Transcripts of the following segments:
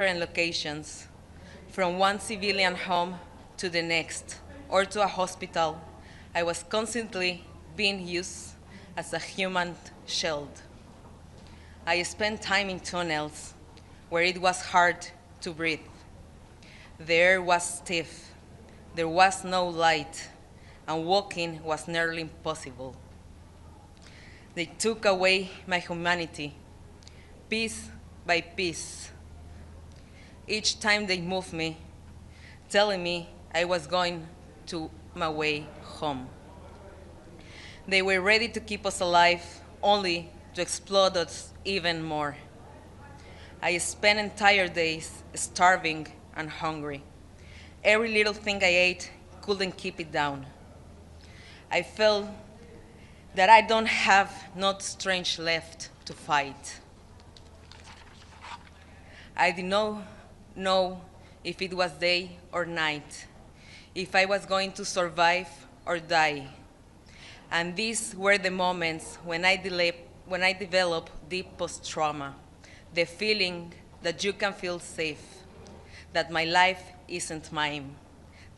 different locations, from one civilian home to the next, or to a hospital, I was constantly being used as a human shield. I spent time in tunnels where it was hard to breathe. The air was stiff, there was no light, and walking was nearly impossible. They took away my humanity, piece by piece. Each time they moved me, telling me I was going to my way home. They were ready to keep us alive, only to explode us even more. I spent entire days starving and hungry. Every little thing I ate couldn't keep it down. I felt that I don't have not strength left to fight. I did not know if it was day or night, if I was going to survive or die. And these were the moments when I developed deep post-trauma, the feeling that you can feel safe, that my life isn't mine,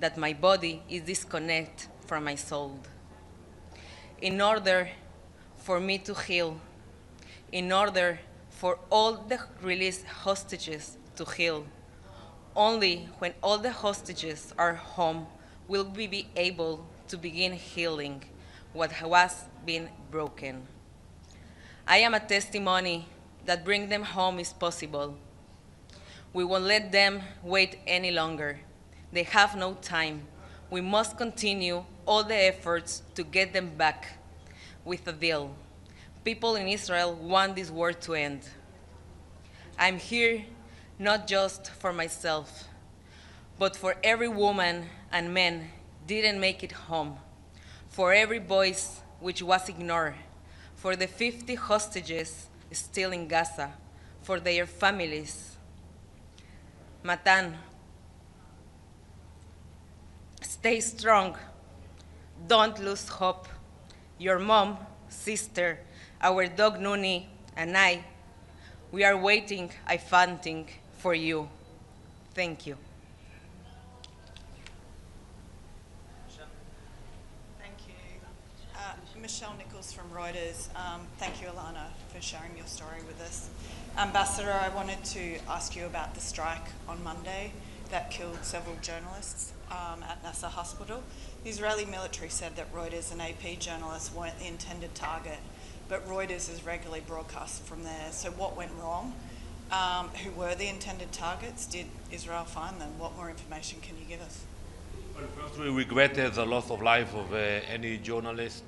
that my body is disconnected from my soul. In order for me to heal, in order for all the released hostages to heal, only when all the hostages are home will we be able to begin healing what was being broken. I am a testimony that bringing them home is possible. We won't let them wait any longer. They have no time. We must continue all the efforts to get them back with a deal. People in Israel want this war to end. I'm here not just for myself, but for every woman and man didn't make it home, for every voice which was ignored, for the 50 hostages still in Gaza, for their families. Matan, stay strong. Don't lose hope. Your mom, sister, our dog Nuni, and I, we are waiting, fighting for you. Thank you. Thank you. Michelle Nichols from Reuters. Thank you, Alana, for sharing your story with us. Ambassador, I wanted to ask you about the strike on Monday that killed several journalists at Nasser Hospital. The Israeli military said that Reuters and AP journalists weren't the intended target, but Reuters is regularly broadcast from there. So what went wrong? Who were the intended targets? Did Israel find them? What more information can you give us? Well, first, we regret the loss of life of any journalist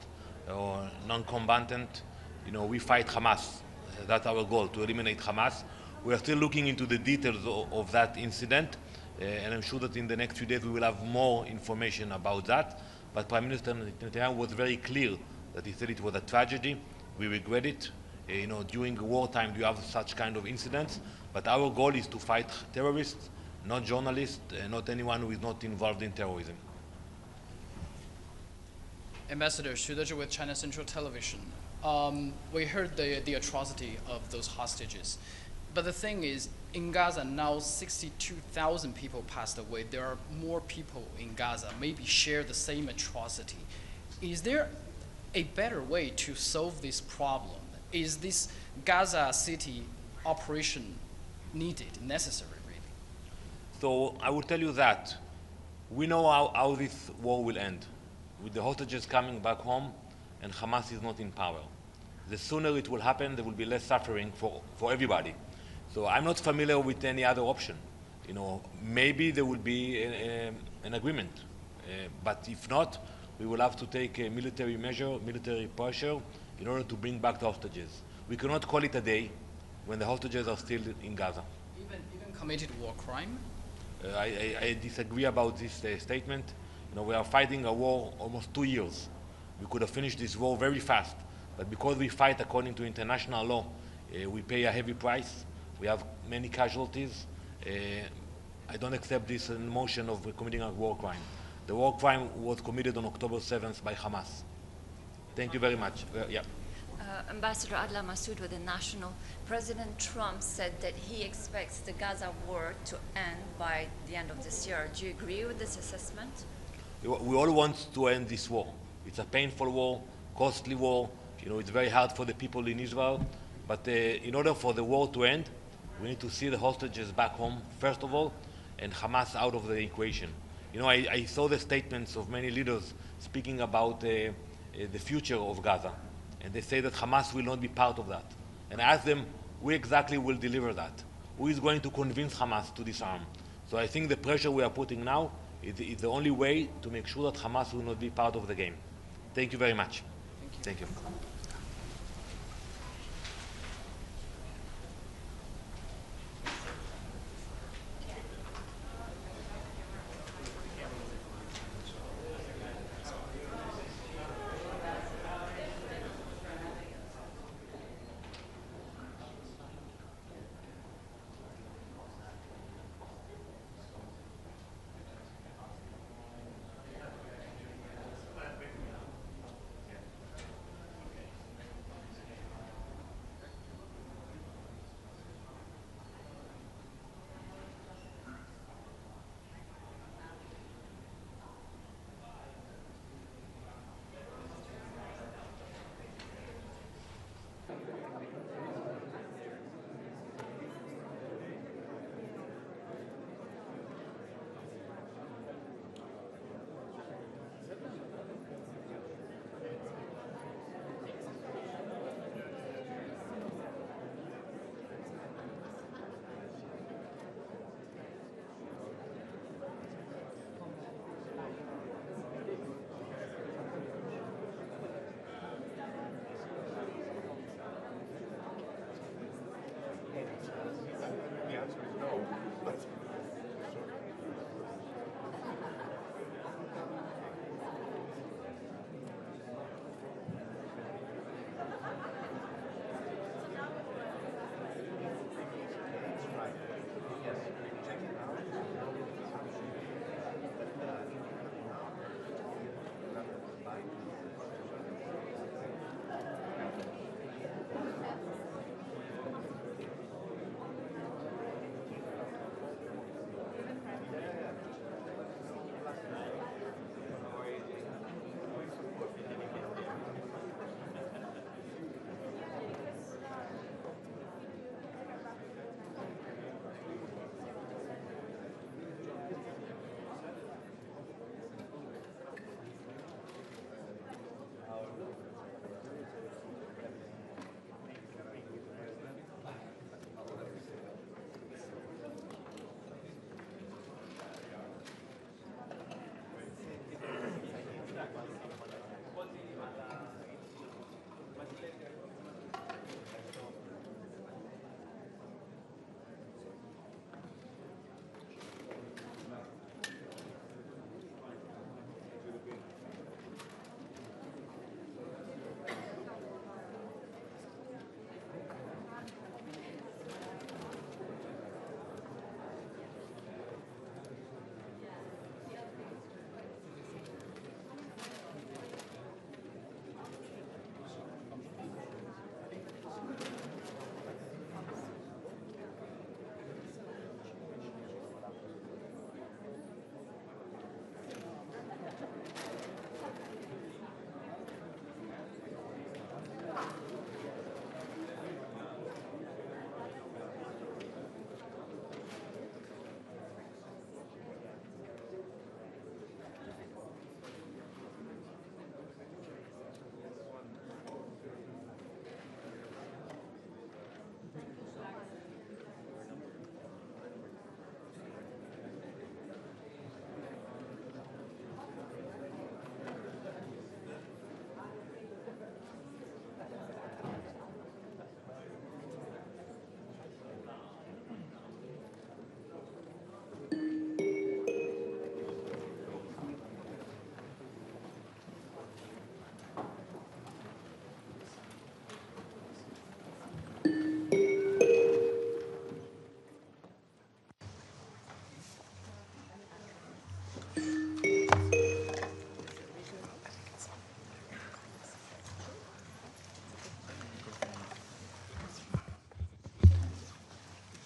or non-combatant. You know, we fight Hamas. That's our goal, to eliminate Hamas. We are still looking into the details of that incident, and I'm sure that in the next few days we will have more information about that. But Prime Minister Netanyahu was very clear that he said it was a tragedy. We regret it. You know, during wartime you have such kind of incidents, but our goal is to fight terrorists, not journalists, not anyone who is not involved in terrorism. Ambassador Xu Dezhi with China Central Television. We heard the atrocity of those hostages. But the thing is, in Gaza now 62,000 people passed away. There are more people in Gaza, maybe share the same atrocity. Is there a better way to solve this problem? Is this Gaza City operation needed, necessary, really? So I will tell you that we know how this war will end. With the hostages coming back home and Hamas is not in power. The sooner it will happen, there will be less suffering for everybody. So I'm not familiar with any other option. You know, maybe there will be an agreement, but if not, we will have to take a military measure, military pressure, in order to bring back the hostages. We cannot call it a day when the hostages are still in Gaza. Even committed war crime? I disagree about this statement. You know, we are fighting a war almost 2 years. We could have finished this war very fast, but because we fight according to international law, we pay a heavy price. We have many casualties. I don't accept this notion of committing a war crime. The war crime was committed on October 7th by Hamas. Thank you very much. Yeah. Ambassador Adla Massoud with the National, President Trump said that he expects the Gaza war to end by the end of this year. Do you agree with this assessment? We all want to end this war. It's a painful war, costly war. It's very hard for the people in Israel. But in order for the war to end, we need to see the hostages back home, first of all, and Hamas out of the equation. I saw the statements of many leaders speaking about the future of Gaza. And they say that Hamas will not be part of that. And I asked them, who exactly will deliver that? Who is going to convince Hamas to disarm? So I think the pressure we are putting now is the only way to make sure that Hamas will not be part of the game. Thank you very much. Thank you.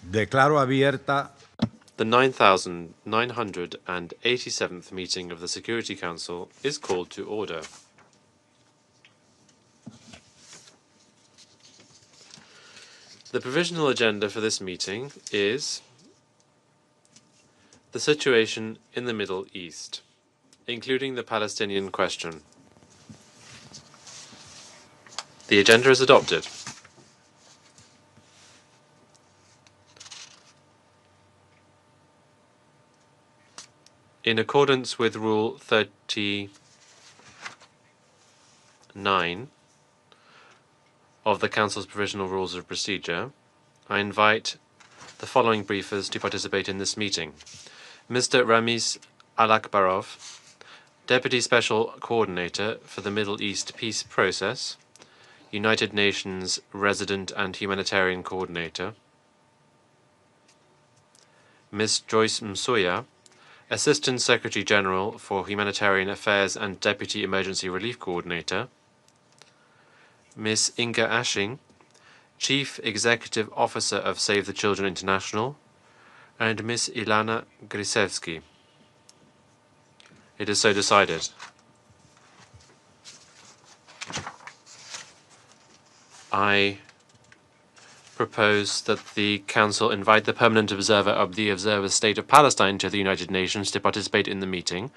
Declaro abierta The 9,987th meeting of the Security Council is called to order. The provisional agenda for this meeting is the situation in the Middle East, including the Palestinian question. The agenda is adopted. In accordance with Rule 39 of the Council's Provisional Rules of Procedure, I invite the following briefers to participate in this meeting. Mr. Ramiz Alakbarov, Deputy Special Coordinator for the Middle East Peace Process, United Nations Resident and Humanitarian Coordinator. Ms. Joyce Msuya, Assistant Secretary General for Humanitarian Affairs and Deputy Emergency Relief Coordinator. Ms. Inga Ashing, Chief Executive Officer of Save the Children International, and Ms. Ilana Grisevsky. It is so decided. I propose that the Council invite the permanent observer of the Observer State of Palestine to the United Nations to participate in the meeting,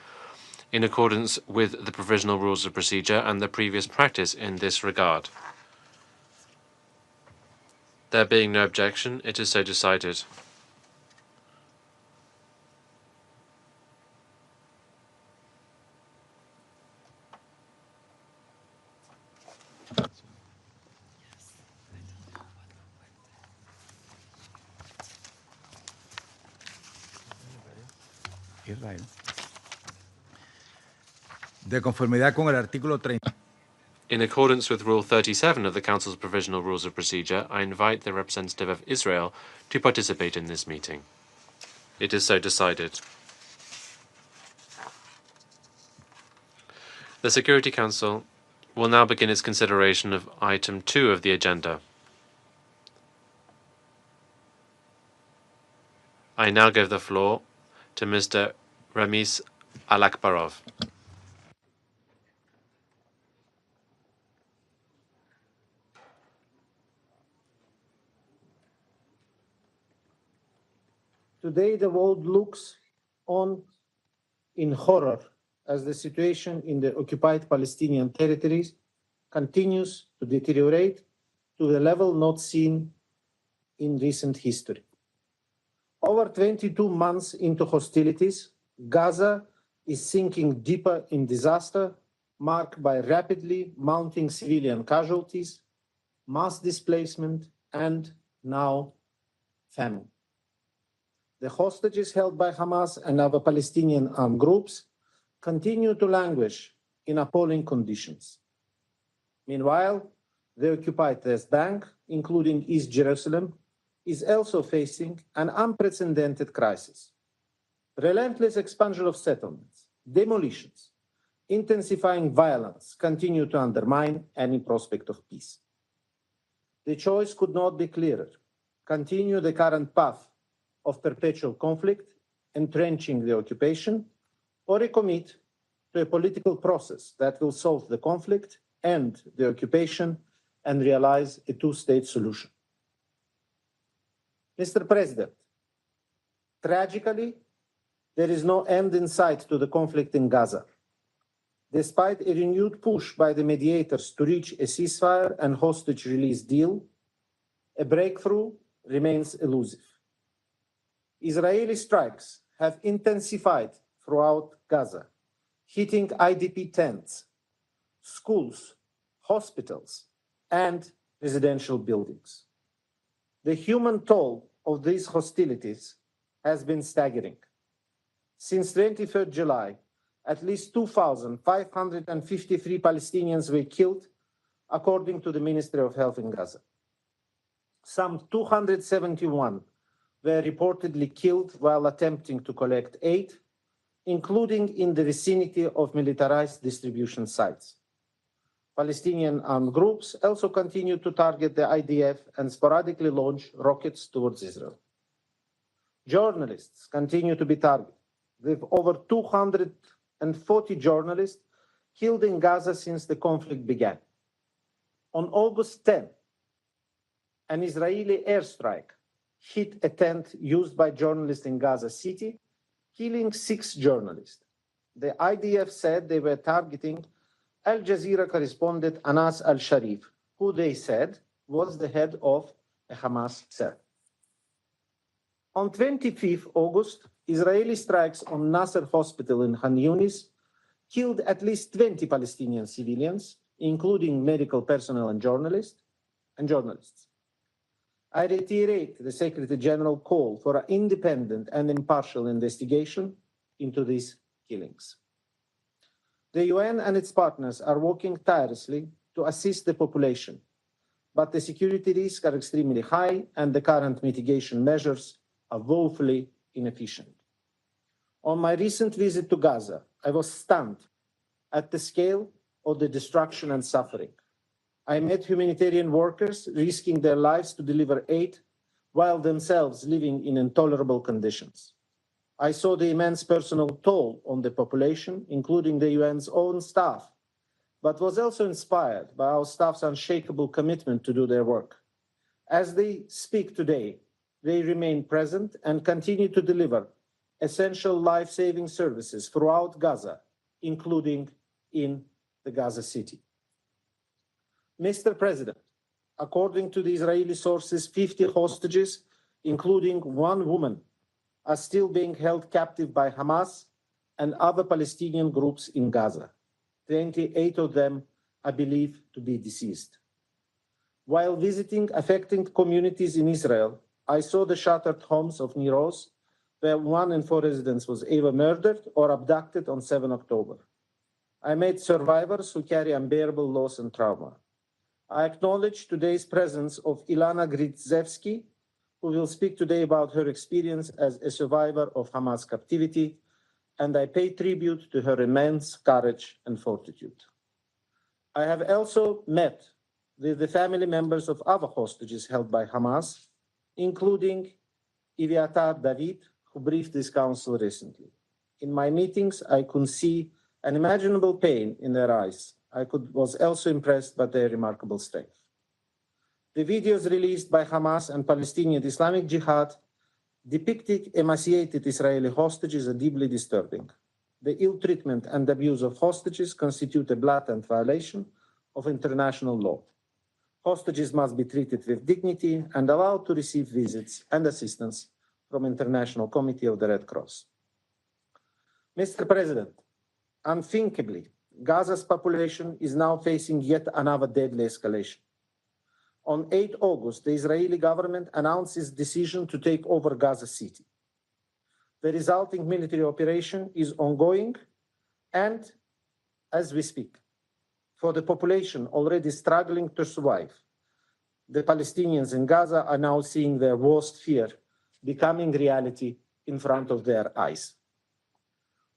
in accordance with the Provisional Rules of Procedure and the previous practice in this regard. There being no objection, it is so decided. Israel. De conformidad con el artículo 30. In accordance with Rule 37 of the Council's Provisional Rules of Procedure, I invite the representative of Israel to participate in this meeting. It is so decided. The Security Council will now begin its consideration of Item 2 of the agenda. I now give the floor to Mr. Ramiz Alakbarov. Today, the world looks on in horror as the situation in the occupied Palestinian territories continues to deteriorate to the level not seen in recent history. Over 22 months into hostilities, Gaza is sinking deeper in disaster, marked by rapidly mounting civilian casualties, mass displacement, and now famine. The hostages held by Hamas and other Palestinian armed groups continue to languish in appalling conditions. Meanwhile, the occupied West Bank, including East Jerusalem, is also facing an unprecedented crisis. Relentless expansion of settlements, demolitions, intensifying violence continue to undermine any prospect of peace. The choice could not be clearer. Continue the current path of perpetual conflict, entrenching the occupation, or recommit to a political process that will solve the conflict, end the occupation, and realize a two-state solution. Mr. President, tragically, there is no end in sight to the conflict in Gaza. Despite a renewed push by the mediators to reach a ceasefire and hostage release deal, a breakthrough remains elusive. Israeli strikes have intensified throughout Gaza, hitting IDP tents, schools, hospitals, and residential buildings. The human toll of these hostilities has been staggering. Since 23rd July, at least 2,553 Palestinians were killed, according to the Ministry of Health in Gaza. Some 271 were reportedly killed while attempting to collect aid, including in the vicinity of militarized distribution sites. Palestinian armed groups also continue to target the IDF and sporadically launch rockets towards Israel. Journalists continue to be targeted, with over 240 journalists killed in Gaza since the conflict began. On August 10, an Israeli airstrike hit a tent used by journalists in Gaza City, killing 6 journalists. The IDF said they were targeting Al Jazeera correspondent Anas al-Sharif, who they said was the head of a Hamas cell. On 25th August, Israeli strikes on Nasser Hospital in Khan Yunis killed at least 20 Palestinian civilians, including medical personnel and journalists. I reiterate the Secretary General call for an independent and impartial investigation into these killings. The UN and its partners are working tirelessly to assist the population, but the security risks are extremely high and the current mitigation measures are woefully inefficient. On my recent visit to Gaza, I was stunned at the scale of the destruction and suffering. I met humanitarian workers risking their lives to deliver aid while themselves living in intolerable conditions. I saw the immense personal toll on the population, including the UN's own staff, but was also inspired by our staff's unshakable commitment to do their work. As they speak today, they remain present and continue to deliver essential life-saving services throughout Gaza, including in the Gaza City. Mr. President, according to the Israeli sources, 50 hostages, including 1 woman, are still being held captive by Hamas and other Palestinian groups in Gaza. 28 of them are believed to be deceased. While visiting affected communities in Israel, I saw the shattered homes of Niroz, where 1 in 4 residents was either murdered or abducted on 7 October. I met survivors who carry unbearable loss and trauma. I acknowledge today's presence of Ilana Grzyzewski, who will speak today about her experience as a survivor of Hamas captivity, and I pay tribute to her immense courage and fortitude. I have also met with the family members of other hostages held by Hamas, including Eviatar David, who briefed this council recently. In my meetings, I could see unimaginable pain in their eyes. I was also impressed by their remarkable strength. The videos released by Hamas and Palestinian Islamic Jihad depicting emaciated Israeli hostages are deeply disturbing. The ill treatment and abuse of hostages constitute a blatant violation of international law. Hostages must be treated with dignity and allowed to receive visits and assistance from International Committee of the Red Cross. Mr. President, unthinkably, Gaza's population is now facing yet another deadly escalation. On 8 August, the Israeli government announced its decision to take over Gaza City. The resulting military operation is ongoing and, as we speak, for the population already struggling to survive, the Palestinians in Gaza are now seeing their worst fear becoming reality in front of their eyes.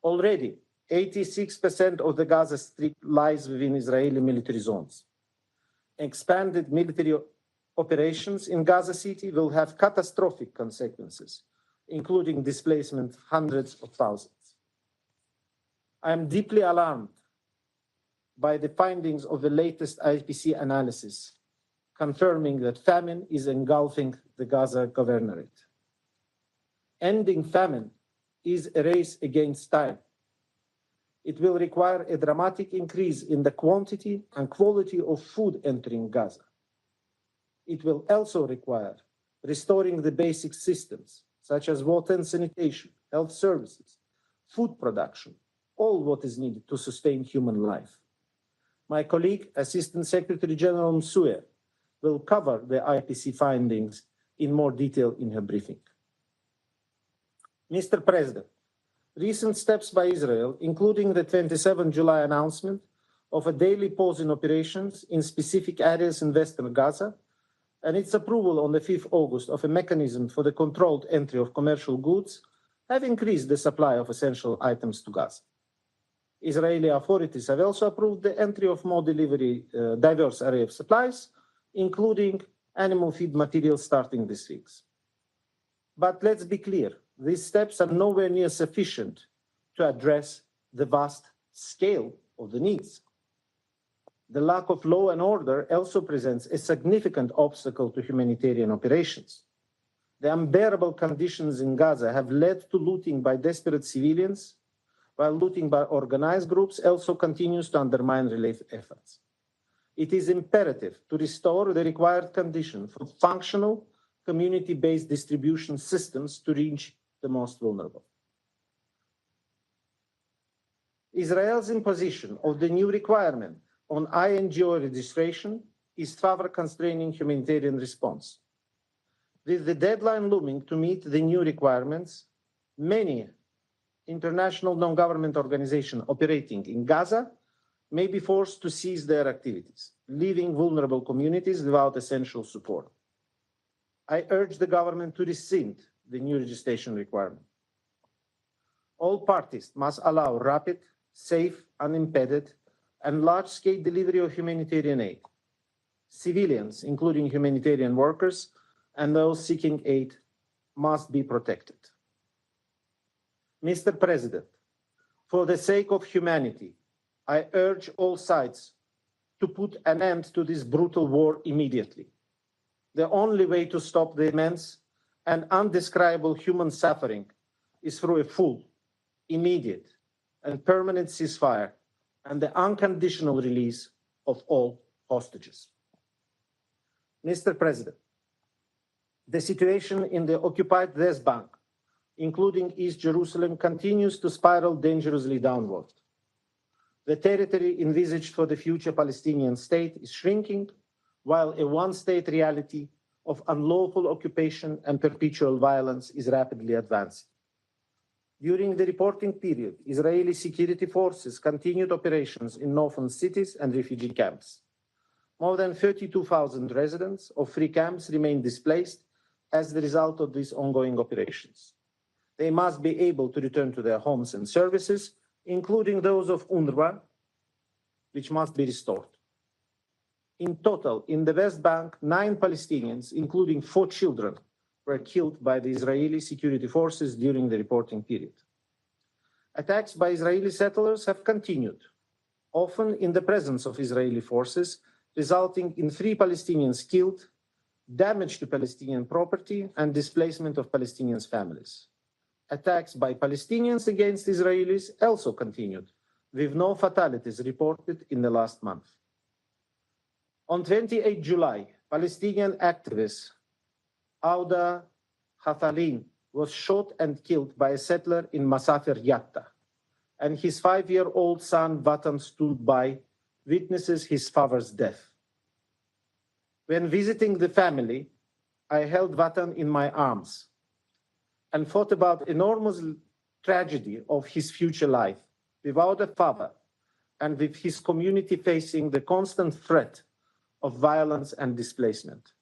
Already, 86% of the Gaza Strip lies within Israeli military zones. Expanded military operations in Gaza City will have catastrophic consequences, including displacement of hundreds of thousands. I am deeply alarmed by the findings of the latest IPC analysis, confirming that famine is engulfing the Gaza governorate. Ending famine is a race against time. It will require a dramatic increase in the quantity and quality of food entering Gaza. It will also require restoring the basic systems, such as water and sanitation, health services, food production, all what is needed to sustain human life. My colleague, Assistant Secretary General Msuya, will cover the IPC findings in more detail in her briefing. Mr. President, recent steps by Israel, including the 27 July announcement of a daily pause in operations in specific areas in western Gaza, and its approval on the 5th August of a mechanism for the controlled entry of commercial goods, have increased the supply of essential items to Gaza. Israeli authorities have also approved the entry of more diverse array of supplies, including animal feed materials starting this week. But let's be clear, these steps are nowhere near sufficient to address the vast scale of the needs. The lack of law and order also presents a significant obstacle to humanitarian operations. The unbearable conditions in Gaza have led to looting by desperate civilians, while looting by organized groups also continues to undermine relief efforts. It is imperative to restore the required condition for functional, community-based distribution systems to reach the most vulnerable. Israel's imposition of the new requirement on INGO registration is further constraining humanitarian response. With the deadline looming to meet the new requirements, many international non-government organizations operating in Gaza may be forced to cease their activities, leaving vulnerable communities without essential support. I urge the government to rescind the new registration requirement. All parties must allow rapid, safe, unimpeded, and large-scale delivery of humanitarian aid. Civilians, including humanitarian workers, and those seeking aid must be protected. Mr. President, for the sake of humanity, I urge all sides to put an end to this brutal war immediately. The only way to stop the immense and undescribable human suffering is through a full, immediate, and permanent ceasefire and the unconditional release of all hostages. Mr. President, the situation in the occupied West Bank, including East Jerusalem, continues to spiral dangerously downward. The territory envisaged for the future Palestinian state is shrinking, while a one-state reality of unlawful occupation and perpetual violence is rapidly advancing. During the reporting period, Israeli security forces continued operations in northern cities and refugee camps. More than 32,000 residents of 3 camps remain displaced as the result of these ongoing operations. They must be able to return to their homes and services, including those of UNRWA, which must be restored. In total, in the West Bank, 9 Palestinians, including 4 children, were killed by the Israeli security forces during the reporting period. Attacks by Israeli settlers have continued, often in the presence of Israeli forces, resulting in 3 Palestinians killed, damage to Palestinian property, and displacement of Palestinians' families. Attacks by Palestinians against Israelis also continued, with no fatalities reported in the last month. On 28 July, Palestinian activist Auda Hathalin was shot and killed by a settler in Masafer Yatta, and his 5-year-old son Vatan stood by, witnesses his father's death. When visiting the family, I held Vatan in my arms and thought about enormous tragedy of his future life without a father and with his community facing the constant threat of violence and displacement.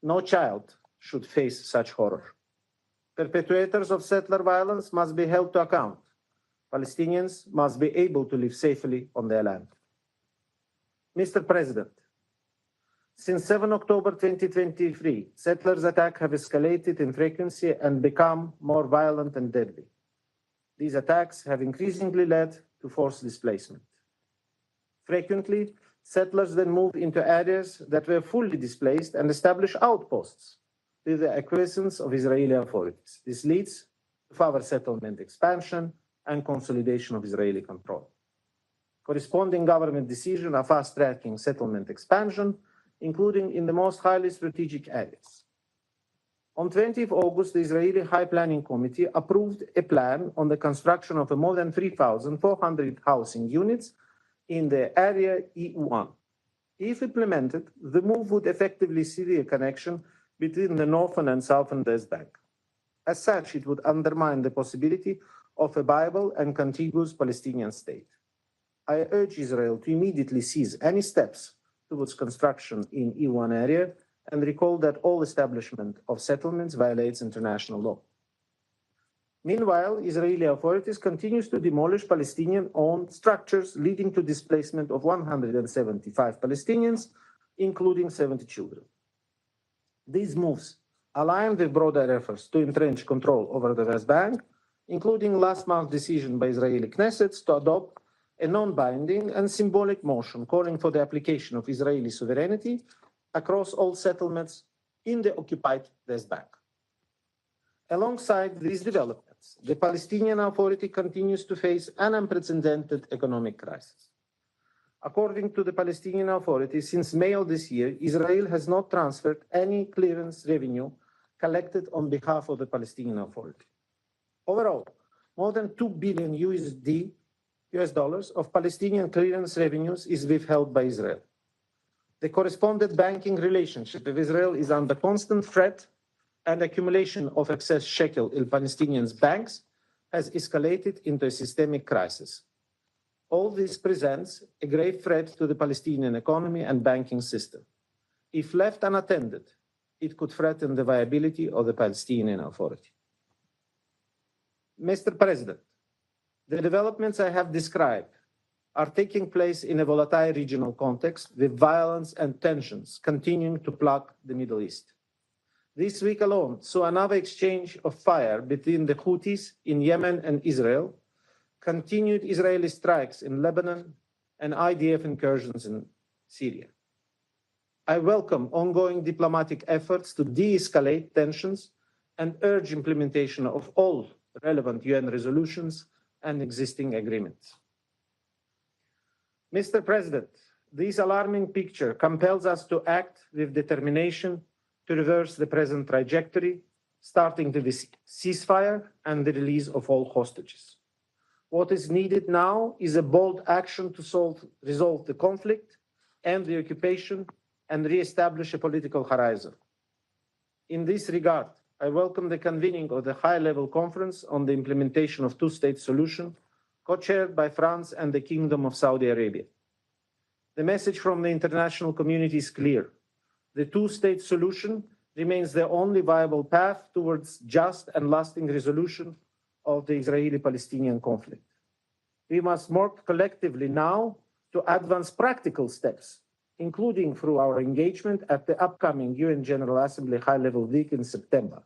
No child should face such horror. Perpetrators of settler violence must be held to account. Palestinians must be able to live safely on their land. Mr. President, since 7 October 2023, settlers' attacks have escalated in frequency and become more violent and deadly. These attacks have increasingly led to forced displacement. Frequently, settlers then move into areas that were fully displaced and establish outposts with the acquiescence of Israeli authorities. This leads to further settlement expansion and consolidation of Israeli control. Corresponding government decisions are fast-tracking settlement expansion, including in the most highly strategic areas. On 20th August, the Israeli High Planning Committee approved a plan on the construction of more than 3,400 housing units in the area E1. If implemented, the move would effectively see a connection between the northern and southern West Bank. As such, it would undermine the possibility of a viable and contiguous Palestinian state. I urge Israel to immediately seize any steps towards construction in E1 area and recall that all establishment of settlements violates international law. Meanwhile, Israeli authorities continue to demolish Palestinian-owned structures, leading to displacement of 175 Palestinians, including 70 children. These moves aligned with broader efforts to entrench control over the West Bank, including last month's decision by Israeli Knesset to adopt a non-binding and symbolic motion calling for the application of Israeli sovereignty across all settlements in the occupied West Bank. Alongside these developments, the Palestinian Authority continues to face an unprecedented economic crisis. According to the Palestinian Authority, since May of this year, Israel has not transferred any clearance revenue collected on behalf of the Palestinian Authority. Overall, more than $2 billion US dollars of Palestinian clearance revenues is withheld by Israel. The correspondent banking relationship with Israel is under constant threat, and accumulation of excess shekel in Palestinian banks has escalated into a systemic crisis. All this presents a grave threat to the Palestinian economy and banking system. If left unattended, it could threaten the viability of the Palestinian Authority. Mr. President, the developments I have described are taking place in a volatile regional context with violence and tensions continuing to plague the Middle East. This week alone saw another exchange of fire between the Houthis in Yemen and Israel, continued Israeli strikes in Lebanon, and IDF incursions in Syria. I welcome ongoing diplomatic efforts to de-escalate tensions and urge implementation of all relevant UN resolutions and existing agreements. Mr. President, this alarming picture compels us to act with determination to reverse the present trajectory, starting with the ceasefire and the release of all hostages. What is needed now is a bold action to resolve the conflict, end the occupation, and re-establish a political horizon. In this regard, I welcome the convening of the high-level conference on the implementation of two-state solution, co-chaired by France and the Kingdom of Saudi Arabia. The message from the international community is clear. The two-state solution remains the only viable path towards just and lasting resolution of the Israeli-Palestinian conflict. We must work collectively now to advance practical steps, including through our engagement at the upcoming UN General Assembly High-Level Week in September.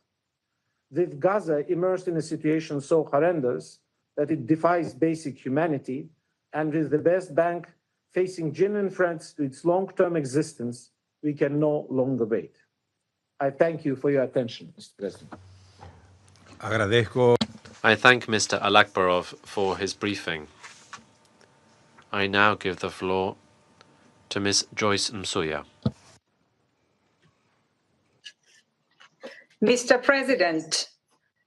With Gaza immersed in a situation so horrendous that it defies basic humanity, and with the West Bank facing genuine threats to its long-term existence, we can no longer wait. I thank you for your attention, Mr. President. I thank Mr. Alakbarov for his briefing. I now give the floor to Ms. Joyce Msuya. Mr. President,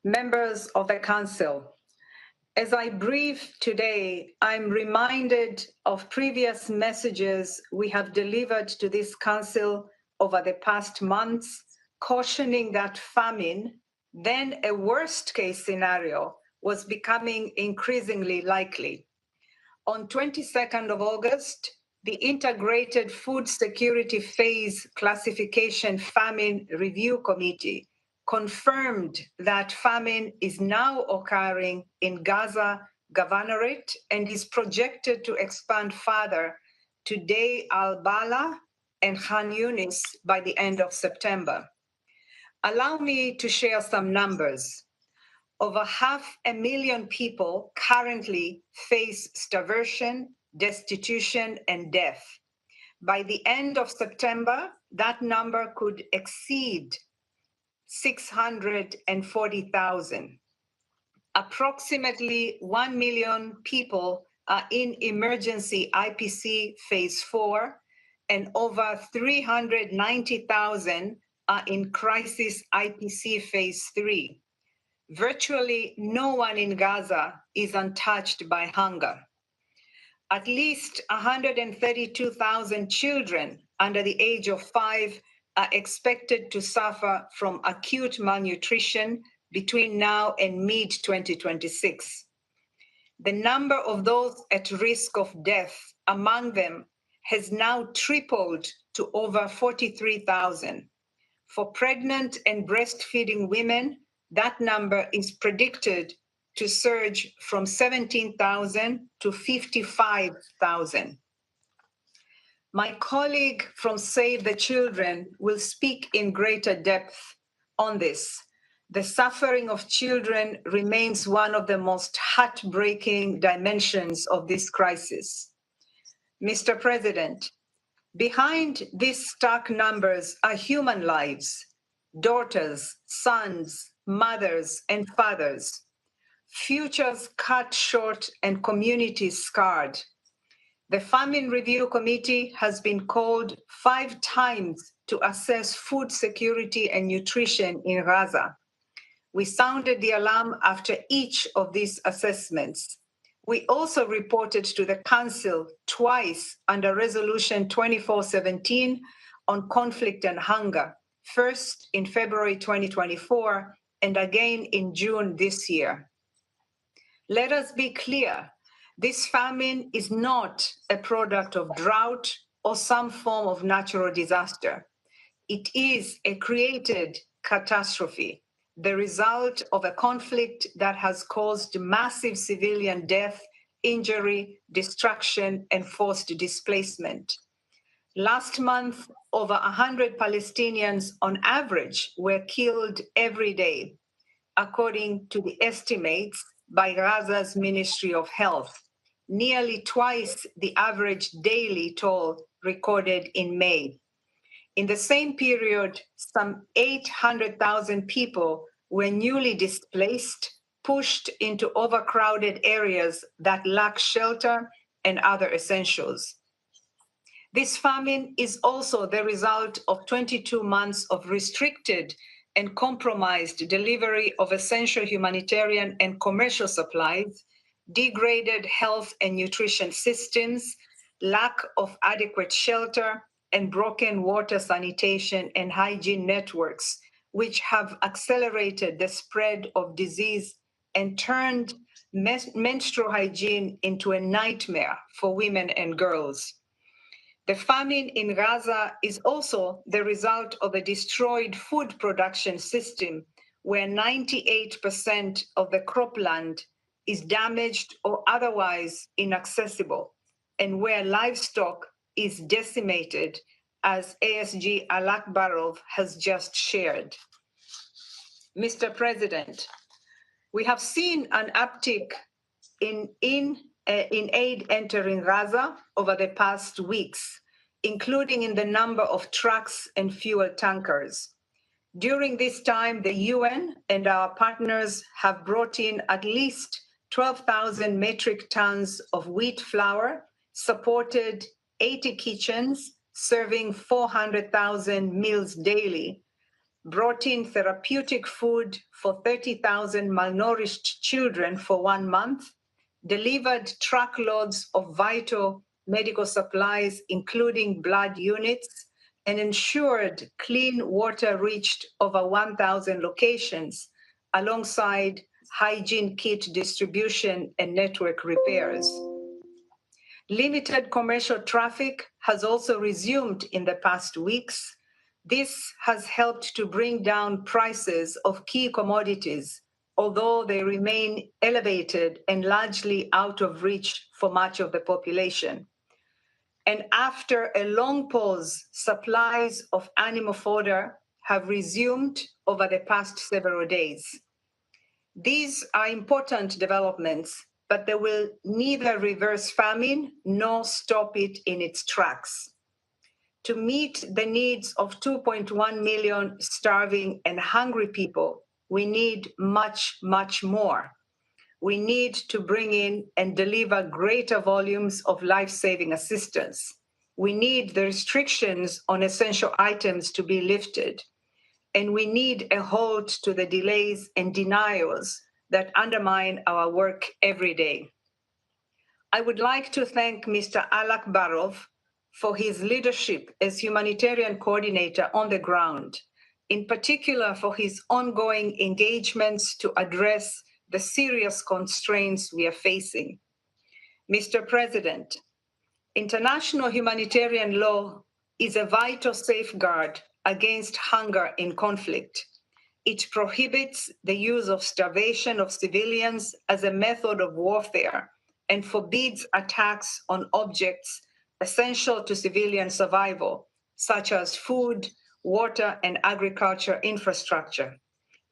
members of the Council, as I brief today, I'm reminded of previous messages we have delivered to this Council over the past months, cautioning that famine, then a worst-case scenario, was becoming increasingly likely. On 22nd of August, the Integrated Food Security Phase Classification Famine Review Committee confirmed that famine is now occurring in Gaza Governorate and is projected to expand further to Deir al-Balah and Khan Yunis by the end of September. Allow me to share some numbers. Over 500,000 people currently face starvation, destitution, and death. By the end of September, that number could exceed 640,000. Approximately 1 million people are in emergency IPC phase 4, and over 390,000 are in crisis IPC phase 3. Virtually no one in Gaza is untouched by hunger. At least 132,000 children under the age of 5 are expected to suffer from acute malnutrition between now and mid-2026. The number of those at risk of death among them has now tripled to over 43,000. For pregnant and breastfeeding women, that number is predicted to surge from 17,000 to 55,000. My colleague from Save the Children will speak in greater depth on this. The suffering of children remains one of the most heartbreaking dimensions of this crisis. Mr. President, behind these stark numbers are human lives, daughters, sons, mothers, and fathers, futures cut short and communities scarred. The Famine Review Committee has been called 5 times to assess food security and nutrition in Gaza. We sounded the alarm after each of these assessments. We also reported to the Council twice under Resolution 2417 on conflict and hunger, first in February 2024 and again in June this year. Let us be clear, this famine is not a product of drought or some form of natural disaster. It is a created catastrophe, the result of a conflict that has caused massive civilian death, injury, destruction, and forced displacement. Last month, over 100 Palestinians on average were killed every day, according to the estimates by Gaza's Ministry of Health, nearly twice the average daily toll recorded in May. In the same period, some 800,000 people were newly displaced, pushed into overcrowded areas that lack shelter and other essentials. This famine is also the result of 22 months of restricted and compromised delivery of essential humanitarian and commercial supplies, degraded health and nutrition systems, lack of adequate shelter, and broken water sanitation and hygiene networks, which have accelerated the spread of disease and turned menstrual hygiene into a nightmare for women and girls. The famine in Gaza is also the result of a destroyed food production system where 98% of the cropland is damaged or otherwise inaccessible, and where livestock is decimated, as ASG Alakbarov has just shared. Mr. President, we have seen an uptick in aid entering Gaza over the past weeks, including in the number of trucks and fuel tankers. During this time, the UN and our partners have brought in at least 12,000 metric tons of wheat flour, supported 80 kitchens serving 400,000 meals daily, brought in therapeutic food for 30,000 malnourished children for 1 month, delivered truckloads of vital medical supplies, including blood units, and ensured clean water reached over 1,000 locations, alongside hygiene kit distribution and network repairs. Limited commercial traffic has also resumed in the past weeks. This has helped to bring down prices of key commodities, although they remain elevated and largely out of reach for much of the population. And after a long pause, supplies of animal fodder have resumed over the past several days. These are important developments, but they will neither reverse famine nor stop it in its tracks. To meet the needs of 2.1 million starving and hungry people, we need much, much more. We need to bring in and deliver greater volumes of life-saving assistance. We need the restrictions on essential items to be lifted. And we need a halt to the delays and denials that undermine our work every day. I would like to thank Mr. Alakbarov for his leadership as humanitarian coordinator on the ground, in particular for his ongoing engagements to address the serious constraints we are facing. Mr. President, international humanitarian law is a vital safeguard against hunger in conflict. It prohibits the use of starvation of civilians as a method of warfare and forbids attacks on objects essential to civilian survival, such as food, water, and agriculture infrastructure.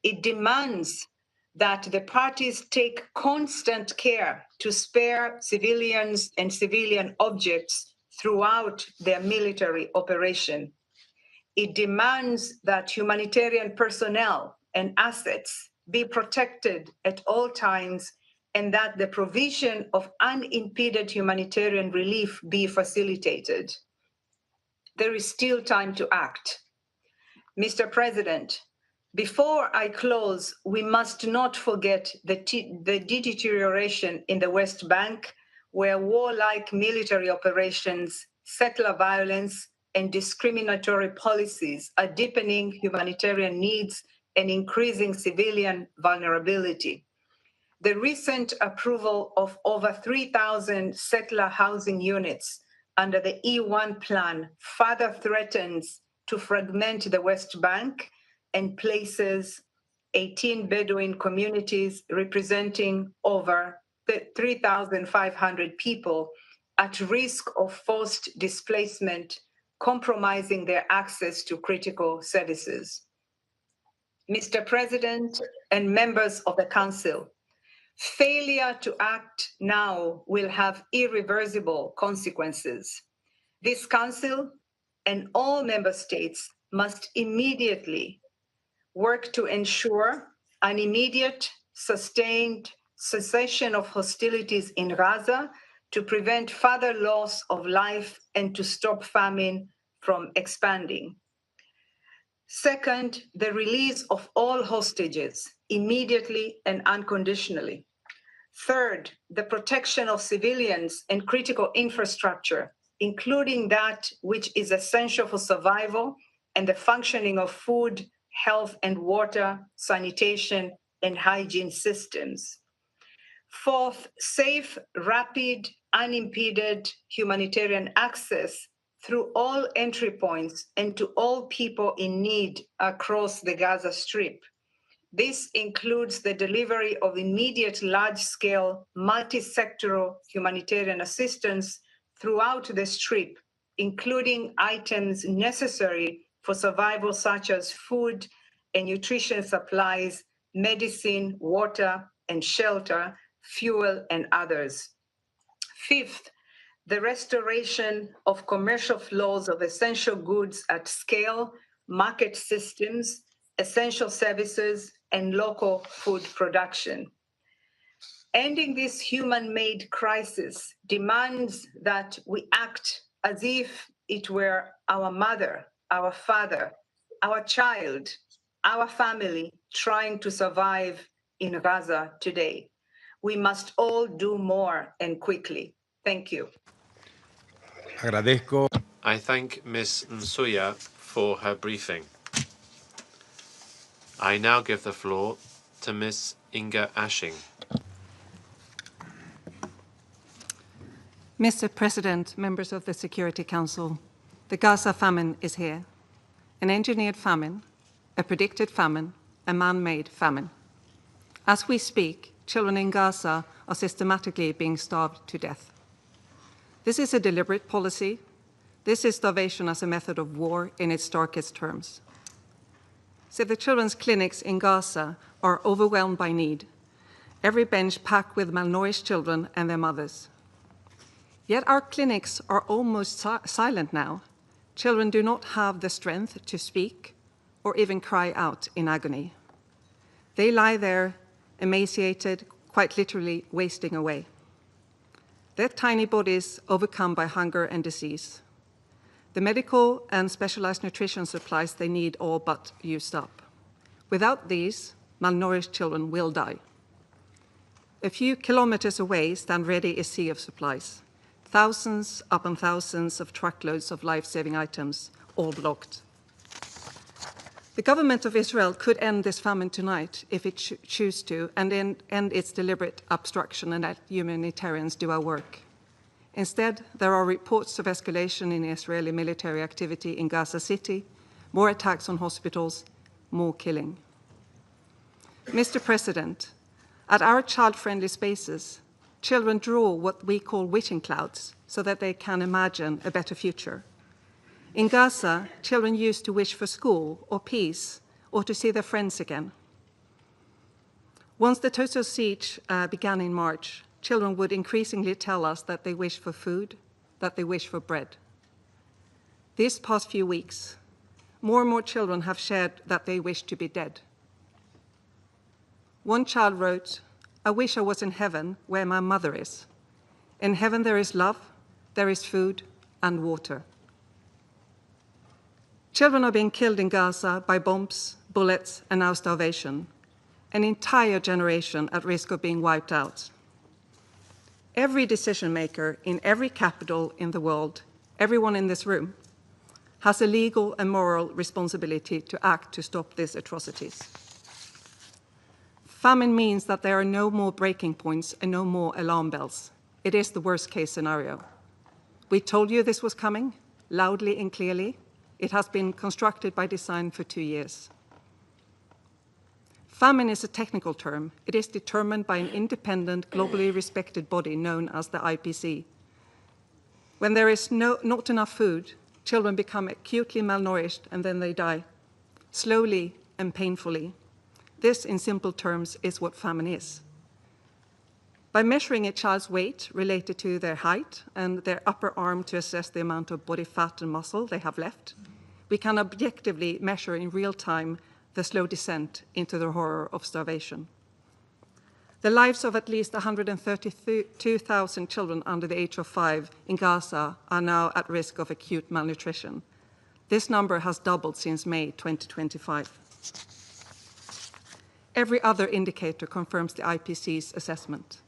It demands that the parties take constant care to spare civilians and civilian objects throughout their military operation. It demands that humanitarian personnel and assets be protected at all times and that the provision of unimpeded humanitarian relief be facilitated. There is still time to act. Mr. President, before I close, we must not forget the deterioration in the West Bank, where warlike military operations, settler violence, and discriminatory policies are deepening humanitarian needs and increasing civilian vulnerability. The recent approval of over 3,000 settler housing units under the E1 plan further threatens to fragment the West Bank and places 18 Bedouin communities representing over 3,500 people at risk of forced displacement, compromising their access to critical services. Mr. President and members of the Council, failure to act now will have irreversible consequences. This Council and all member states must immediately work to ensure an immediate, sustained cessation of hostilities in Gaza to prevent further loss of life and to stop famine from expanding. Second, the release of all hostages immediately and unconditionally. Third, the protection of civilians and critical infrastructure, including that which is essential for survival and the functioning of food, health and water, sanitation, and hygiene systems. Fourth, safe, rapid, unimpeded humanitarian access through all entry points and to all people in need across the Gaza Strip. This includes the delivery of immediate large-scale, multi-sectoral humanitarian assistance throughout the Strip, including items necessary for survival such as food and nutrition supplies, medicine, water and shelter, fuel and others. Fifth, the restoration of commercial flows of essential goods at scale, market systems, essential services, and local food production. Ending this human-made crisis demands that we act as if it were our mother, our father, our child, our family trying to survive in Gaza today. We must all do more and quickly. Thank you. Agradezco. I thank Ms. Nsuya for her briefing. I now give the floor to Ms. Inga Ashing. Mr. President, members of the Security Council, the Gaza famine is here. An engineered famine, a predicted famine, a man-made famine. As we speak, children in Gaza are systematically being starved to death. This is a deliberate policy. This is starvation as a method of war in its darkest terms. So the children's clinics in Gaza are overwhelmed by need, every bench packed with malnourished children and their mothers. Yet our clinics are almost silent now. Children do not have the strength to speak or even cry out in agony. They lie there, emaciated, quite literally wasting away. Their tiny bodies overcome by hunger and disease. The medical and specialized nutrition supplies they need all but used up. Without these, malnourished children will die. A few kilometers away stand ready a sea of supplies. Thousands upon thousands of truckloads of life-saving items, all blocked. The government of Israel could end this famine tonight if it choose to, and end its deliberate obstruction and let humanitarians do our work. Instead, there are reports of escalation in Israeli military activity in Gaza City, more attacks on hospitals, more killing. Mr. President, at our child-friendly spaces, children draw what we call wishing clouds so that they can imagine a better future. In Gaza, children used to wish for school or peace or to see their friends again. Once the total siege began in March, children would increasingly tell us that they wish for food, that they wish for bread. These past few weeks, more and more children have shared that they wish to be dead. One child wrote, "I wish I was in heaven where my mother is. In heaven there is love, there is food and water." Children are being killed in Gaza by bombs, bullets, and now starvation. An entire generation at risk of being wiped out. Every decision maker in every capital in the world, everyone in this room, has a legal and moral responsibility to act to stop these atrocities. Famine means that there are no more breaking points and no more alarm bells. It is the worst case scenario. We told you this was coming, loudly and clearly. It has been constructed by design for 2 years. Famine is a technical term. It is determined by an independent, globally respected body known as the IPC. When there is not enough food, children become acutely malnourished and then they die, slowly and painfully. This, in simple terms, is what famine is. By measuring a child's weight related to their height and their upper arm to assess the amount of body fat and muscle they have left, we can objectively measure in real time the slow descent into the horror of starvation. The lives of at least 132,000 children under the age of 5 in Gaza are now at risk of acute malnutrition. This number has doubled since May 2025. Every other indicator confirms the IPC's assessment.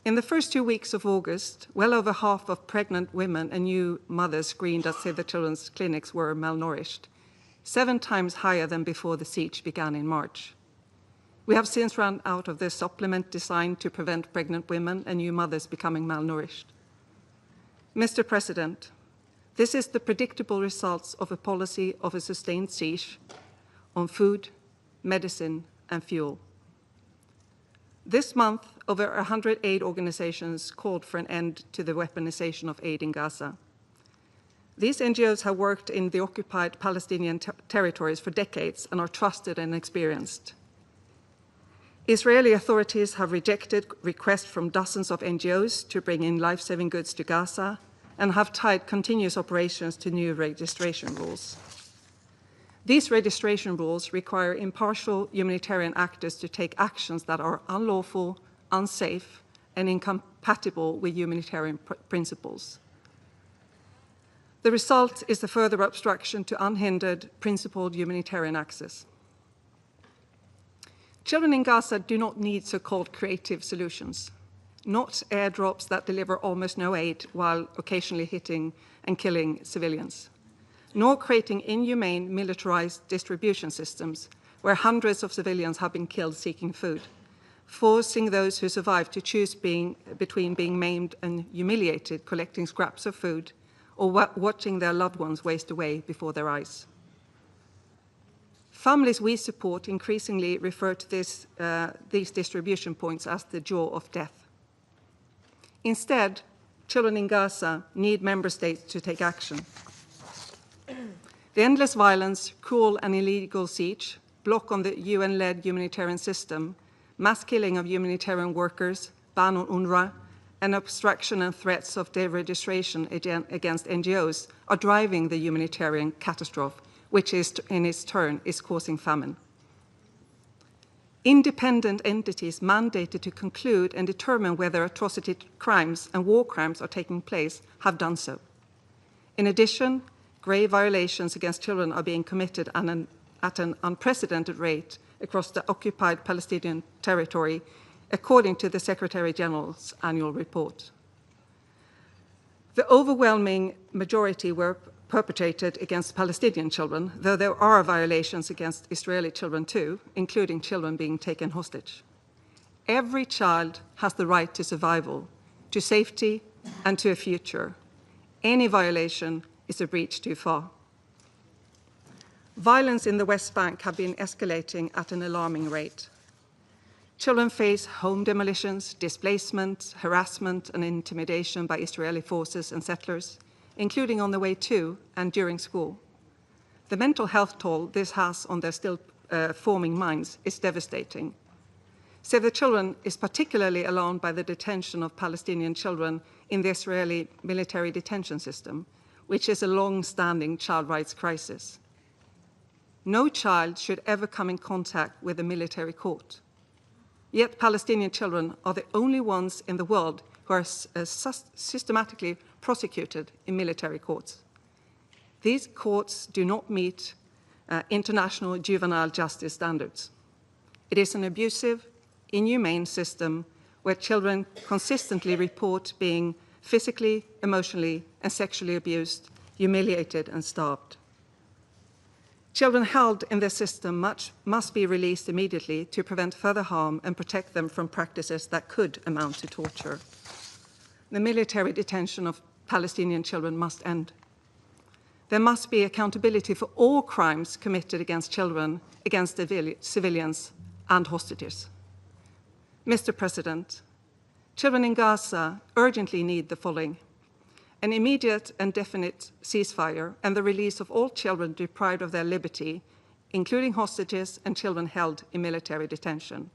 In the first 2 weeks of August, well over half of pregnant women and new mothers screened at Save the Children's clinics were malnourished, 7 times higher than before the siege began in March. We have since run out of the supplement designed to prevent pregnant women and new mothers becoming malnourished. Mr. President, this is the predictable results of a policy of a sustained siege on food, medicine, and fuel. This month, over 100 aid organizations called for an end to the weaponization of aid in Gaza. These NGOs have worked in the occupied Palestinian territories for decades and are trusted and experienced. Israeli authorities have rejected requests from dozens of NGOs to bring in life-saving goods to Gaza and have tied continuous operations to new registration rules. These registration rules require impartial humanitarian actors to take actions that are unlawful, unsafe, and incompatible with humanitarian principles. The result is a further obstruction to unhindered, principled humanitarian access. Children in Gaza do not need so-called creative solutions, not airdrops that deliver almost no aid while occasionally hitting and killing civilians, nor creating inhumane militarized distribution systems where hundreds of civilians have been killed seeking food, forcing those who survive to choose between being maimed and humiliated collecting scraps of food or watching their loved ones waste away before their eyes. Families we support increasingly refer to these distribution points as the jaw of death. Instead, children in Gaza need member states to take action. The endless violence, cruel and illegal siege, block on the UN-led humanitarian system, mass killing of humanitarian workers, ban on UNRWA, and obstruction and threats of deregistration against NGOs are driving the humanitarian catastrophe, which in its turn is causing famine. Independent entities mandated to conclude and determine whether atrocity crimes and war crimes are taking place have done so. In addition, grave violations against children are being committed at an unprecedented rate across the occupied Palestinian territory, according to the Secretary General's annual report. The overwhelming majority were perpetrated against Palestinian children, though there are violations against Israeli children too, including children being taken hostage. Every child has the right to survival, to safety, and to a future. Any violation is a breach too far. Violence in the West Bank have been escalating at an alarming rate. Children face home demolitions, displacement, harassment, and intimidation by Israeli forces and settlers, including on the way to and during school. The mental health toll this has on their still forming minds is devastating. Save the Children is particularly alarmed by the detention of Palestinian children in the Israeli military detention system, which is a long-standing child rights crisis. No child should ever come in contact with a military court. Yet Palestinian children are the only ones in the world who are systematically prosecuted in military courts. These courts do not meet international juvenile justice standards. It is an abusive, inhumane system where children consistently report being physically, emotionally, and sexually abused, humiliated, and starved. Children held in this system must be released immediately to prevent further harm and protect them from practices that could amount to torture. The military detention of Palestinian children must end. There must be accountability for all crimes committed against children, against civilians, and hostages. Mr. President, children in Gaza urgently need the following: an immediate and definite ceasefire and the release of all children deprived of their liberty, including hostages and children held in military detention.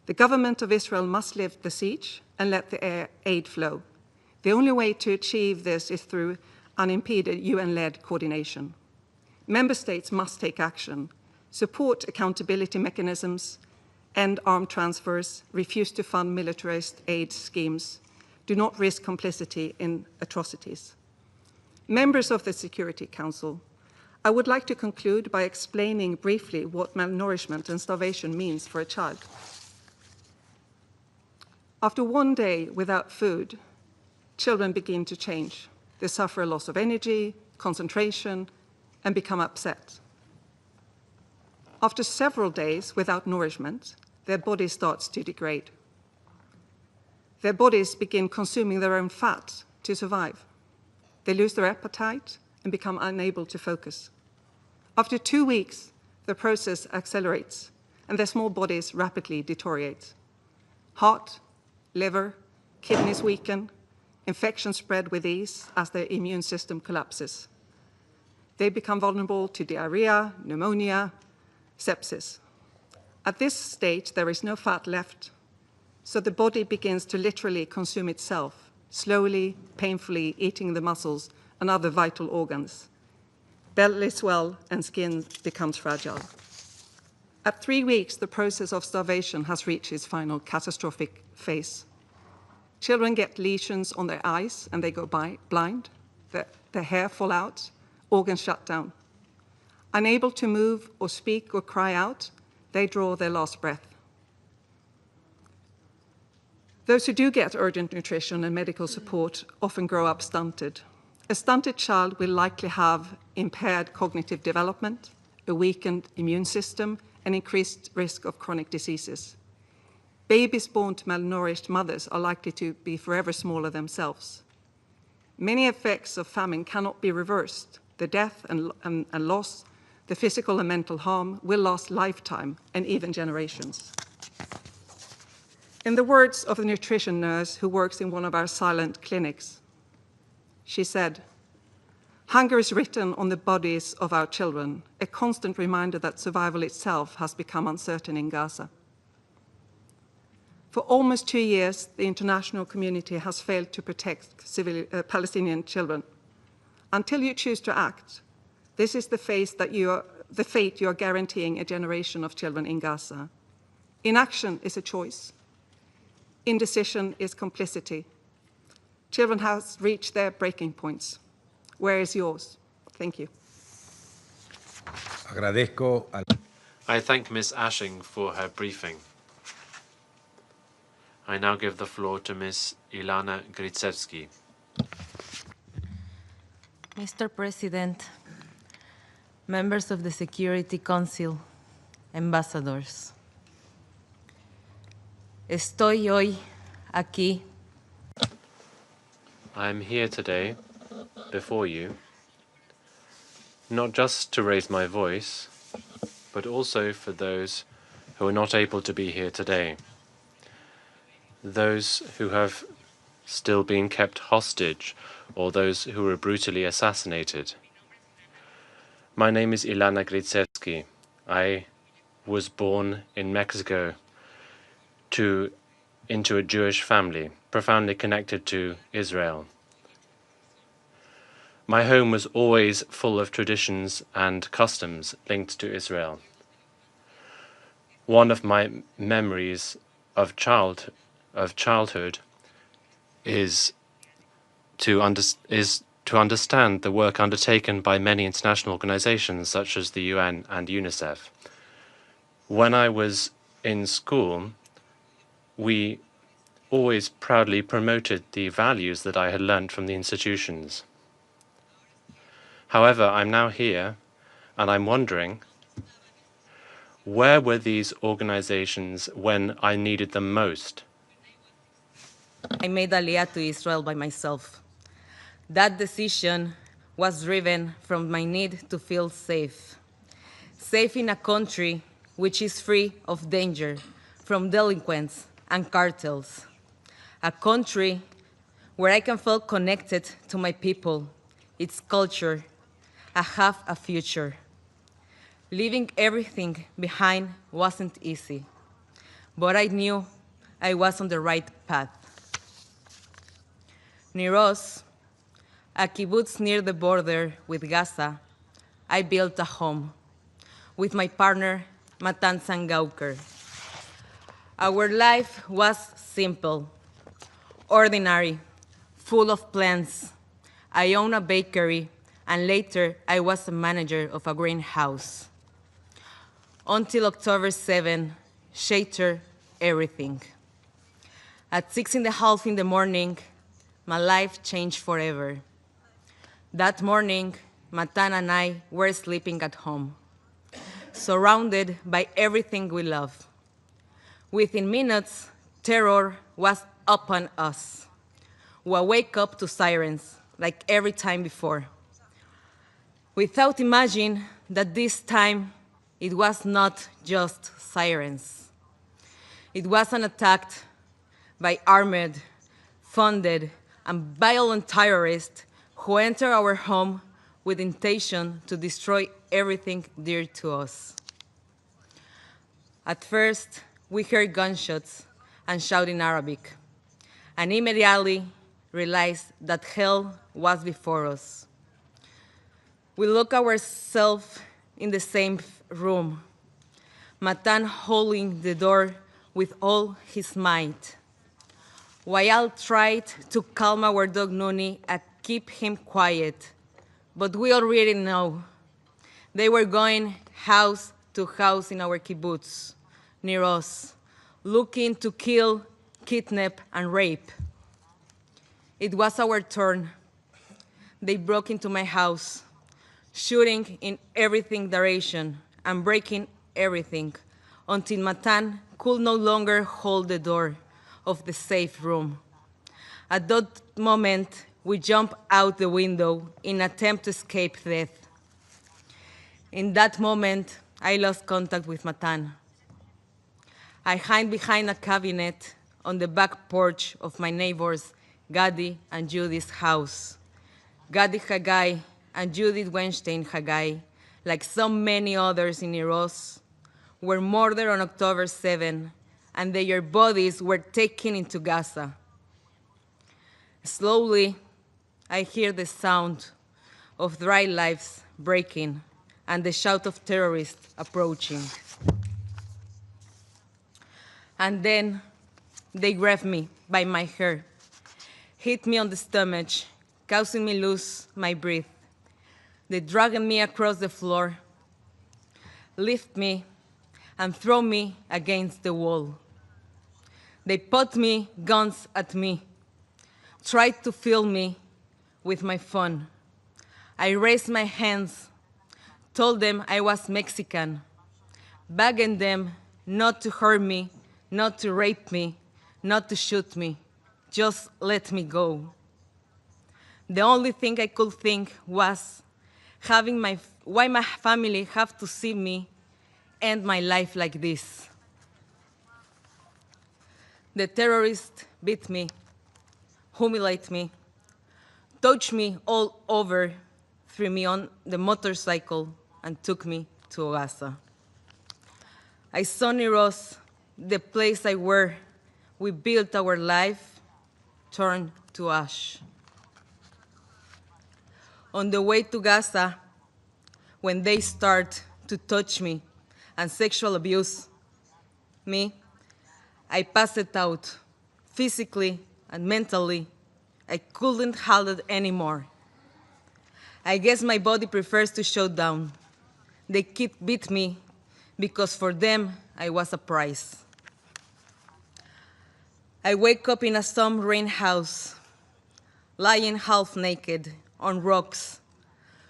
The government of Israel must lift the siege and let the aid flow. The only way to achieve this is through unimpeded UN-led coordination. Member states must take action, support accountability mechanisms, end armed transfers, refuse to fund militarized aid schemes, do not risk complicity in atrocities. Members of the Security Council, I would like to conclude by explaining briefly what malnourishment and starvation means for a child. After one day without food, children begin to change. They suffer a loss of energy, concentration, and become upset. After several days without nourishment, their body starts to degrade. Their bodies begin consuming their own fat to survive. They lose their appetite and become unable to focus. After 2 weeks, the process accelerates and their small bodies rapidly deteriorate. Heart, liver, kidneys weaken, infections spread with ease as their immune system collapses. They become vulnerable to diarrhea, pneumonia, sepsis. At this stage, there is no fat left, so the body begins to literally consume itself, slowly, painfully eating the muscles and other vital organs. Belly swell and skin becomes fragile. At 3 weeks, the process of starvation has reached its final catastrophic phase. Children get lesions on their eyes and they go blind. Their hair fall out, organs shut down. Unable to move or speak or cry out, they draw their last breath. Those who do get urgent nutrition and medical support often grow up stunted. A stunted child will likely have impaired cognitive development, a weakened immune system, and increased risk of chronic diseases. Babies born to malnourished mothers are likely to be forever smaller themselves. Many effects of famine cannot be reversed. The death and loss, the physical and mental harm will last lifetime and even generations. In the words of a nutrition nurse who works in one of our silent clinics, she said, "Hunger is written on the bodies of our children, a constant reminder that survival itself has become uncertain in Gaza." For almost 2 years, the international community has failed to protect Palestinian children. Until you choose to act, this is the fate you are guaranteeing a generation of children in Gaza. Inaction is a choice. Indecision is complicity. Children have reached their breaking points. Where is yours? Thank you. I thank Ms. Ashing for her briefing. I now give the floor to Ms. Ilana Gritsevsky. Mr. President, members of the Security Council, ambassadors, estoy hoy aquí. I am here today, before you, not just to raise my voice, but also for those who are not able to be here today. Those who have still been kept hostage or those who were brutally assassinated. My name is Ilana Gritsevsky. I was born in Mexico into a Jewish family, profoundly connected to Israel. My home was always full of traditions and customs linked to Israel. One of my memories of childhood is to understand the work undertaken by many international organizations such as the UN and UNICEF. When I was in school, we always proudly promoted the values that I had learned from the institutions. However, I'm now here, and I'm wondering, where were these organizations when I needed them most? I made Aliyah to Israel by myself. That decision was driven from my need to feel safe. Safe in a country which is free of danger from delinquents and cartels. A country where I can feel connected to my people, its culture, and have a future. Leaving everything behind wasn't easy, but I knew I was on the right path. Near us, a kibbutz near the border with Gaza, I built a home with my partner, Matan Sangauker. Our life was simple, ordinary, full of plans. I owned a bakery, and later I was a manager of a greenhouse. Until October 7, shattered everything. At 6:30 in the morning, my life changed forever. That morning, Matan and I were sleeping at home, surrounded by everything we love. Within minutes, terror was upon us. We wake up to sirens, like every time before. Without imagining that this time, it was not just sirens. It was an attack by armed, funded, and violent terrorists who entered our home with intention to destroy everything dear to us. At first, we heard gunshots and shouts in Arabic, and immediately realized that hell was before us. We looked ourselves in the same room, Matan holding the door with all his might. Wael tried to calm our dog Nuni and keep him quiet, but we already know. They were going house to house in our kibbutz, near us, looking to kill, kidnap, and rape. It was our turn. They broke into my house, shooting in everything direction and breaking everything until Matan could no longer hold the door of the safe room. At that moment, we jumped out the window in an attempt to escape death. In that moment, I lost contact with Matan. I hid behind a cabinet on the back porch of my neighbors, Gadi and Judith's house. Gadi Hagai and Judith Weinstein Hagai, like so many others in Iros, were murdered on October 7, and their bodies were taken into Gaza. Slowly, I hear the sound of dry lives breaking and the shout of terrorists approaching. And then they grabbed me by my hair, hit me on the stomach, causing me lose my breath. They dragged me across the floor, lift me, and throw me against the wall. They put me guns at me, tried to fill me with my phone. I raised my hands, told them I was Mexican, begging them not to hurt me, not to rape me, not to shoot me, just let me go. The only thing I could think was why my family have to see me end my life like this. The terrorists beat me, humiliate me, touched me all over, threw me on the motorcycle, and took me to Gaza. I saw near us the place where we built our life turned to ash. On the way to Gaza, when they start to touch me and sexual abuse me, I passed out physically and mentally. I couldn't handle it anymore. I guess my body prefers to shut down. They keep beat me because for them I was a prize. I wake up in a storm rain house, lying half naked on rocks,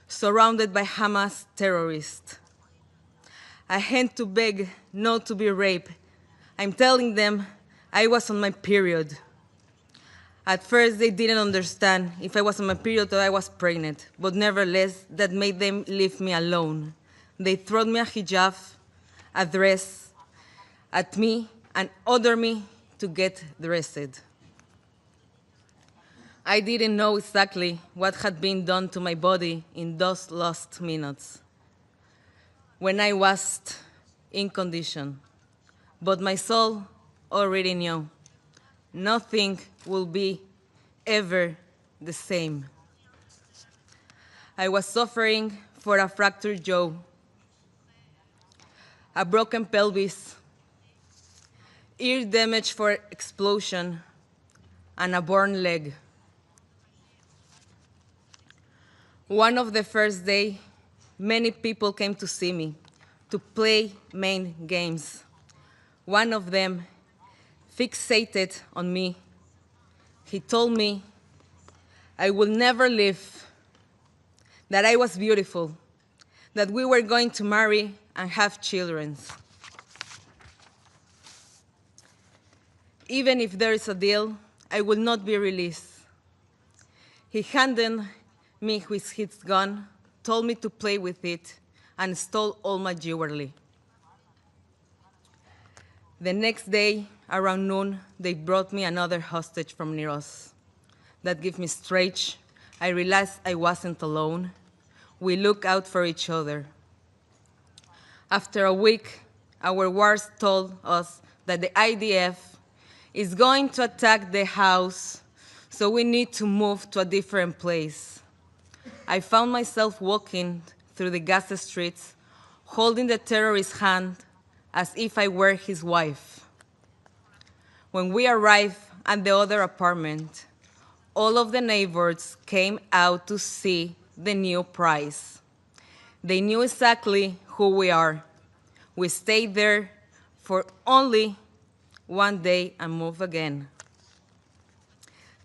surrounded by Hamas terrorists. I had to beg not to be raped. I'm telling them I was on my period. At first, they didn't understand if I was on my period or I was pregnant, but nevertheless, that made them leave me alone. They threw me a hijab, a dress, at me, and ordered me to get dressed. I didn't know exactly what had been done to my body in those last minutes when I was in condition, but my soul already knew. Nothing will be ever the same. I was suffering for a fractured jaw, a broken pelvis, ear damage for explosion, and a burn leg. One of the first day, many people came to see me, to play main games. One of them fixated on me. He told me I would never leave, that I was beautiful, that we were going to marry and have children. Even if there is a deal, I will not be released. He handed me with his gun, told me to play with it, and stole all my jewelry. The next day, around noon, they brought me another hostage from near us. That gave me strength. I realized I wasn't alone. We looked out for each other. After a week, our wars told us that the IDF is going to attack the house, so we need to move to a different place. I found myself walking through the Gaza streets, holding the terrorist's hand as if I were his wife. When we arrived at the other apartment, all of the neighbors came out to see the new prize. They knew exactly who we are. We stayed there for only one day and moved again.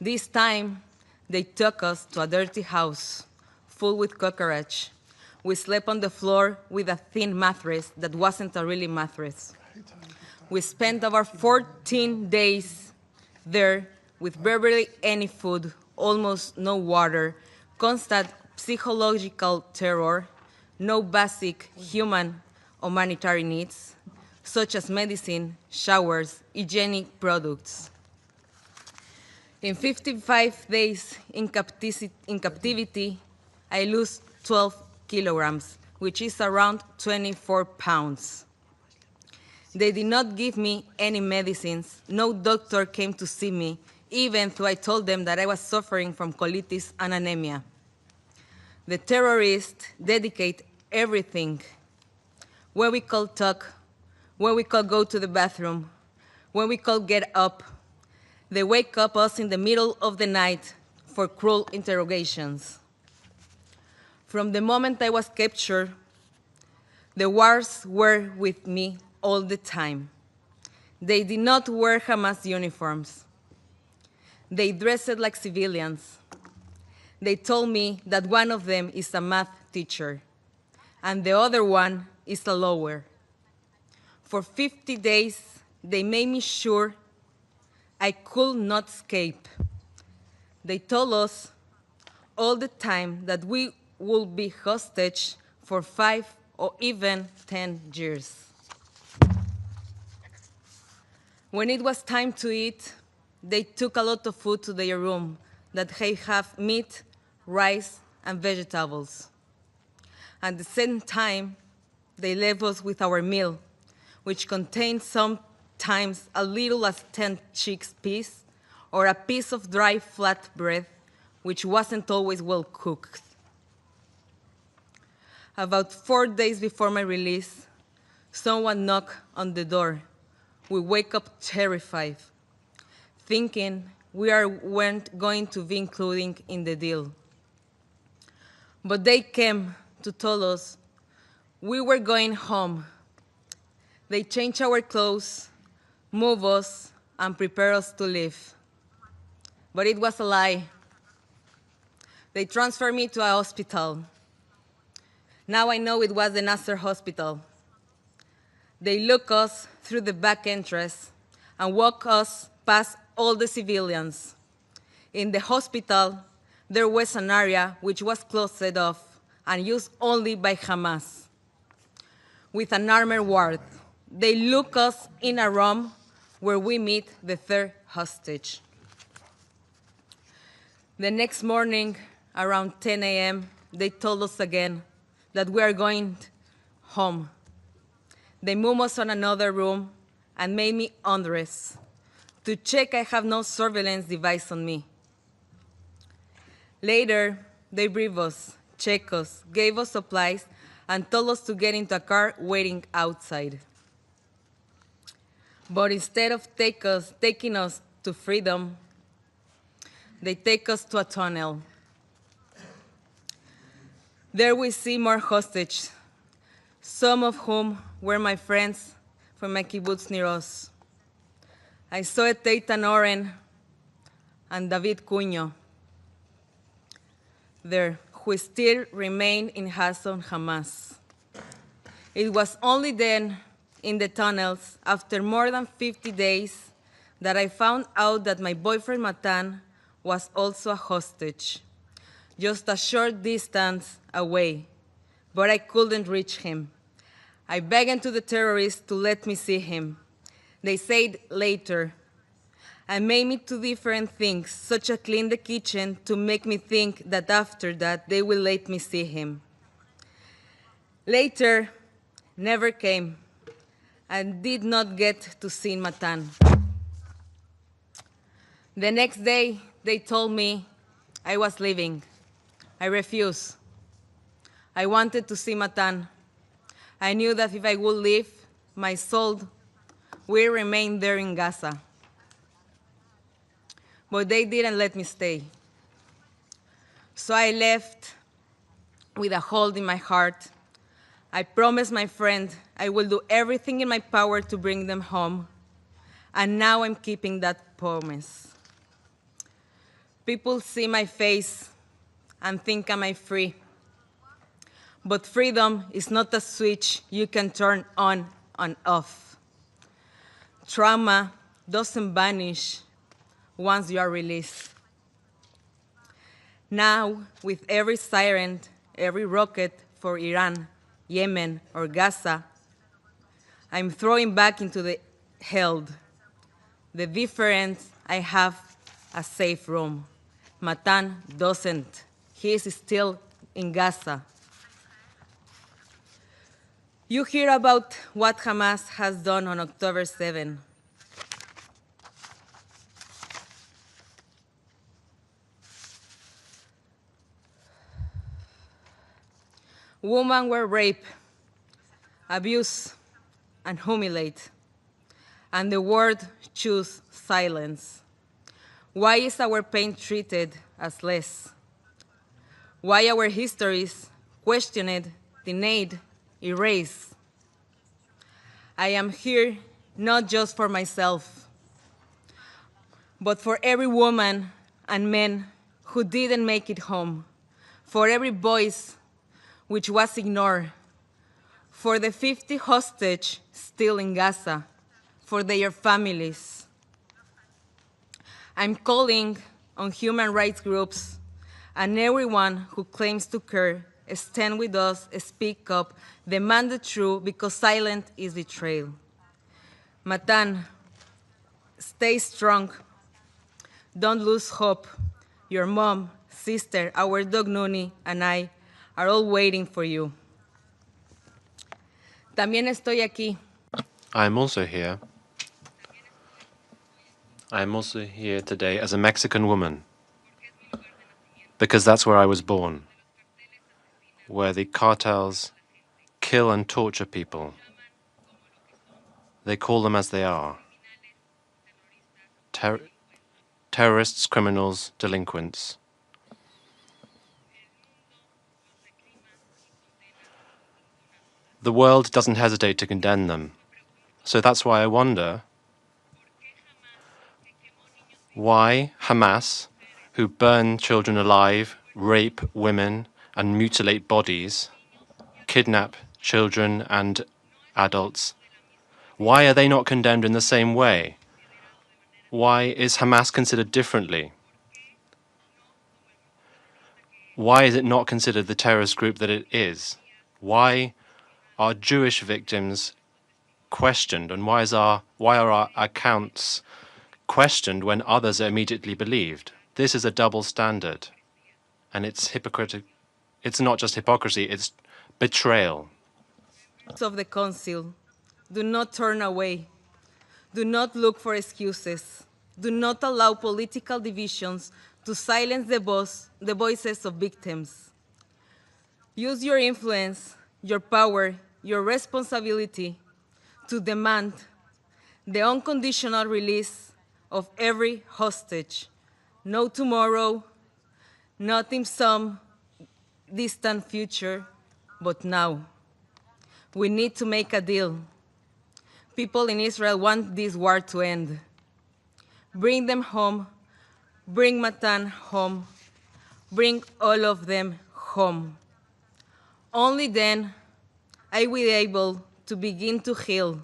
This time, they took us to a dirty house full with cockroaches. We slept on the floor with a thin mattress that wasn't a really mattress. We spent over 14 days there with barely any food, almost no water, constant psychological terror, no basic human or humanitarian needs, such as medicine, showers, hygienic products. In 55 days in captivity, I lost 12 kilograms, which is around 24 pounds. They did not give me any medicines. No doctor came to see me, even though I told them that I was suffering from colitis and anemia. The terrorists dedicate everything, where we call talk, where we call go to the bathroom, where we call get up. They wake up us in the middle of the night for cruel interrogations. From the moment I was captured, the wars were with me all the time. They did not wear Hamas uniforms. They dressed like civilians. They told me that one of them is a math teacher, and the other one is a lawyer. For 50 days, they made me sure I could not escape. They told us all the time that we would be hostage for 5 or even 10 years. When it was time to eat, they took a lot of food to their room, that they have meat, rice, and vegetables. At the same time, they left us with our meal, which contained sometimes as little as 10 chickpeas or a piece of dry flat bread, which wasn't always well cooked. About 4 days before my release, someone knocked on the door. We wake up terrified, thinking we weren't going to be included in the deal. But they came to tell us we were going home. They changed our clothes, moved us, and prepared us to leave. But it was a lie. They transferred me to a hospital. Now I know it was the Nasser hospital. They look us through the back entrance and walk us past all the civilians. In the hospital, there was an area which was closed off and used only by Hamas. With an armored ward, they look us in a room where we meet the third hostage. The next morning, around 10 a.m., they told us again that we are going home. They moved us on another room and made me undress to check I have no surveillance device on me. Later, they briefed us, checked us, gave us supplies, and told us to get into a car waiting outside. But instead of taking us to freedom, they take us to a tunnel. There we see more hostages, some of whom were my friends from my kibbutz near us. I saw Eitan Oren and David Cuño there, who still remain in Hasson Hamas. It was only then, in the tunnels, after more than 50 days, that I found out that my boyfriend Matan was also a hostage, just a short distance away, but I couldn't reach him. I begged to the terrorists to let me see him. They said later, and made me do different things, such as clean the kitchen, to make me think that after that they will let me see him. Later, never came, and did not get to see Matan. The next day, they told me I was leaving. I refused. I wanted to see Matan. I knew that if I would leave, my soul will remain there in Gaza. But they didn't let me stay. So I left with a hole in my heart. I promised my friend I will do everything in my power to bring them home, and now I'm keeping that promise. People see my face and think I'm free. But freedom is not a switch you can turn on and off. Trauma doesn't vanish once you are released. Now, with every siren, every rocket for Iran, Yemen, or Gaza, I'm throwing back into the held. The difference, I have a safe room. Matan doesn't. He is still in Gaza. You hear about what Hamas has done on October 7. Women were raped, abused, and humiliated, and the world chose silence. Why is our pain treated as less? Why our histories questioned, denied, erased? I am here not just for myself, but for every woman and man who didn't make it home, for every voice which was ignored, for the 50 hostages still in Gaza, for their families. I'm calling on human rights groups and everyone who claims to care, stand with us, speak up, demand the truth, because silence is betrayal. Matan, stay strong. Don't lose hope. Your mom, sister, our dog Nuni, and I are all waiting for you. También estoy aquí. I'm also here. I'm also here today as a Mexican woman, because that's where I was born, where the cartels kill and torture people. They call them as they are. Terrorists, criminals, delinquents. The world doesn't hesitate to condemn them. So that's why I wonder why Hamas, who burn children alive, rape women, and mutilate bodies, kidnap children and adults, why are they not condemned in the same way? Why is Hamas considered differently? Why is it not considered the terrorist group that it is? Why are Jewish victims questioned, and why are our accounts questioned when others are immediately believed? This is a double standard, and it's hypocritical. It's not just hypocrisy, it's betrayal. Of the Council, do not turn away. Do not look for excuses. Do not allow political divisions to silence the voices of victims. Use your influence, your power, your responsibility to demand the unconditional release of every hostage. No tomorrow, not in some distant future, but now. We need to make a deal. People in Israel want this war to end. Bring them home. Bring Matan home. Bring all of them home. Only then I will be able to begin to heal.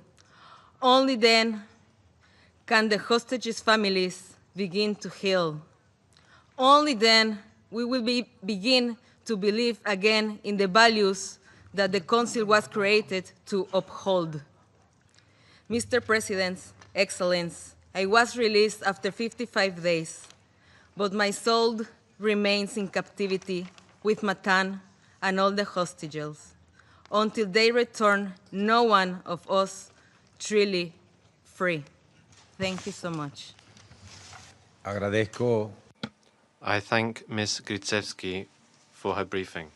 Only then can the hostages' families begin to heal. Only then we will begin to believe again in the values that the Council was created to uphold. Mr. President, Excellence, I was released after 55 days, but my soul remains in captivity with Matan and all the hostages. Until they return, no one of us truly free. Thank you so much. Agradezco. I thank Ms. Gritsevsky for her briefing.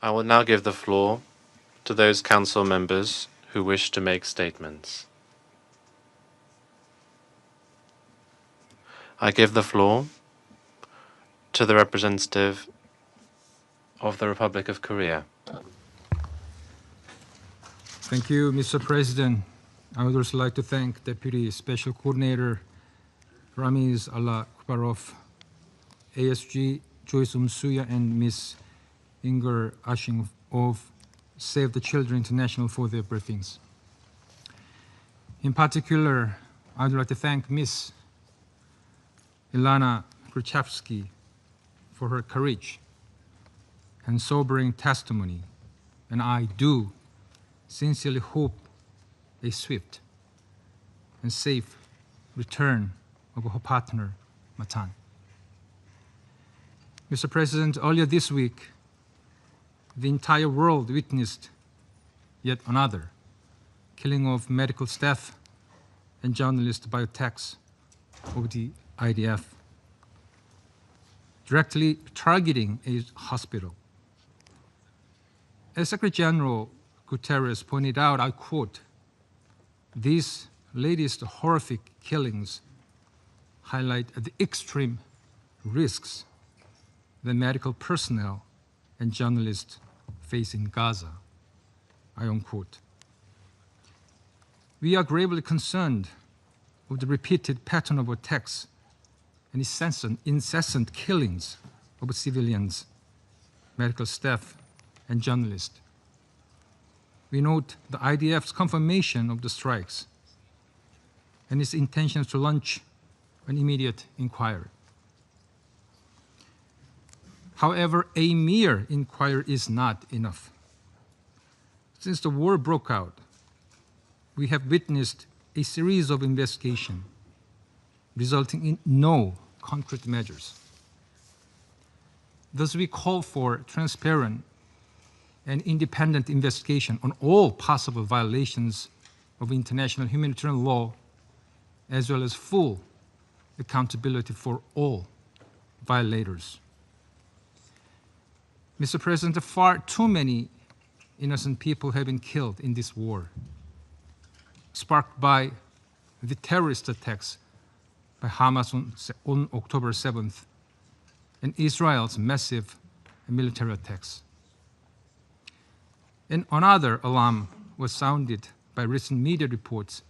I will now give the floor to those council members who wish to make statements. I give the floor to the representative of the Republic of Korea. Thank you, Mr. President. I would also like to thank Deputy Special Coordinator Ramiz Alakbarov, ASG Joyce Umsuya, and Ms. Inger Ashing of Save the Children International for their briefings. In particular, I would like to thank Ms. Ilana Gruchevsky for her courage and sobering testimony, and I do sincerely hope a swift and safe return of her partner, Matan. Mr. President, earlier this week, the entire world witnessed yet another killing of medical staff and journalists by attacks of the IDF, directly targeting a hospital. As Secretary General Guterres pointed out, I quote, "These latest horrific killings highlight the extreme risks that medical personnel and journalists face in Gaza," I unquote. We are gravely concerned with the repeated pattern of attacks and incessant killings of civilians, medical staff, and journalists. We note the IDF's confirmation of the strikes and its intentions to launch an immediate inquiry. However, a mere inquiry is not enough. Since the war broke out, we have witnessed a series of investigations resulting in no concrete measures. Thus, we call for transparent and independent investigation on all possible violations of international humanitarian law, as well as full accountability for all violators. Mr. President, far too many innocent people have been killed in this war, sparked by the terrorist attacks by Hamas on October 7th and Israel's massive military attacks. And another alarm was sounded by recent media reports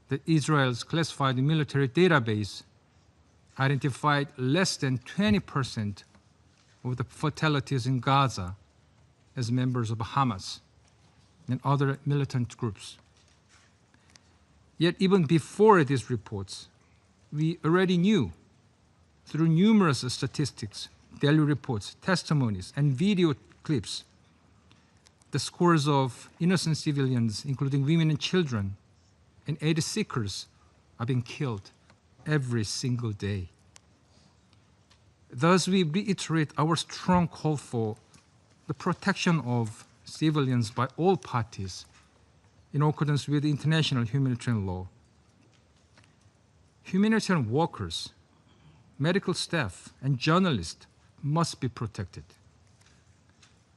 that Israel's classified military database identified less than 20% of the fatalities in Gaza as members of Hamas and other militant groups. Yet even before these reports, we already knew through numerous statistics, daily reports, testimonies, and video clips, the scores of innocent civilians, including women and children, and aid seekers are being killed every single day. Thus, we reiterate our strong call for the protection of civilians by all parties in accordance with international humanitarian law. Humanitarian workers, medical staff, and journalists must be protected.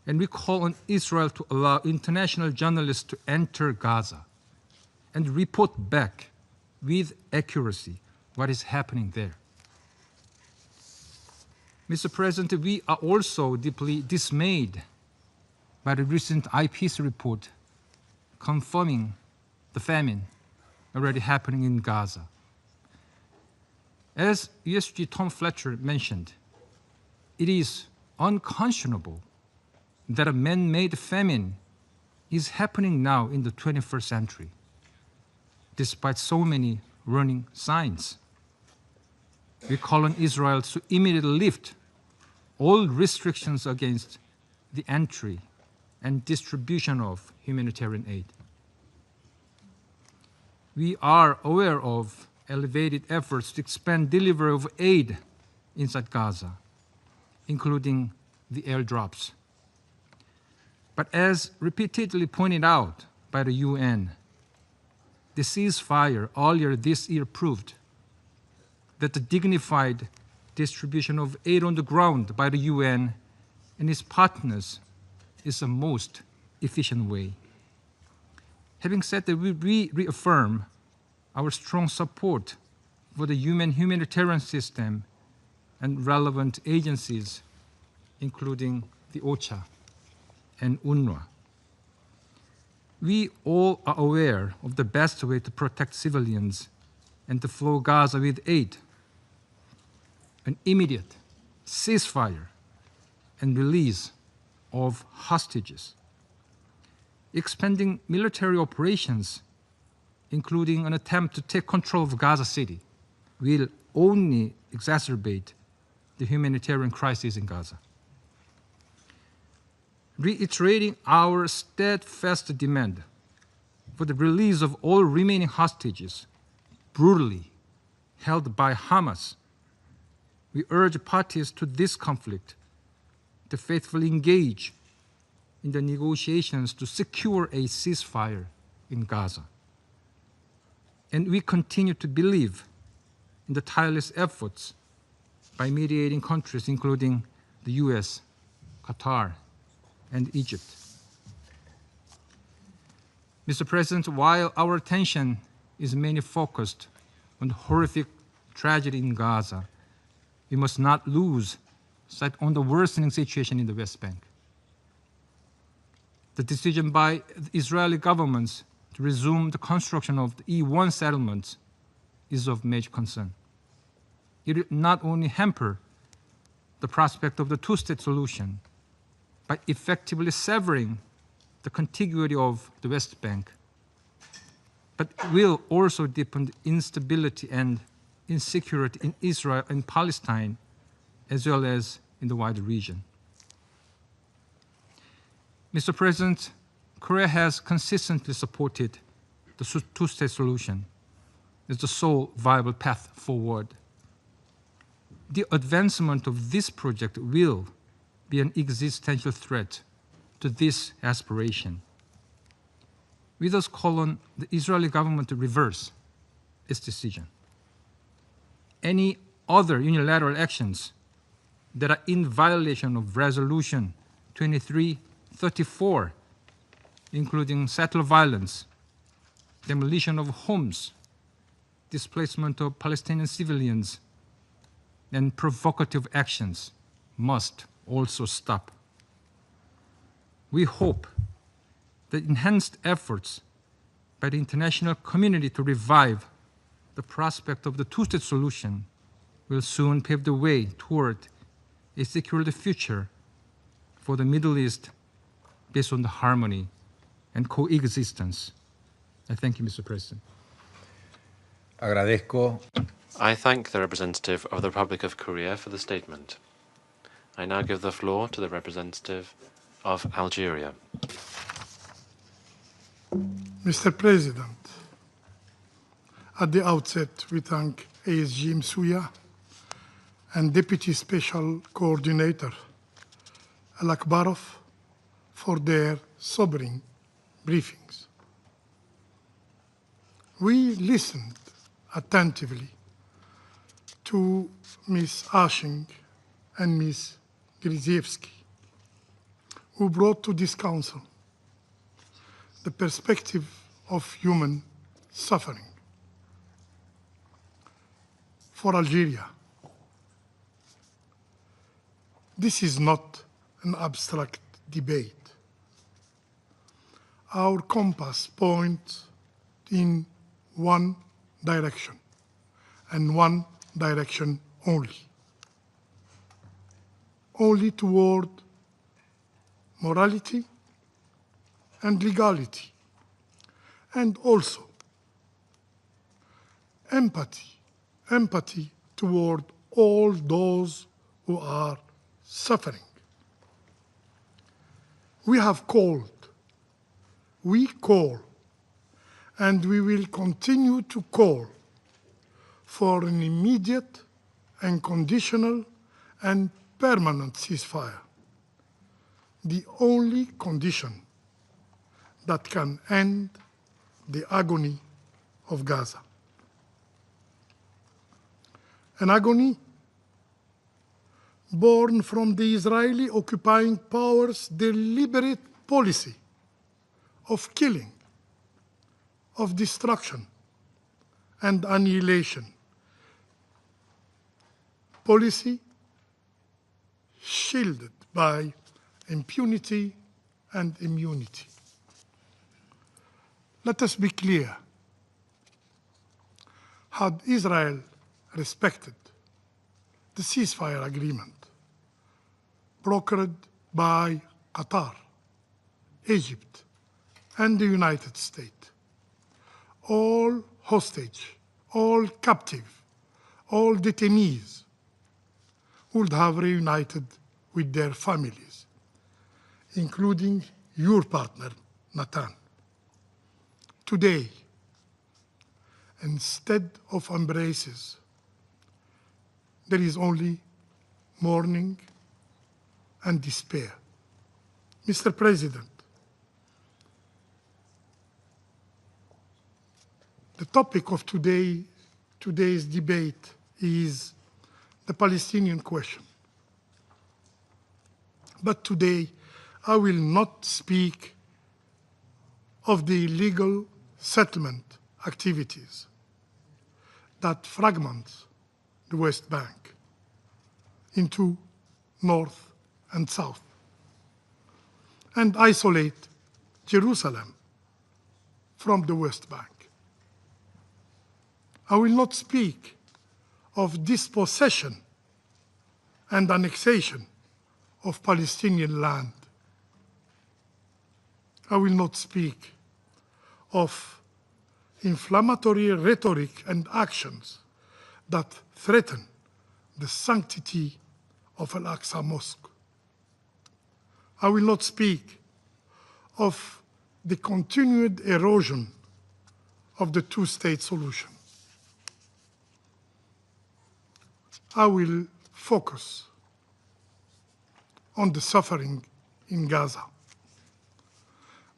And we call on Israel to allow international journalists to enter Gaza and report back with accuracy what is happening there. Mr. President, we are also deeply dismayed by the recent IPCC report confirming the famine already happening in Gaza. As USG Tom Fletcher mentioned, it is unconscionable that a man-made famine is happening now in the 21st century, despite so many warning signs. We call on Israel to immediately lift all restrictions against the entry and distribution of humanitarian aid. We are aware of elevated efforts to expand delivery of aid inside Gaza, including the airdrops. But as repeatedly pointed out by the UN, the ceasefire earlier this year proved that the dignified distribution of aid on the ground by the UN and its partners is the most efficient way. Having said that, we reaffirm our strong support for the humanitarian system and relevant agencies, including the OCHA and UNRWA. We all are aware of the best way to protect civilians and to flow Gaza with aid: an immediate ceasefire and release of hostages. Expanding military operations, including an attempt to take control of Gaza City, will only exacerbate the humanitarian crisis in Gaza. Reiterating our steadfast demand for the release of all remaining hostages brutally held by Hamas, we urge parties to this conflict to faithfully engage in the negotiations to secure a ceasefire in Gaza. And we continue to believe in the tireless efforts by mediating countries, including the US, Qatar, and Egypt. Mr. President, while our attention is mainly focused on the horrific tragedy in Gaza, we must not lose sight on the worsening situation in the West Bank. The decision by the Israeli government to resume the construction of the E1 settlements is of major concern. It will not only hamper the prospect of the two-state solution by effectively severing the contiguity of the West Bank, but will also deepen the instability and insecurity in Israel and Palestine, as well as in the wider region. Mr. President, Korea has consistently supported the two-state solution is the sole viable path forward. The advancement of this project will be an existential threat to this aspiration. We thus call on the Israeli government to reverse its decision. Any other unilateral actions that are in violation of Resolution 2334, including settler violence, demolition of homes, displacement of Palestinian civilians, and provocative actions must also stop. We hope that enhanced efforts by the international community to revive the prospect of the two-state solution will soon pave the way toward a secured future for the Middle East based on the harmony and coexistence. I thank you, Mr. President. Agradezco. I thank the representative of the Republic of Korea for the statement. I now give the floor to the representative of Algeria. Mr. President, at the outset, we thank ASG Msuya and Deputy Special Coordinator Al-Akbarov for their sobering briefings. We listened attentively to Ms. Ashing and Ms. Gryziewski, who brought to this Council the perspective of human suffering. For Algeria, this is not an abstract debate. Our compass points in one direction, and one direction only toward morality and legality, and also empathy toward all those who are suffering. We call, and we will continue to call for an immediate and conditional and permanent ceasefire, the only condition that can end the agony of Gaza. An agony born from the Israeli occupying powers' deliberate policy of killing, of destruction, and annihilation. Policy shielded by impunity and immunity. Let us be clear. Had Israel respected the ceasefire agreement brokered by Qatar, Egypt, and the United States, all hostage, all captive, all detainees would have reunited with their families, including your partner, Natan. Today, instead of embraces, there is only mourning and despair. Mr. President, the topic of today's debate is the Palestinian question. But today, I will not speak of the illegal settlement activities that fragment the West Bank into North and South and isolate Jerusalem from the West Bank. I will not speak of dispossession and annexation of Palestinian land. I will not speak of inflammatory rhetoric and actions that threaten the sanctity of Al-Aqsa Mosque. I will not speak of the continued erosion of the two-state solution. I will focus on the suffering in Gaza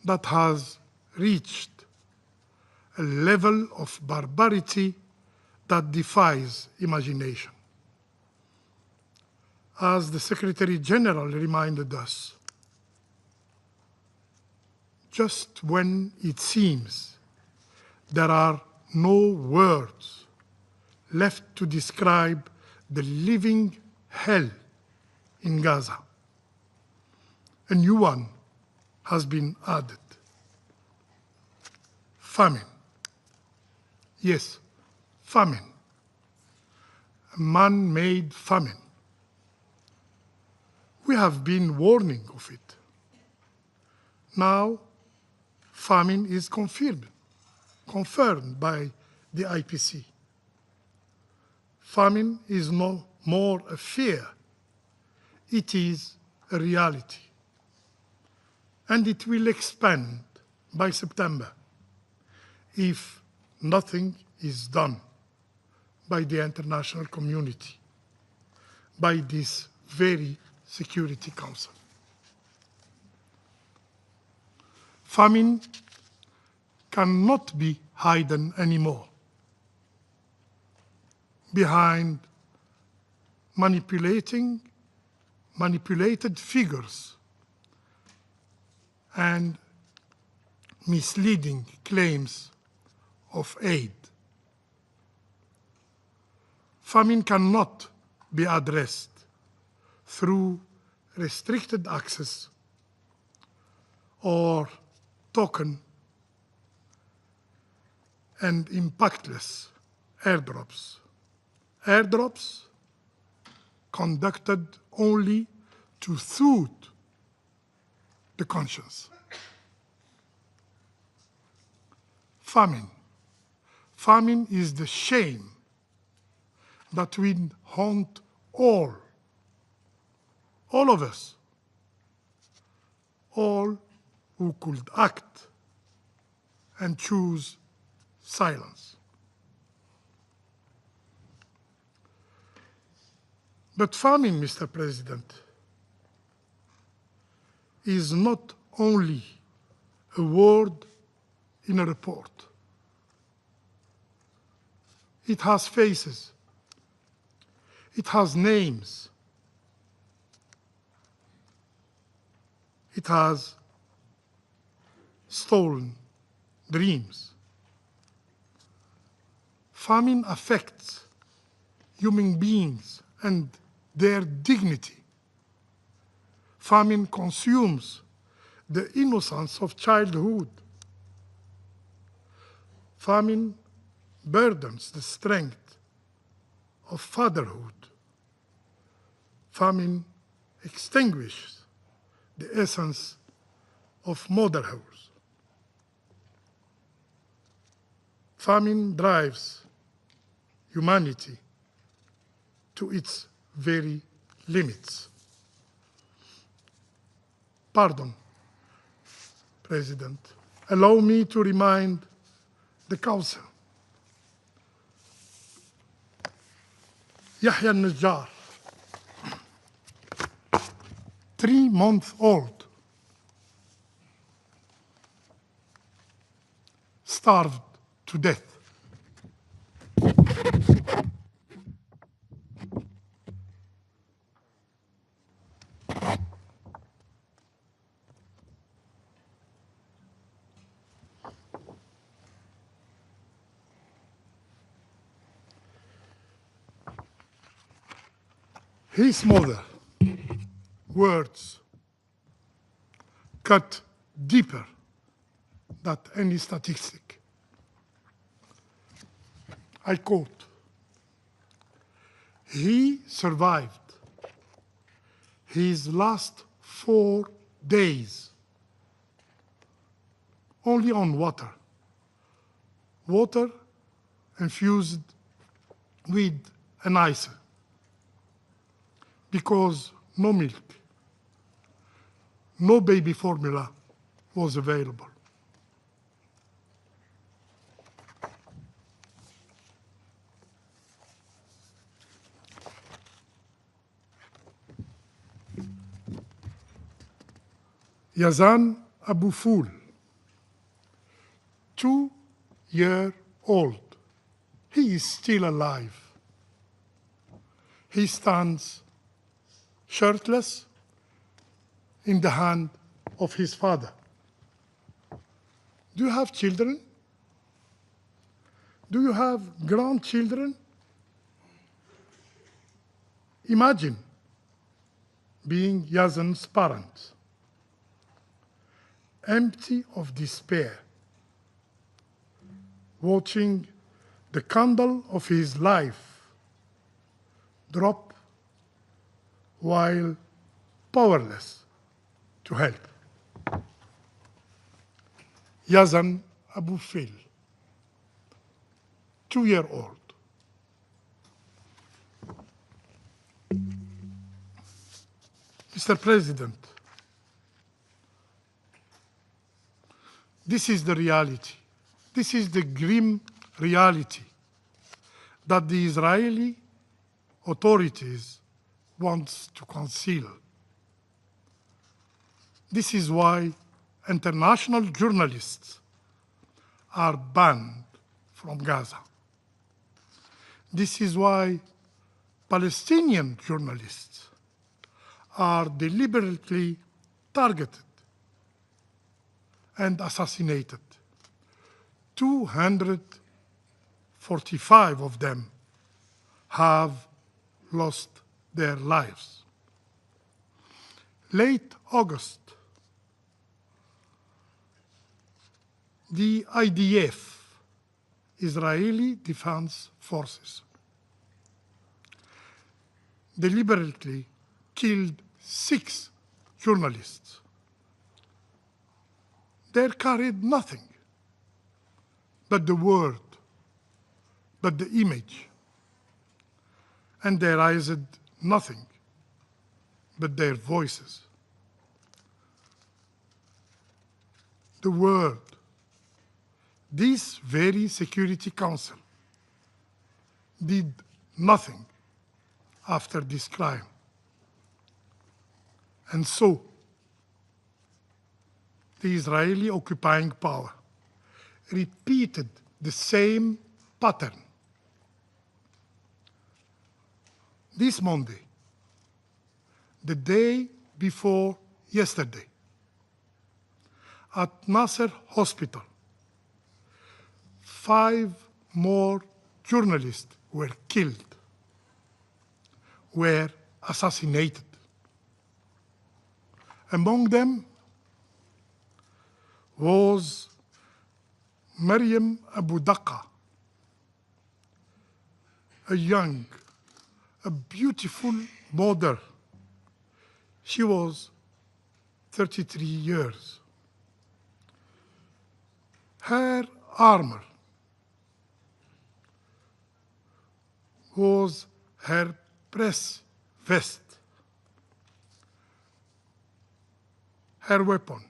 that has reached a level of barbarity that defies imagination. As the Secretary General reminded us, just when it seems there are no words left to describe the living hell in Gaza, a new one has been added. Famine. Yes, famine. A man-made famine. We have been warning of it. Now, famine is confirmed by the IPC. Famine is no more a fear, it is a reality. And it will expand by September if nothing is done by the international community, by this very Security Council. Famine cannot be hidden anymore behind manipulated figures and misleading claims of aid. Famine cannot be addressed through restricted access or token and impactless airdrops. Airdrops conducted only to soothe the conscience. Famine. Famine is the shame that will haunt all of us, all who could act and choose silence. But famine, Mr. President, is not only a word in a report. It has faces. It has names. It has stolen dreams. Famine affects human beings and their dignity. Famine consumes the innocence of childhood. Famine burdens the strength of fatherhood. Famine extinguishes the essence of motherhood. Famine drives humanity to its very limits. Pardon, President. Allow me to remind the Council. Yahya al-Najjar, 3-month-old, starved to death. His mother, words cut deeper than any statistic. I quote, "He survived his last 4 days only on water infused with an ice, because no milk, no baby formula was available." Yazan Abu Ful, 2-year-old. He is still alive. He stands shirtless in the hand of his father. Do you have children? Do you have grandchildren? Imagine being Yazan's parents, empty of despair, watching the candle of his life drop while powerless to help. Yazan Abu Fil, 2-year-old. Mr. President, this is the reality. This is the grim reality that the Israeli authorities want to conceal. This is why international journalists are banned from Gaza. This is why Palestinian journalists are deliberately targeted and assassinated. 245 of them have lost their lives. Late August, the IDF, Israeli Defense Forces, deliberately killed 6 journalists. They carried nothing but the word, but the image, and they raised nothing but their voices. The word, this very Security Council did nothing after this crime. And so, the Israeli occupying power repeated the same pattern. This Monday, the day before yesterday, at Nasser Hospital, 5 more journalists were killed, were assassinated. Among them was Maryam Abu Daqqa, a young, a beautiful mother. She was 33 years. Her armor was her press vest, her weapon,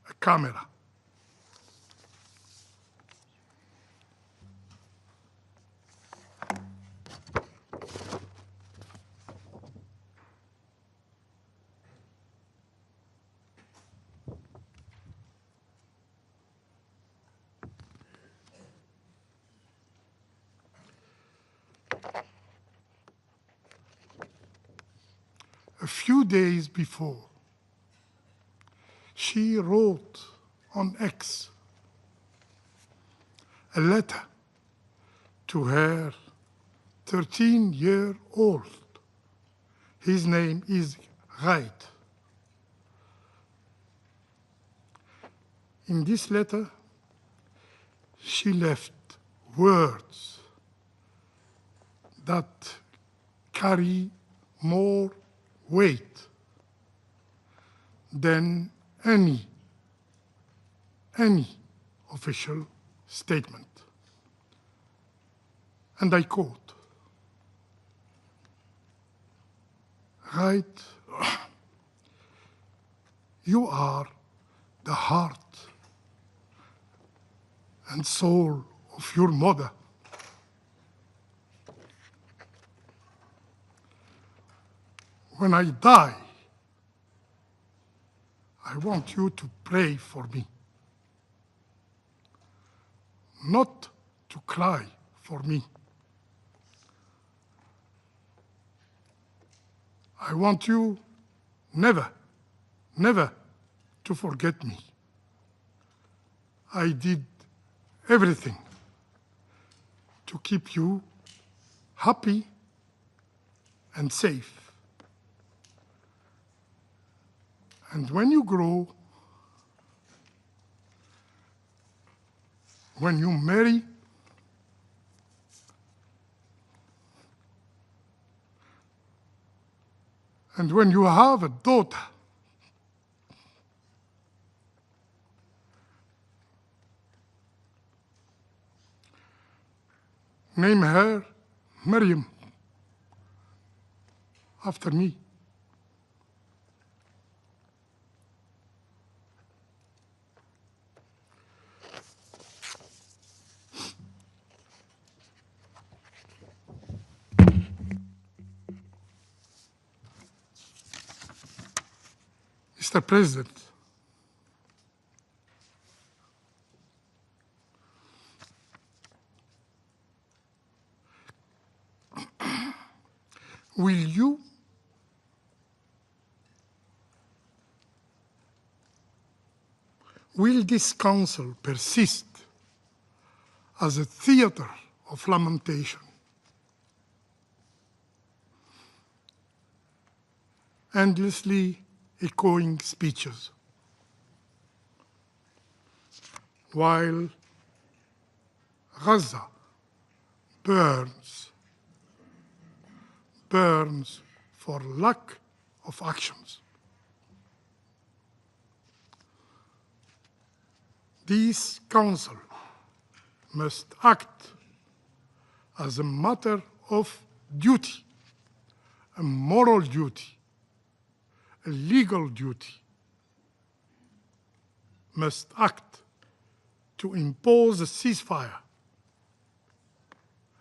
a camera. A few days before, she wrote on X a letter to her 13-year-old. His name is Ghaid. In this letter, she left words that carry more weight than any official statement. And I quote, "Right, you are the heart and soul of your mother. When I die, I want you to pray for me, not to cry for me. I want you never, never to forget me. I did everything to keep you happy and safe. And when you grow, when you marry, and when you have a daughter, name her Miriam, after me. Mr. President, will this council persist as a theater of lamentation, endlessly echoing speeches, while Gaza burns for lack of actions? This council must act as a matter of duty, a moral duty, a legal duty, must act to impose a ceasefire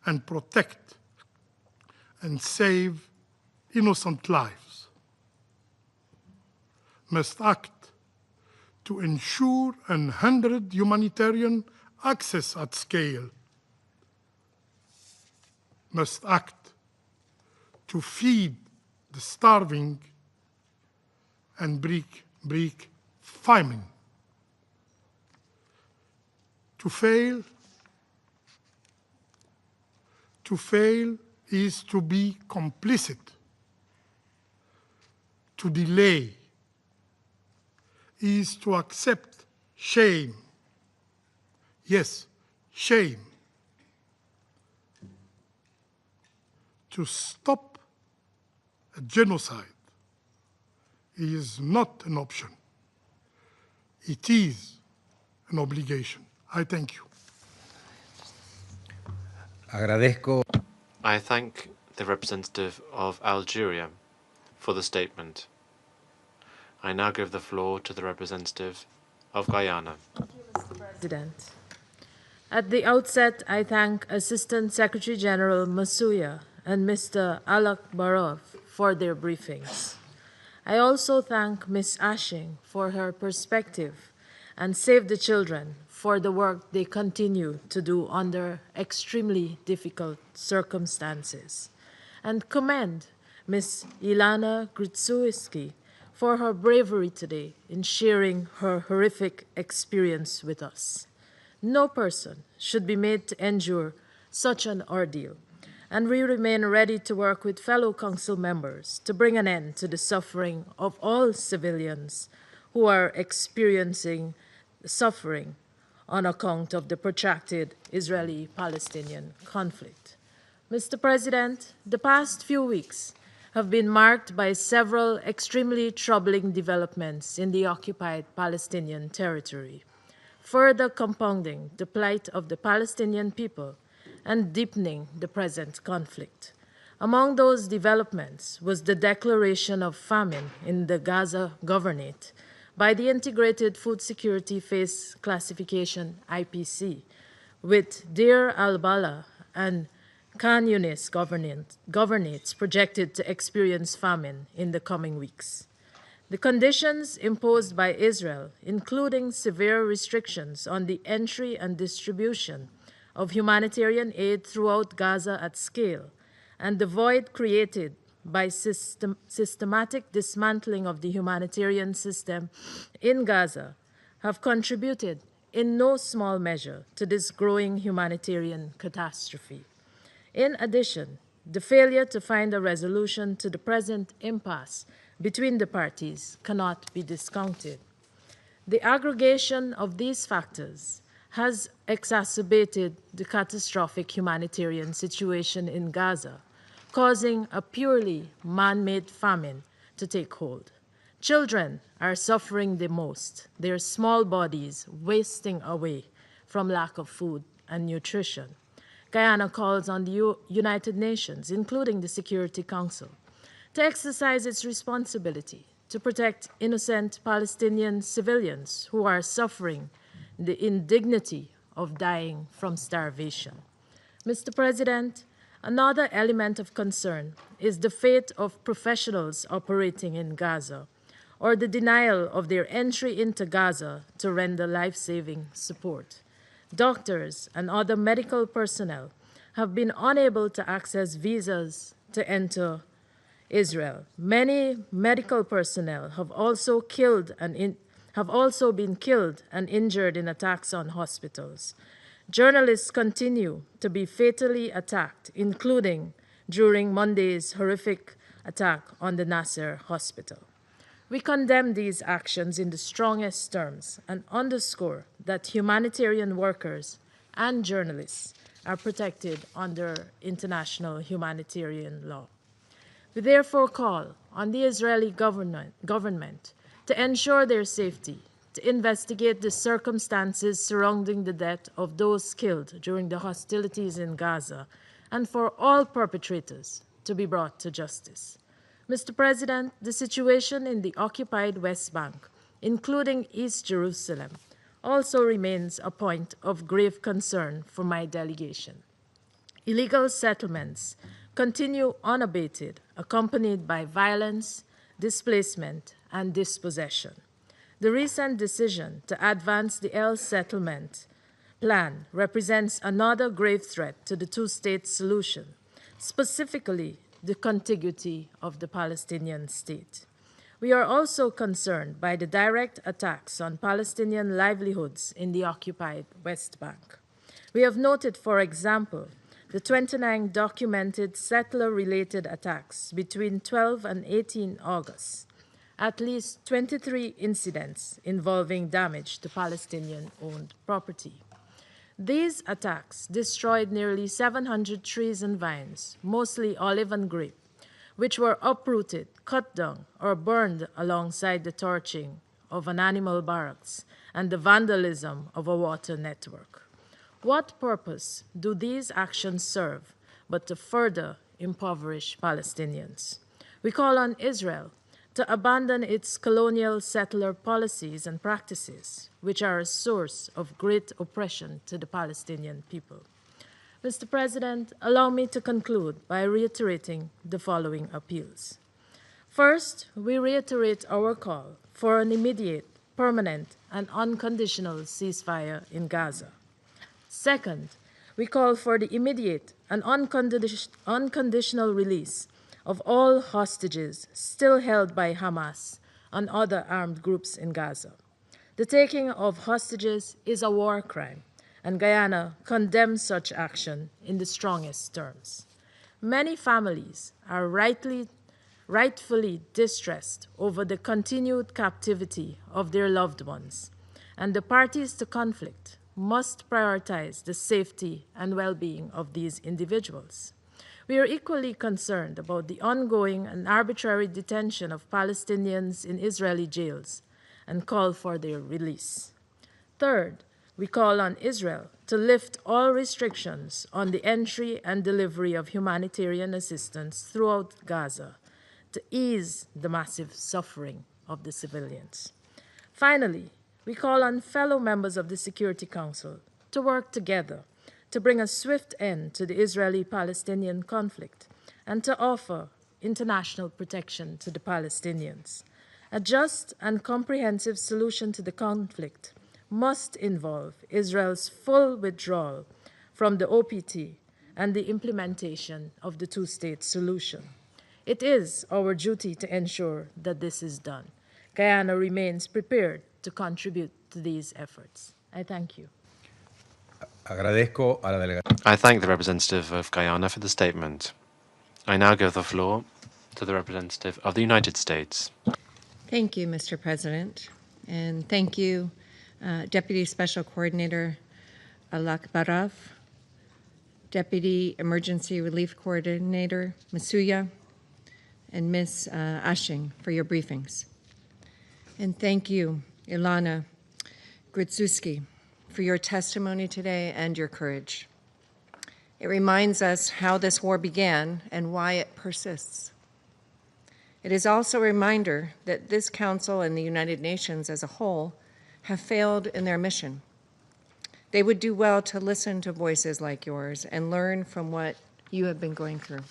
and protect and save innocent lives, must act to ensure unhindered humanitarian access at scale, must act to feed the starving and break famine. To fail is to be complicit. To delay is to accept shame. Yes, shame. To stop a genocide is not an option. It is an obligation. I thank you. Agradezco. I thank the representative of Algeria for the statement. I now give the floor to the representative of Guyana. Thank you, Mr. President. At the outset, I thank Assistant Secretary General Masuya and Mr. Alak Barov for their briefings. I also thank Ms. Ashing for her perspective and Save the Children for the work they continue to do under extremely difficult circumstances, and commend Ms. Ilana Gritsuyski for her bravery today in sharing her horrific experience with us. No person should be made to endure such an ordeal, and we remain ready to work with fellow council members to bring an end to the suffering of all civilians who are experiencing suffering on account of the protracted Israeli-Palestinian conflict. Mr. President, the past few weeks have been marked by several extremely troubling developments in the occupied Palestinian territory, further compounding the plight of the Palestinian people and deepening the present conflict. Among those developments was the declaration of famine in the Gaza Governorate by the Integrated Food Security Phase Classification, IPC, with Deir al-Balah and Khan Yunis governorates projected to experience famine in the coming weeks. The conditions imposed by Israel, including severe restrictions on the entry and distribution of humanitarian aid throughout Gaza at scale, and the void created by systematic dismantling of the humanitarian system in Gaza, have contributed in no small measure to this growing humanitarian catastrophe. In addition, the failure to find a resolution to the present impasse between the parties cannot be discounted. The aggregation of these factors has exacerbated the catastrophic humanitarian situation in Gaza, causing a purely man-made famine to take hold. Children are suffering the most, their small bodies wasting away from lack of food and nutrition. Guyana calls on the United Nations, including the Security Council, to exercise its responsibility to protect innocent Palestinian civilians who are suffering the indignity of dying from starvation. Mr. President, another element of concern is the fate of professionals operating in Gaza, or the denial of their entry into Gaza to render life-saving support. Doctors and other medical personnel have been unable to access visas to enter Israel. Many medical personnel have also been killed and injured in attacks on hospitals. Journalists continue to be fatally attacked, including during Monday's horrific attack on the Nasser hospital. We condemn these actions in the strongest terms and underscore that humanitarian workers and journalists are protected under international humanitarian law. We therefore call on the Israeli government to ensure their safety, to investigate the circumstances surrounding the death of those killed during the hostilities in Gaza, and for all perpetrators to be brought to justice. Mr. President, the situation in the occupied West Bank, including East Jerusalem, also remains a point of grave concern for my delegation. Illegal settlements continue unabated, accompanied by violence, displacement, and dispossession. The recent decision to advance the El Settlement plan represents another grave threat to the two-state solution, specifically the contiguity of the Palestinian state. We are also concerned by the direct attacks on Palestinian livelihoods in the occupied West Bank. We have noted, for example, the 29 documented settler-related attacks between 12 and 18 August, at least 23 incidents involving damage to Palestinian-owned property. These attacks destroyed nearly 700 trees and vines, mostly olive and grape, which were uprooted, cut down, or burned alongside the torching of an animal barracks and the vandalism of a water network. What purpose do these actions serve but to further impoverish Palestinians? We call on Israel to abandon its colonial settler policies and practices, which are a source of great oppression to the Palestinian people. Mr. President, allow me to conclude by reiterating the following appeals. First, we reiterate our call for an immediate, permanent, and unconditional ceasefire in Gaza. Second, we call for the immediate and unconditional release of all hostages still held by Hamas and other armed groups in Gaza. The taking of hostages is a war crime, and Guyana condemns such action in the strongest terms. Many families are rightfully distressed over the continued captivity of their loved ones, and the parties to conflict must prioritize the safety and well-being of these individuals. We are equally concerned about the ongoing and arbitrary detention of Palestinians in Israeli jails and call for their release. Third, we call on Israel to lift all restrictions on the entry and delivery of humanitarian assistance throughout Gaza to ease the massive suffering of the civilians. Finally, we call on fellow members of the Security Council to work together to bring a swift end to the Israeli-Palestinian conflict and to offer international protection to the Palestinians. A just and comprehensive solution to the conflict must involve Israel's full withdrawal from the OPT and the implementation of the two-state solution. It is our duty to ensure that this is done. Guyana remains prepared to contribute to these efforts. I thank you. I thank the representative of Guyana for the statement. I now give the floor to the representative of the United States. Thank you, Mr. President, and thank you, Deputy Special Coordinator Alak Barov, Deputy Emergency Relief Coordinator Masuya, and Ms. Ashing for your briefings. And thank you, Ilana Grudzuski, for your testimony today and your courage. It reminds us how this war began and why it persists. It is also a reminder that this Council and the United Nations as a whole have failed in their mission. They would do well to listen to voices like yours and learn from what you have been going through.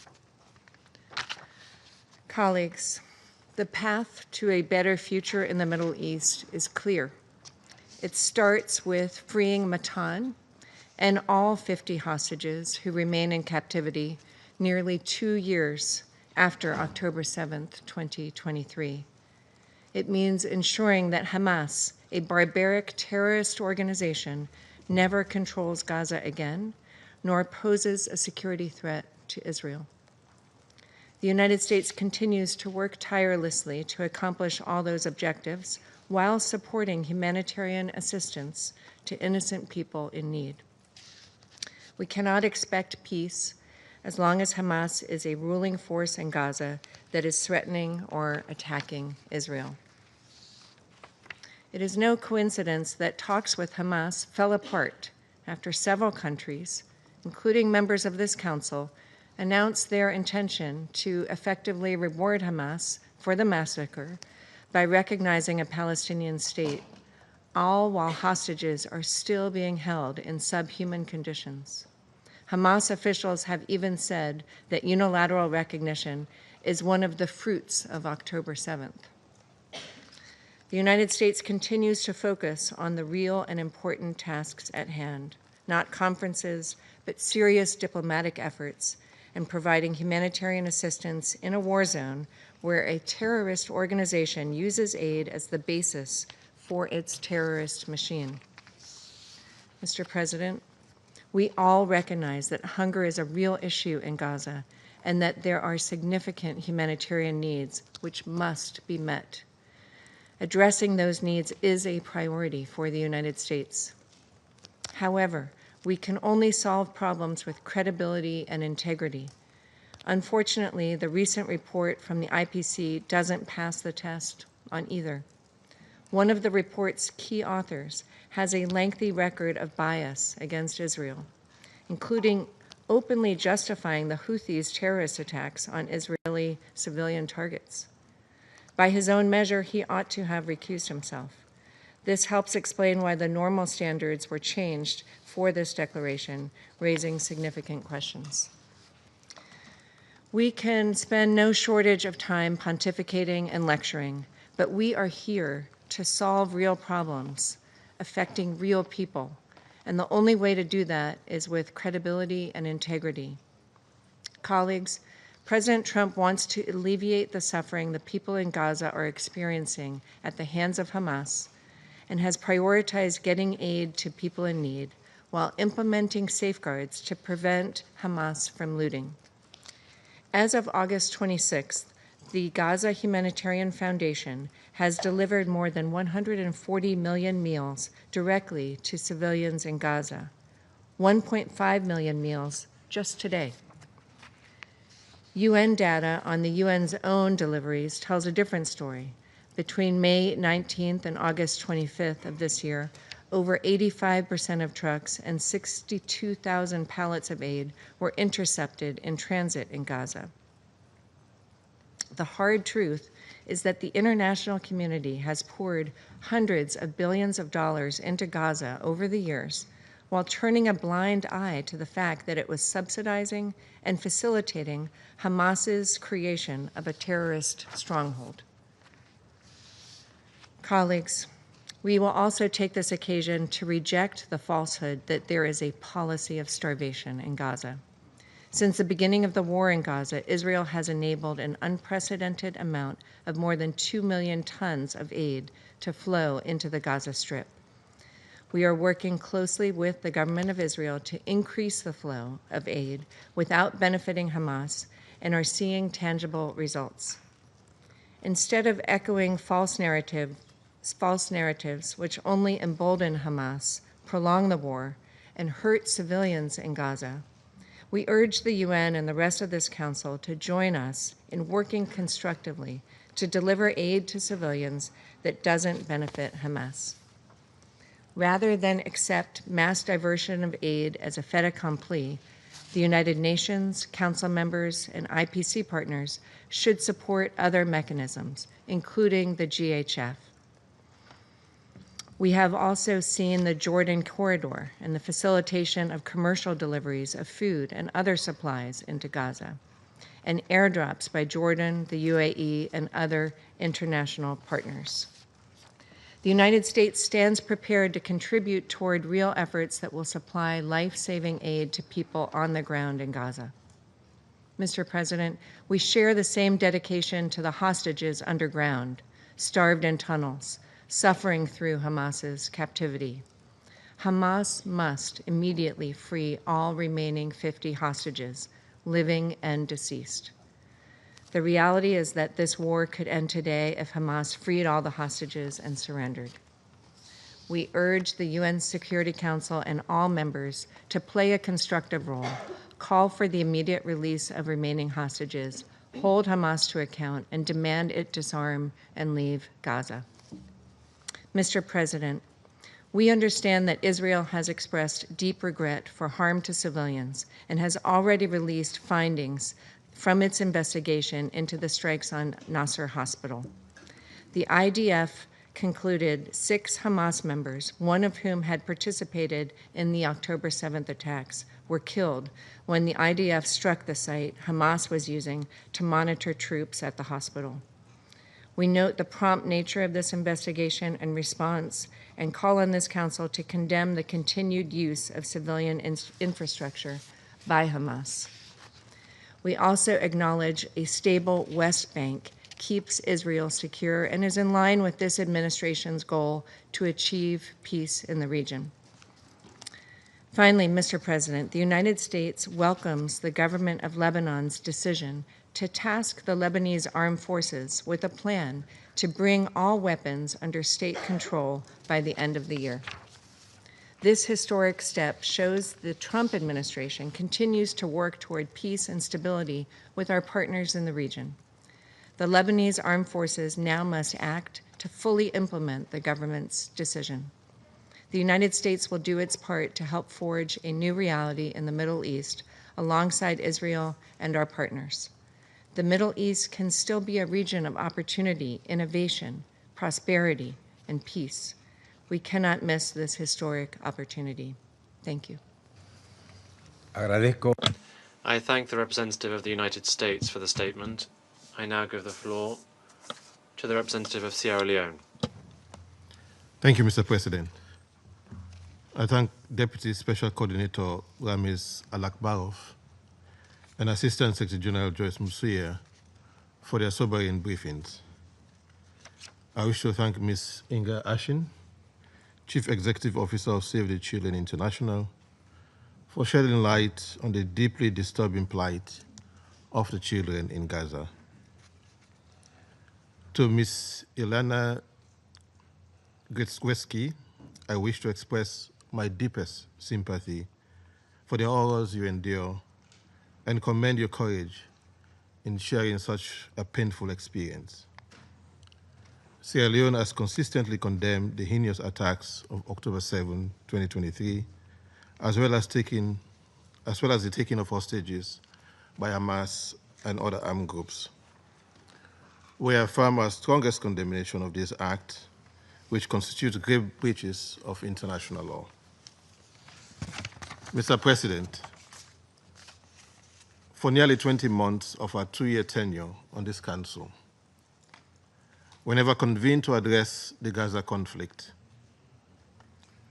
Colleagues, the path to a better future in the Middle East is clear. It starts with freeing Matan and all 50 hostages who remain in captivity nearly 2 years after October 7th, 2023. It means ensuring that Hamas, a barbaric terrorist organization, never controls Gaza again, nor poses a security threat to Israel. The United States continues to work tirelessly to accomplish all those objectives while supporting humanitarian assistance to innocent people in need. We cannot expect peace as long as Hamas is a ruling force in Gaza that is threatening or attacking Israel. It is no coincidence that talks with Hamas fell apart after several countries, including members of this Council, announced their intention to effectively reward Hamas for the massacre by recognizing a Palestinian state, all while hostages are still being held in subhuman conditions. Hamas officials have even said that unilateral recognition is one of the fruits of October 7th. The United States continues to focus on the real and important tasks at hand, not conferences, but serious diplomatic efforts and providing humanitarian assistance in a war zone where a terrorist organization uses aid as the basis for its terrorist machine. Mr. President, we all recognize that hunger is a real issue in Gaza and that there are significant humanitarian needs which must be met. Addressing those needs is a priority for the United States. However, we can only solve problems with credibility and integrity. Unfortunately, the recent report from the IPC doesn't pass the test on either. One of the report's key authors has a lengthy record of bias against Israel, including openly justifying the Houthis' terrorist attacks on Israeli civilian targets. By his own measure, he ought to have recused himself. This helps explain why the normal standards were changed for this declaration, raising significant questions. We can spend no shortage of time pontificating and lecturing, but we are here to solve real problems affecting real people, and the only way to do that is with credibility and integrity. Colleagues, President Trump wants to alleviate the suffering the people in Gaza are experiencing at the hands of Hamas and has prioritized getting aid to people in need while implementing safeguards to prevent Hamas from looting. As of August 26th, the Gaza Humanitarian Foundation has delivered more than 140 million meals directly to civilians in Gaza, 1.5 million meals just today. UN data on the UN's own deliveries tells a different story. Between May 19th and August 25th of this year, over 85% of trucks and 62,000 pallets of aid were intercepted in transit in Gaza. The hard truth is that the international community has poured hundreds of billions of dollars into Gaza over the years, while turning a blind eye to the fact that it was subsidizing and facilitating Hamas's creation of a terrorist stronghold. Colleagues, we will also take this occasion to reject the falsehood that there is a policy of starvation in Gaza. Since the beginning of the war in Gaza, Israel has enabled an unprecedented amount of more than 2 million tons of aid to flow into the Gaza Strip. We are working closely with the government of Israel to increase the flow of aid without benefiting Hamas and are seeing tangible results. Instead of echoing false narratives which only embolden Hamas, prolong the war, and hurt civilians in Gaza, we urge the UN and the rest of this Council to join us in working constructively to deliver aid to civilians that doesn't benefit Hamas. Rather than accept mass diversion of aid as a fait accompli, the United Nations, Council members, and IPC partners should support other mechanisms, including the GHF. We have also seen the Jordan corridor and the facilitation of commercial deliveries of food and other supplies into Gaza, and airdrops by Jordan, the UAE, and other international partners. The United States stands prepared to contribute toward real efforts that will supply life-saving aid to people on the ground in Gaza. Mr. President, we share the same dedication to the hostages underground, starved in tunnels, suffering through Hamas's captivity. Hamas must immediately free all remaining 50 hostages, living and deceased. The reality is that this war could end today if Hamas freed all the hostages and surrendered. We urge the UN Security Council and all members to play a constructive role, call for the immediate release of remaining hostages, hold Hamas to account, and demand it disarm and leave Gaza. Mr. President, we understand that Israel has expressed deep regret for harm to civilians and has already released findings from its investigation into the strikes on Nasser Hospital. The IDF concluded 6 Hamas members, one of whom had participated in the October 7th attacks, were killed when the IDF struck the site Hamas was using to monitor troops at the hospital. We note the prompt nature of this investigation and response and call on this Council to condemn the continued use of civilian infrastructure by Hamas. We also acknowledge a stable West Bank keeps Israel secure and is in line with this administration's goal to achieve peace in the region. Finally, Mr. President, the United States welcomes the government of Lebanon's decision to task the Lebanese armed forces with a plan to bring all weapons under state control by the end of the year. This historic step shows the Trump administration continues to work toward peace and stability with our partners in the region. The Lebanese armed forces now must act to fully implement the government's decision. The United States will do its part to help forge a new reality in the Middle East alongside Israel and our partners. The Middle East can still be a region of opportunity, innovation, prosperity, and peace. We cannot miss this historic opportunity. Thank you. I thank the representative of the United States for the statement. I now give the floor to the representative of Sierra Leone. Thank you, Mr. President. I thank Deputy Special Coordinator Ramiz Alakbarov and Assistant Secretary General Joyce Musuya for their sobering briefings. I wish to thank Ms. Inga Ashin, Chief Executive Officer of Save the Children International, for shedding light on the deeply disturbing plight of the children in Gaza. To Ms. Ilana Gretzky, I wish to express my deepest sympathy for the horrors you endure and commend your courage in sharing such a painful experience. Sierra Leone has consistently condemned the heinous attacks of October 7, 2023, as well as the taking of hostages by Hamas and other armed groups. We affirm our strongest condemnation of this act, which constitutes grave breaches of international law. Mr. President, for nearly 20 months of our 2-year tenure on this Council, whenever convened to address the Gaza conflict.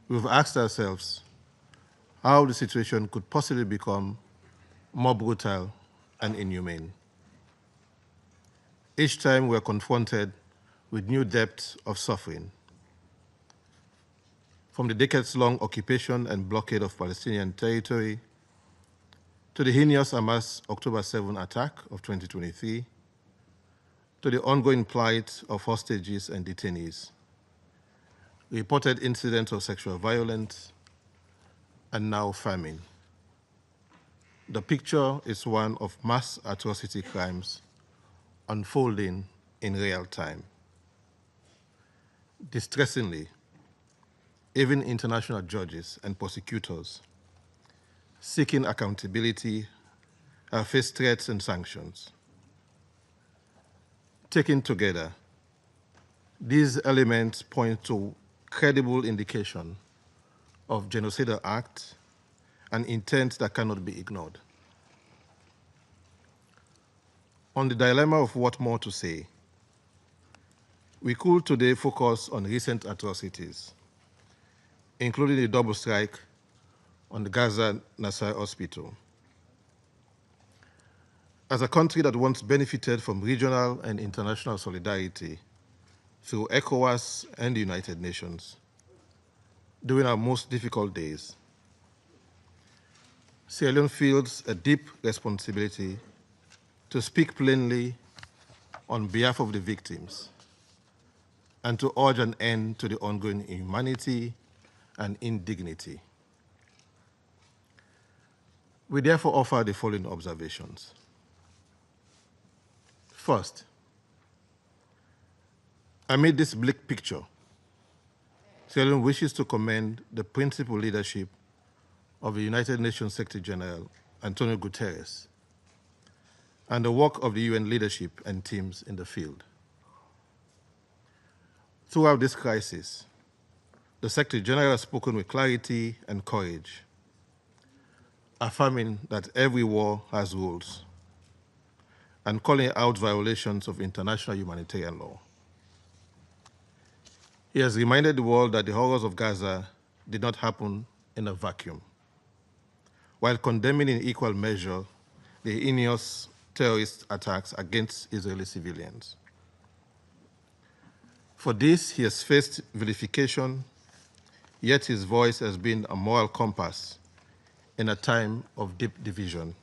We've asked ourselves how the situation could possibly become more brutal and inhumane. Each time we're confronted with new depths of suffering, from the decades-long occupation and blockade of Palestinian territory to the heinous Hamas October 7 attack of 2023, to the ongoing plight of hostages and detainees, reported incidents of sexual violence, and now famine. The picture is one of mass atrocity crimes unfolding in real time. Distressingly, even international judges and prosecutors seeking accountability have faced threats and sanctions. Taken together, these elements point to credible indication of genocidal act and intent that cannot be ignored. On the dilemma of what more to say, we could today focus on recent atrocities, including the double strike on the Gaza Nasser Hospital. As a country that once benefited from regional and international solidarity through ECOWAS and the United Nations, during our most difficult days, Sierra Leone feels a deep responsibility to speak plainly on behalf of the victims and to urge an end to the ongoing inhumanity and indignity. We therefore offer the following observations. First, amid this bleak picture, Sierra Leone wishes to commend the principal leadership of the United Nations Secretary General, Antonio Guterres, and the work of the UN leadership and teams in the field. Throughout this crisis, the Secretary General has spoken with clarity and courage, affirming that every war has rules and calling out violations of international humanitarian law. He has reminded the world that the horrors of Gaza did not happen in a vacuum, while condemning in equal measure the heinous terrorist attacks against Israeli civilians. For this, he has faced vilification, yet his voice has been a moral compass in a time of deep division.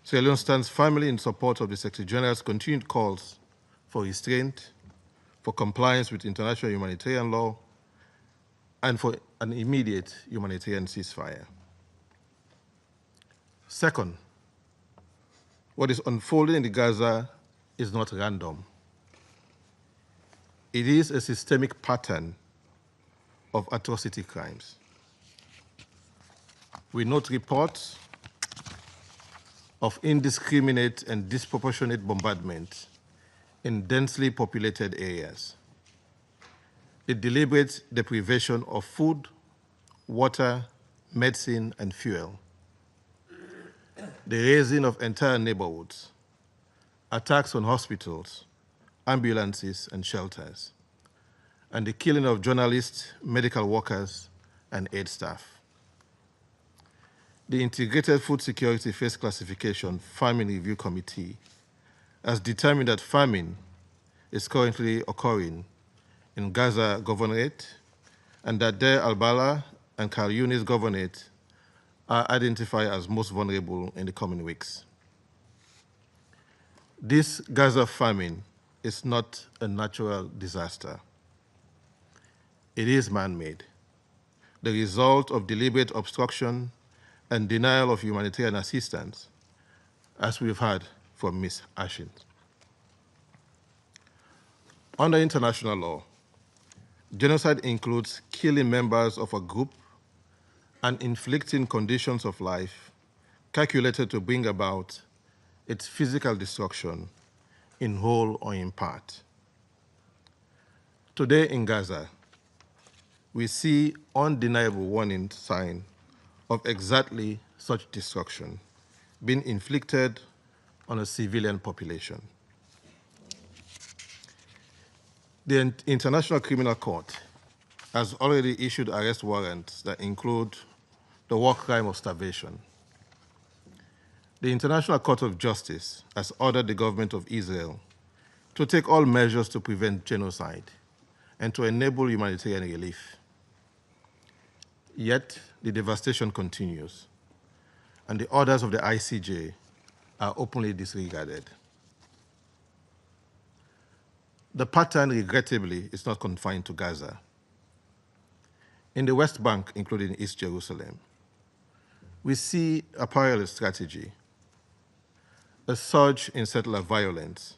Sierra Leone stands firmly in support of the Secretary General's continued calls for restraint, for compliance with international humanitarian law, and for an immediate humanitarian ceasefire. Second, what is unfolding in Gaza is not random. It is a systemic pattern of atrocity crimes. We note reports of indiscriminate and disproportionate bombardment in densely populated areas, the deliberate deprivation of food, water, medicine, and fuel, the razing of entire neighborhoods, attacks on hospitals, ambulances, and shelters, and the killing of journalists, medical workers, and aid staff. The Integrated Food Security Phase Classification Famine Review Committee has determined that famine is currently occurring in Gaza Governorate and that Deir al-Balah and Khan Yunis Governorate are identified as most vulnerable in the coming weeks. This Gaza famine is not a natural disaster. It is man-made, the result of deliberate obstruction and denial of humanitarian assistance, as we've heard from Ms. Ashin. Under international law, genocide includes killing members of a group and inflicting conditions of life calculated to bring about its physical destruction in whole or in part. Today in Gaza, we see undeniable warning signs of exactly such destruction being inflicted on a civilian population. The International Criminal Court has already issued arrest warrants that include the war crime of starvation. The International Court of Justice has ordered the government of Israel to take all measures to prevent genocide and to enable humanitarian relief. Yet, the devastation continues, and the orders of the ICJ are openly disregarded. The pattern, regrettably, is not confined to Gaza. In the West Bank, including East Jerusalem, we see a parallel strategy: a surge in settler violence,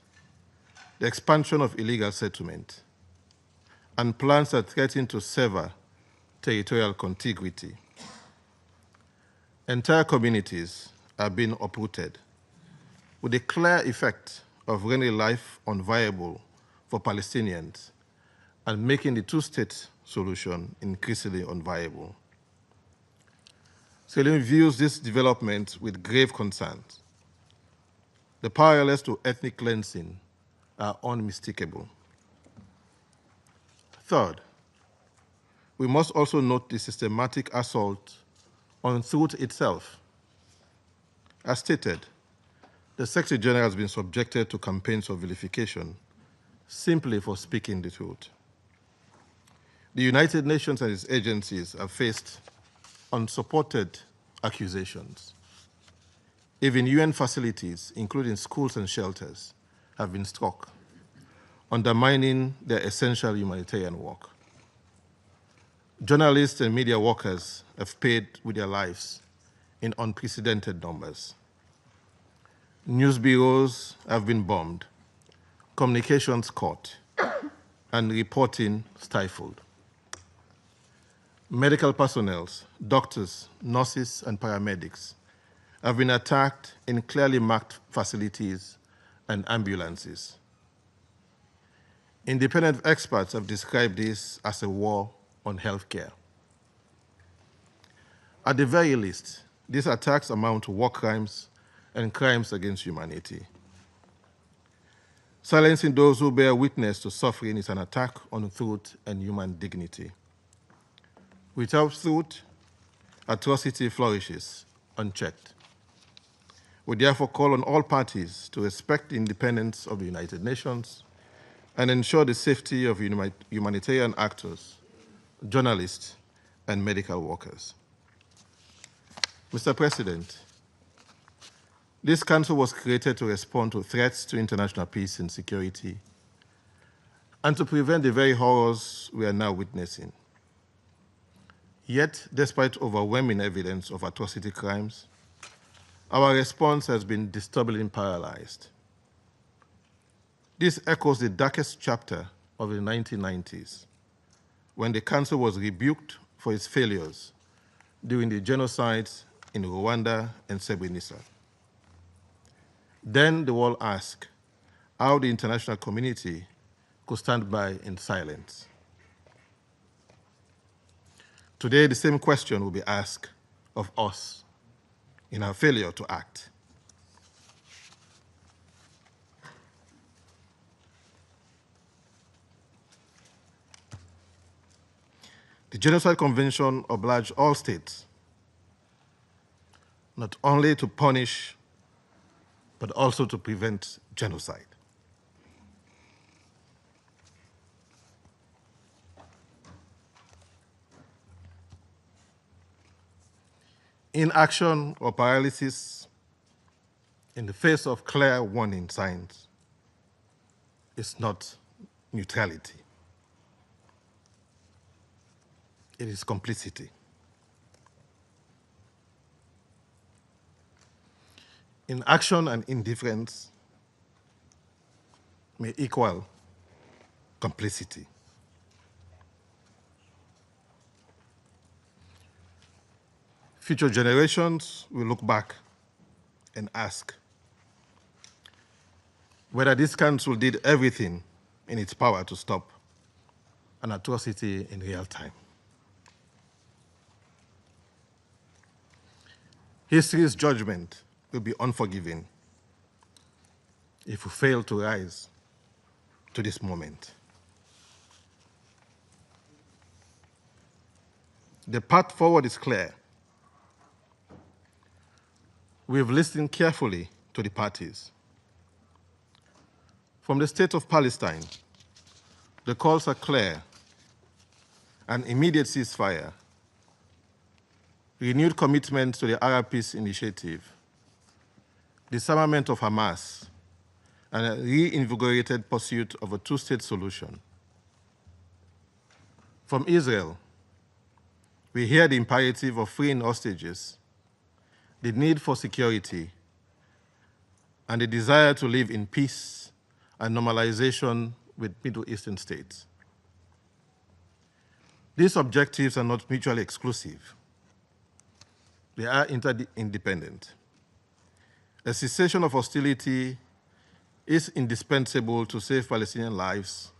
the expansion of illegal settlement, and plans that threaten to sever territorial contiguity. Entire communities are being uprooted, with the clear effect of rendering life unviable for Palestinians and making the two-state solution increasingly unviable. Celine views this development with grave concerns. The parallels to ethnic cleansing are unmistakable. Third, we must also note the systematic assault on truth itself. As stated, the Secretary General has been subjected to campaigns of vilification simply for speaking the truth. The United Nations and its agencies have faced unsupported accusations. Even UN facilities, including schools and shelters, have been struck, undermining their essential humanitarian work. Journalists and media workers have paid with their lives in unprecedented numbers. News bureaus have been bombed, communications cut, and reporting stifled. Medical personnel, doctors, nurses, and paramedics have been attacked in clearly marked facilities and ambulances. Independent experts have described this as a war on healthcare. At the very least, these attacks amount to war crimes and crimes against humanity. Silencing those who bear witness to suffering is an attack on truth and human dignity. Without truth, atrocity flourishes unchecked. We therefore call on all parties to respect the independence of the United Nations and ensure the safety of humanitarian actors, journalists, and medical workers. Mr. President, this council was created to respond to threats to international peace and security and to prevent the very horrors we are now witnessing. Yet, despite overwhelming evidence of atrocity crimes, our response has been disturbingly paralyzed. This echoes the darkest chapter of the 1990s, when the Council was rebuked for its failures during the genocides in Rwanda and Srebrenica. Then the world asked how the international community could stand by in silence. Today, the same question will be asked of us in our failure to act. The Genocide Convention obliged all states not only to punish, but also to prevent genocide. Inaction or paralysis in the face of clear warning signs is not neutrality. It is complicity. Inaction and indifference may equal complicity. Future generations will look back and ask whether this council did everything in its power to stop an atrocity in real time. History's judgment will be unforgiving if we fail to rise to this moment. The path forward is clear. We've listened carefully to the parties. From the state of Palestine, the calls are clear: an immediate ceasefire, renewed commitment to the Arab Peace Initiative, disarmament of Hamas, and a reinvigorated pursuit of a two-state solution. From Israel, we hear the imperative of freeing hostages, the need for security, and the desire to live in peace and normalization with Middle Eastern states. These objectives are not mutually exclusive. They are interdependent. A cessation of hostility is indispensable to save Palestinian lives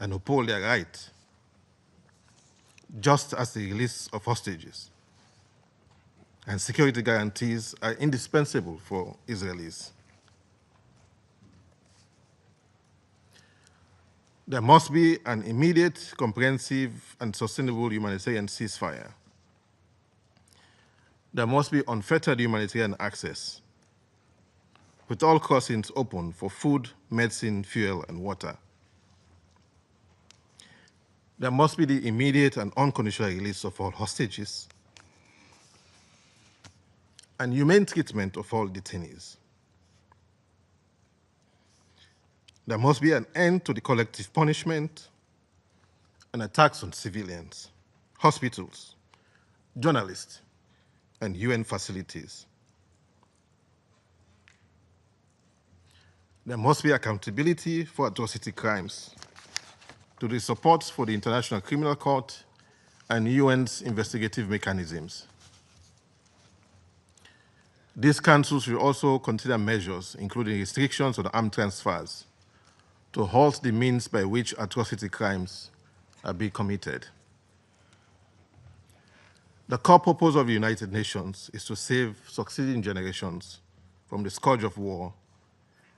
and uphold their rights, just as the release of hostages and security guarantees are indispensable for Israelis. There must be an immediate, comprehensive, and sustainable humanitarian ceasefire. There must be unfettered humanitarian access, with all crossings open for food, medicine, fuel, and water. There must be the immediate and unconditional release of all hostages and humane treatment of all detainees. There must be an end to the collective punishment and attacks on civilians, hospitals, journalists, and UN facilities. There must be accountability for atrocity crimes, to the support for the International Criminal Court and UN's investigative mechanisms. These councils will also consider measures, including restrictions on armed transfers, to halt the means by which atrocity crimes are being committed. The core purpose of the United Nations is to save succeeding generations from the scourge of war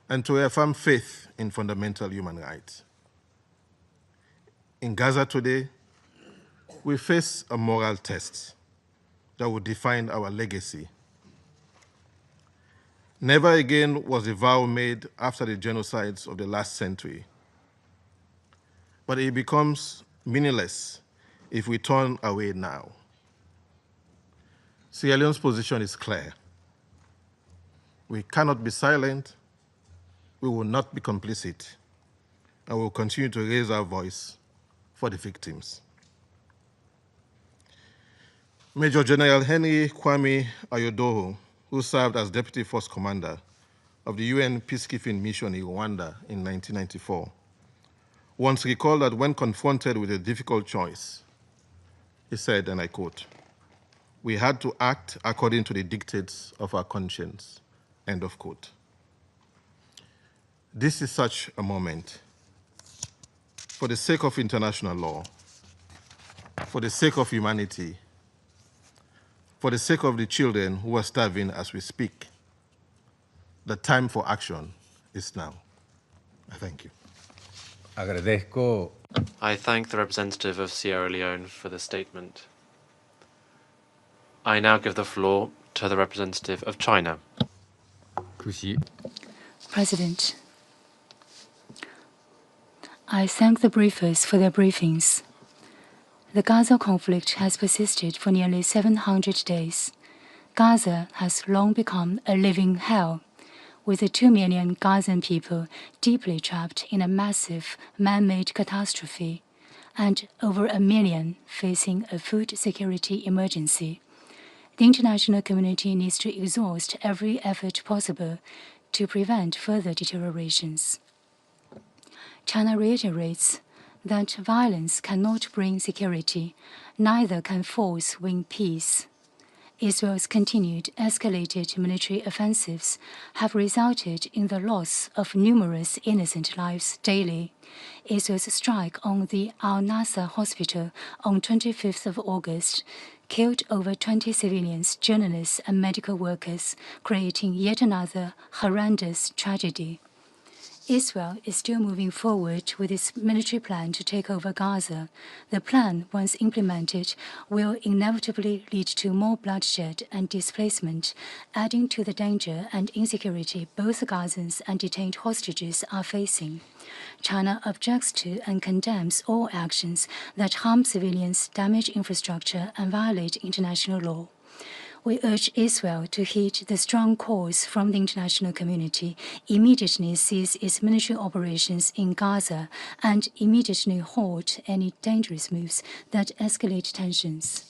and to reaffirm faith in fundamental human rights. In Gaza today, we face a moral test that will define our legacy. Never again was a vow made after the genocides of the last century, but it becomes meaningless if we turn away now. Sierra Leone's position is clear. We cannot be silent, we will not be complicit, and we will continue to raise our voice for the victims. Major General Henry Kwame Ayodoho, who served as Deputy Force Commander of the UN Peacekeeping Mission in Rwanda in 1994, once recalled that when confronted with a difficult choice, he said, and I quote, "We had to act according to the dictates of our conscience," end of quote. This is such a moment. For the sake of international law, for the sake of humanity, for the sake of the children who are starving as we speak, the time for action is now. I thank you. Agradezco. I thank the representative of Sierra Leone for the statement. I now give the floor to the representative of China. President, I thank the briefers for their briefings. The Gaza conflict has persisted for nearly 700 days. Gaza has long become a living hell, with the 2 million Gazan people deeply trapped in a massive man-made catastrophe and over 1 million facing a food security emergency. The international community needs to exhaust every effort possible to prevent further deteriorations. China reiterates that violence cannot bring security, neither can force win peace. Israel's continued escalated military offensives have resulted in the loss of numerous innocent lives daily. Israel's strike on the Al-Nasser hospital on 25th of August killed over 20 civilians, journalists, and medical workers, creating yet another horrendous tragedy. Israel is still moving forward with its military plan to take over Gaza. The plan, once implemented, will inevitably lead to more bloodshed and displacement, adding to the danger and insecurity both Gazans and detained hostages are facing. China objects to and condemns all actions that harm civilians, damage infrastructure, and violate international law. We urge Israel to heed the strong calls from the international community, immediately cease its military operations in Gaza, and immediately halt any dangerous moves that escalate tensions.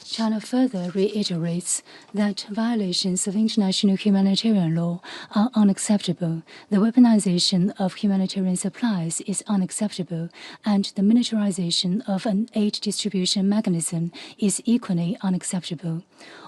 China further reiterates that violations of international humanitarian law are unacceptable, the weaponization of humanitarian supplies is unacceptable, and the militarization of an aid distribution mechanism is equally unacceptable.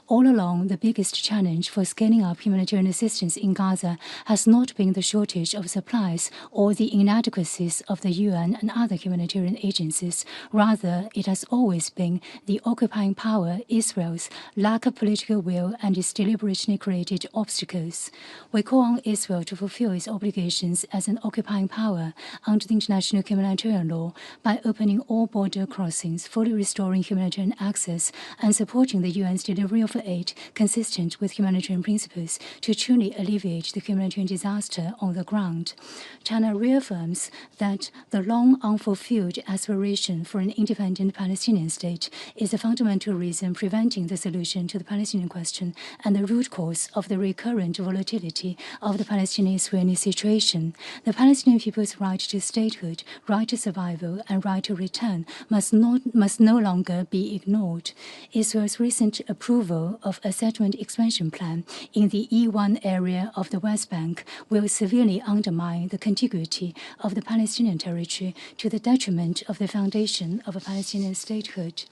All along, the biggest challenge for scaling up humanitarian assistance in Gaza has not been the shortage of supplies or the inadequacies of the UN and other humanitarian agencies. Rather, it has always been the occupying power, Israel's lack of political will and its deliberately created obstacles. We call on Israel to fulfill its obligations as an occupying power under the international humanitarian law by opening all border crossings, fully restoring humanitarian access, and supporting the UN's delivery of aid consistent with humanitarian principles to truly alleviate the humanitarian disaster on the ground. China reaffirms that the long unfulfilled aspiration for an independent Palestinian state is the fundamental reason preventing the solution to the Palestinian question and the root cause of the recurrent volatility of the Palestinian-Israeli situation. The Palestinian people's right to statehood, right to survival, and right to return must no longer be ignored. Israel's recent approval of a settlement expansion plan in the E1 area of the West Bank will severely undermine the contiguity of the Palestinian territory to the detriment of the foundation of a Palestinian statehood.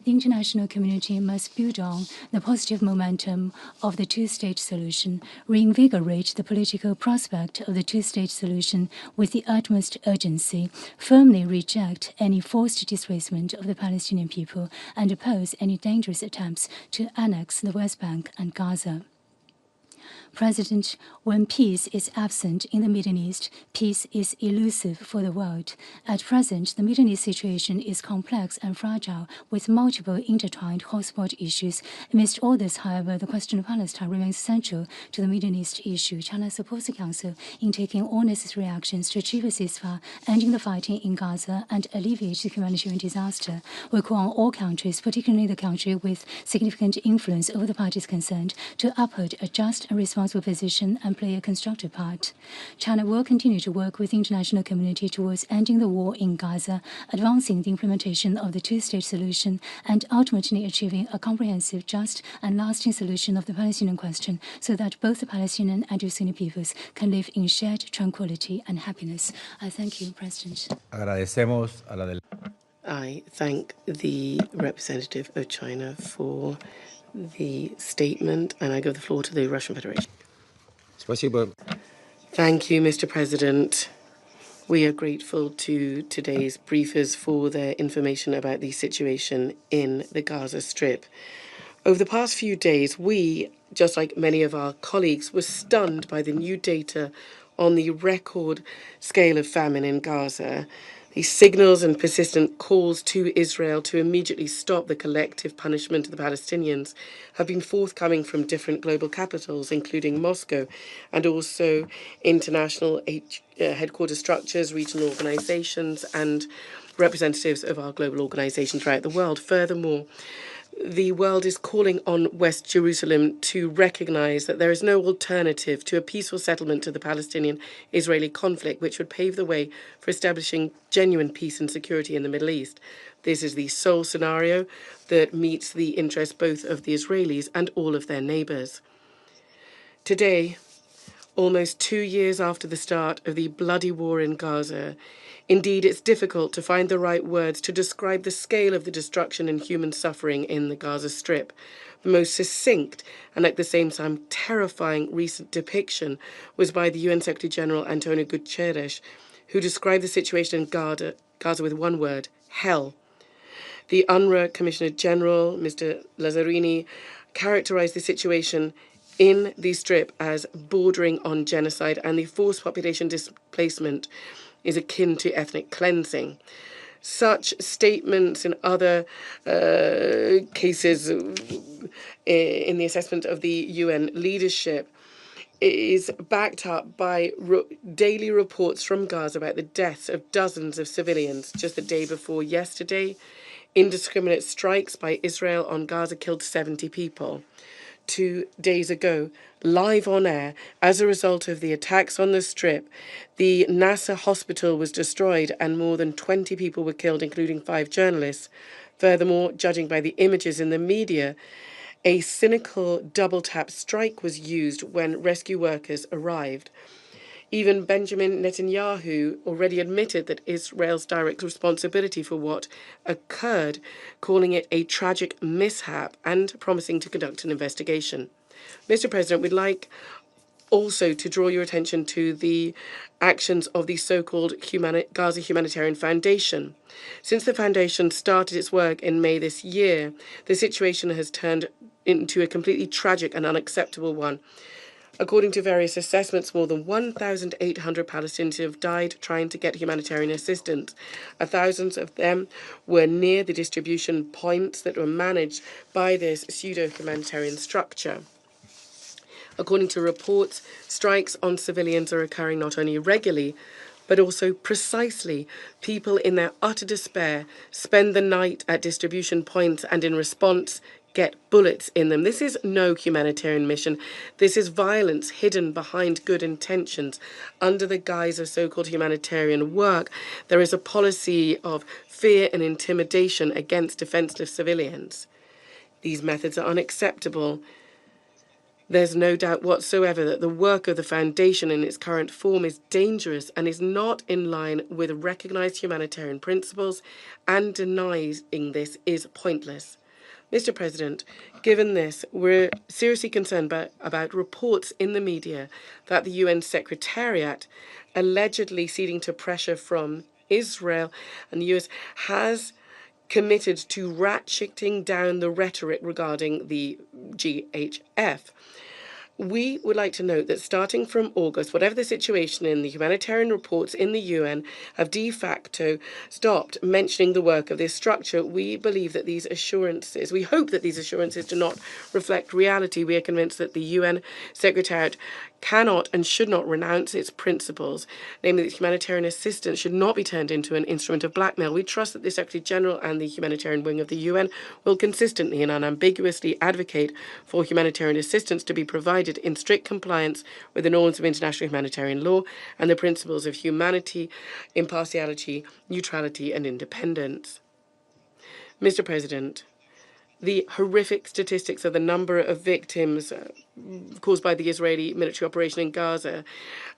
The international community must build on the positive momentum of the two-state solution, reinvigorate the political prospect of the two-state solution with the utmost urgency, firmly reject any forced displacement of the Palestinian people, and oppose any dangerous attempts to annex the West Bank and Gaza. President, when peace is absent in the Middle East, peace is elusive for the world. At present, the Middle East situation is complex and fragile, with multiple intertwined hotspot issues. Amidst all this, however, the question of Palestine remains central to the Middle East issue. China supports the Council in taking all necessary actions to achieve a ceasefire, ending the fighting in Gaza, and alleviate the humanitarian disaster. We call on all countries, particularly the country with significant influence over the parties concerned, to uphold a just and responsible position and play a constructive part. China will continue to work with the international community towards ending the war in Gaza, advancing the implementation of the two-state solution, and ultimately achieving a comprehensive, just, and lasting solution of the Palestinian question so that both the Palestinian and Israeli peoples can live in shared tranquility and happiness. I thank you, President. Agradecemos a la I thank the representative of China for the statement, and I give the floor to the Russian Federation. Спасибо. Thank you, Mr. President. We are grateful to today's briefers for their information about the situation in the Gaza Strip. Over the past few days, we, just like many of our colleagues, were stunned by the new data on the record scale of famine in Gaza. These signals and persistent calls to Israel to immediately stop the collective punishment of the Palestinians have been forthcoming from different global capitals, including Moscow, and also international headquarters structures, regional organizations, and representatives of our global organizations throughout the world. Furthermore, the world is calling on West Jerusalem to recognize that there is no alternative to a peaceful settlement of the Palestinian-Israeli conflict, which would pave the way for establishing genuine peace and security in the Middle East. This is the sole scenario that meets the interests both of the Israelis and all of their neighbors. Today, almost 2 years after the start of the bloody war in Gaza, indeed, it's difficult to find the right words to describe the scale of the destruction and human suffering in the Gaza Strip. The most succinct and at the same time terrifying recent depiction was by the UN Secretary General Antonio Guterres, who described the situation in Gaza with one word: hell. The UNRWA Commissioner General, Mr. Lazzarini, characterized the situation in the Strip as bordering on genocide, and the forced population displacement is akin to ethnic cleansing. Such statements and other cases in the assessment of the UN leadership is backed up by daily reports from Gaza about the deaths of dozens of civilians. Just the day before yesterday, indiscriminate strikes by Israel on Gaza killed 70 people. 2 days ago, live on air, as a result of the attacks on the Strip, the Nasser hospital was destroyed and more than 20 people were killed, including 5 journalists. Furthermore, judging by the images in the media, a cynical double-tap strike was used when rescue workers arrived. Even Benjamin Netanyahu already admitted that Israel's direct responsibility for what occurred, calling it a tragic mishap and promising to conduct an investigation. Mr. President, we'd like also to draw your attention to the actions of the so-called Gaza Humanitarian Foundation. Since the foundation started its work in May this year, the situation has turned into a completely tragic and unacceptable one. According to various assessments, more than 1,800 Palestinians have died trying to get humanitarian assistance. Thousands of them were near the distribution points that were managed by this pseudo-humanitarian structure. According to reports, strikes on civilians are occurring not only regularly, but also precisely. People in their utter despair spend the night at distribution points and in response get bullets in them. This is no humanitarian mission. This is violence hidden behind good intentions. Under the guise of so-called humanitarian work, there is a policy of fear and intimidation against defenseless civilians. These methods are unacceptable. There's no doubt whatsoever that the work of the Foundation in its current form is dangerous and is not in line with recognized humanitarian principles, and denying this is pointless. Mr. President, given this, we're seriously concerned about reports in the media that the UN Secretariat, allegedly ceding to pressure from Israel and the US, has committed to ratcheting down the rhetoric regarding the GHF. We would like to note that starting from August, whatever the situation in the humanitarian reports in the UN have de facto stopped mentioning the work of this structure. We believe that we hope that these assurances do not reflect reality. We are convinced that the UN Secretariat cannot and should not renounce its principles, namely that humanitarian assistance should not be turned into an instrument of blackmail. We trust that the Secretary General and the humanitarian wing of the UN will consistently and unambiguously advocate for humanitarian assistance to be provided in strict compliance with the norms of international humanitarian law and the principles of humanity, impartiality, neutrality, and independence. Mr. President, the horrific statistics of the number of victims caused by the Israeli military operation in Gaza,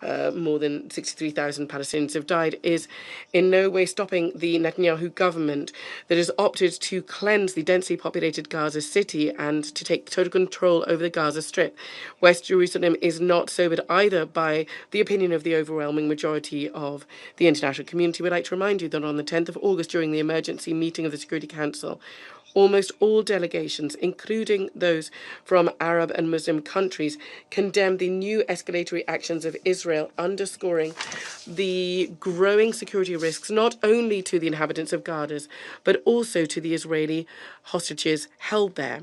more than 63,000 Palestinians have died, is in no way stopping the Netanyahu government that has opted to cleanse the densely populated Gaza city and to take total control over the Gaza Strip. West Jerusalem is not sobered either by the opinion of the overwhelming majority of the international community. We'd like to remind you that on the 10th of August, during the emergency meeting of the Security Council, almost all delegations, including those from Arab and Muslim countries, condemned the new escalatory actions of Israel, underscoring the growing security risks not only to the inhabitants of Gaza, but also to the Israeli hostages held there.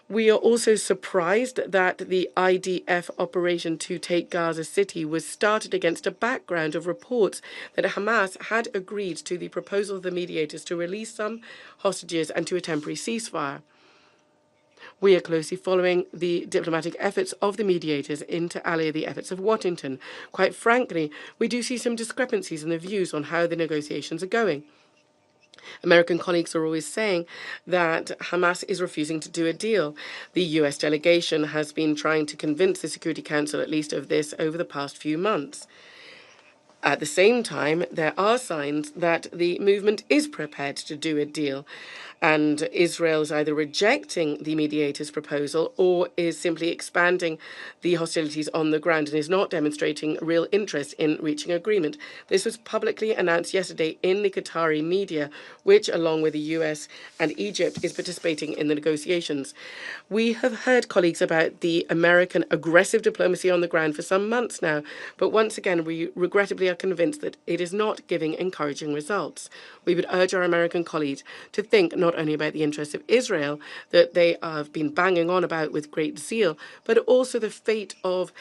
We are also surprised that the IDF operation to take Gaza City was started against a background of reports that Hamas had agreed to the proposal of the mediators to release some hostages and to a temporary ceasefire. We are closely following the diplomatic efforts of the mediators inter alia the efforts of Washington. Quite frankly, we do see some discrepancies in the views on how the negotiations are going. American colleagues are always saying that Hamas is refusing to do a deal. The US delegation has been trying to convince the Security Council at least of this over the past few months. At the same time, there are signs that the movement is prepared to do a deal. and Israel is either rejecting the mediator's proposal or is simply expanding the hostilities on the ground and is not demonstrating real interest in reaching agreement. This was publicly announced yesterday in the Qatari media, which, along with the US and Egypt, is participating in the negotiations. We have heard, colleagues, about the American aggressive diplomacy on the ground for some months now, but once again, we regrettably are convinced that it is not giving encouraging results. We would urge our American colleagues to think not only about the interests of Israel, that they have been banging on about with great zeal, but also the fate of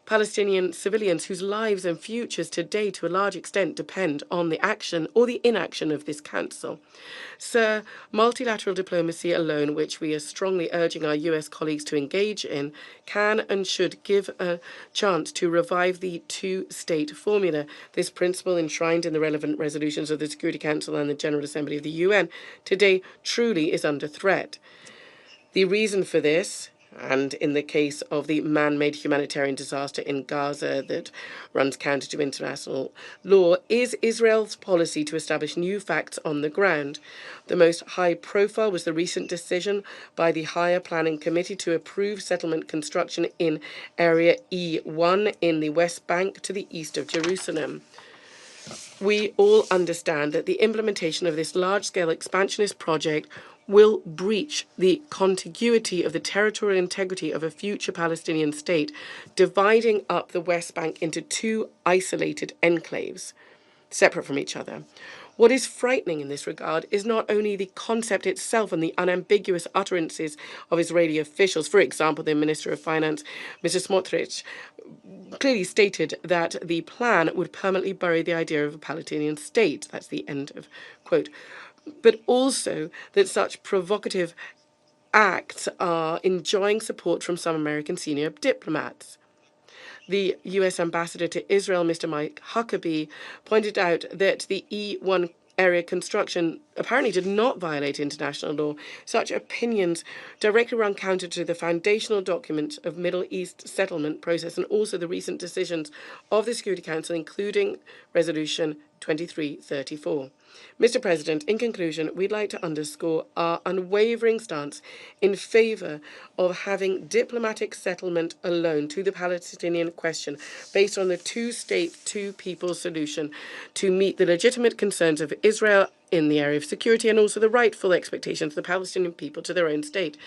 Palestinian civilians whose lives and futures today, to a large extent, depend on the action or the inaction of this Council. Sir, multilateral diplomacy alone, which we are strongly urging our US colleagues to engage in, can and should give a chance to revive the two-state formula. This principle, enshrined in the relevant resolutions of the Security Council and the General Assembly of the UN, today truly is under threat. The reason for this, and in the case of the man-made humanitarian disaster in Gaza that runs counter to international law, is Israel's policy to establish new facts on the ground. The most high-profile was the recent decision by the Higher Planning Committee to approve settlement construction in Area E1 in the West Bank to the east of Jerusalem. We all understand that the implementation of this large-scale expansionist project will breach the contiguity of the territorial integrity of a future Palestinian state, dividing up the West Bank into two isolated enclaves, separate from each other. What is frightening in this regard is not only the concept itself and the unambiguous utterances of Israeli officials. For example, the Minister of Finance, Mr. Smotrich, clearly stated that the plan would permanently bury the idea of a Palestinian state. That's the end of quote. But also that such provocative acts are enjoying support from some American senior diplomats. The US ambassador to Israel, Mr. Mike Huckabee, pointed out that the E1 area construction apparently did not violate international law. Such opinions directly run counter to the foundational document of Middle East settlement process and also the recent decisions of the Security Council, including Resolution 2334. Mr. President, in conclusion, we'd like to underscore our unwavering stance in favour of having diplomatic settlement alone to the Palestinian question based on the two-state, two-people solution to meet the legitimate concerns of Israel in the area of security and also the rightful expectations of the Palestinian people to their own state.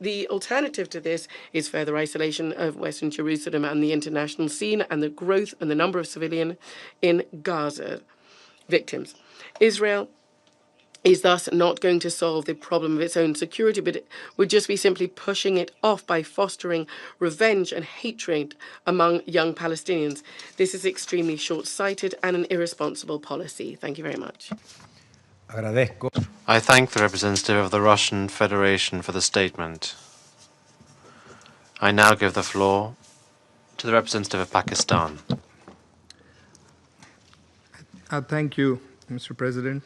The alternative to this is further isolation of Western Jerusalem and the international scene and the growth and the number of civilian in Gaza victims. Israel is thus not going to solve the problem of its own security, but it would just be simply pushing it off by fostering revenge and hatred among young Palestinians. This is extremely short-sighted and an irresponsible policy. Thank you very much. I thank the representative of the Russian Federation for the statement. I now give the floor to the representative of Pakistan. Thank you, Mr. President.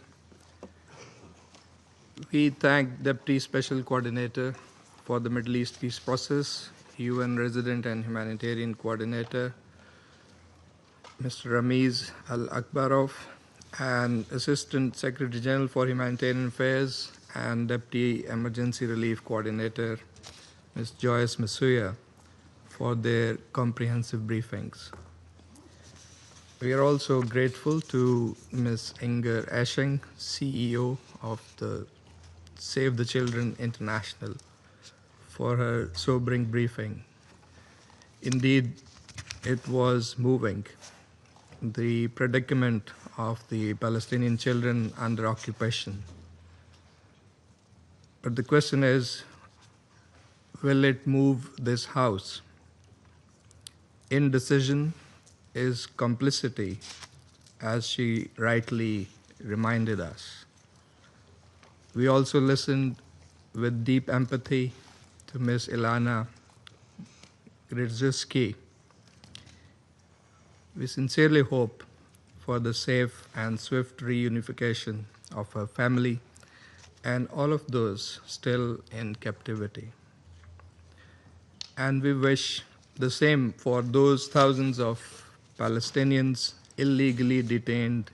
We thank Deputy Special Coordinator for the Middle East Peace Process, UN Resident and Humanitarian Coordinator, Mr. Ramiz Al-Akbarov, and Assistant Secretary General for Humanitarian Affairs and Deputy Emergency Relief Coordinator, Ms. Joyce Masuya, for their comprehensive briefings. We are also grateful to Ms. Inger Esching, CEO of the Save the Children International, for her sobering briefing. Indeed, it was moving. The predicament of the Palestinian children under occupation. But the question is, will it move this House? Indecision is complicity, as she rightly reminded us. We also listened with deep empathy to Ms. Ilana Grzyski. We sincerely hope for the safe and swift reunification of her family and all of those still in captivity. And we wish the same for those thousands of Palestinians illegally detained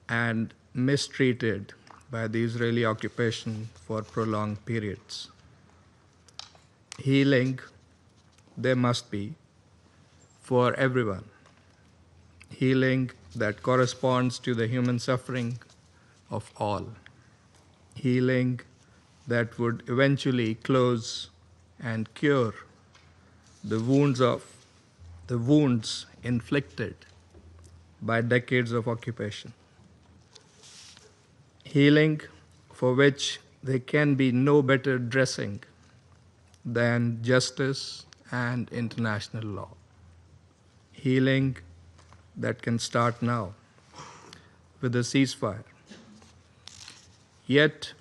and mistreated by the Israeli occupation for prolonged periods. Healing there must be for everyone. Healing that corresponds to the human suffering of all. Healing that would eventually close and cure the wounds inflicted by decades of occupation. Healing for which there can be no better dressing than justice and international law. Healing that can start now with a ceasefire. Yet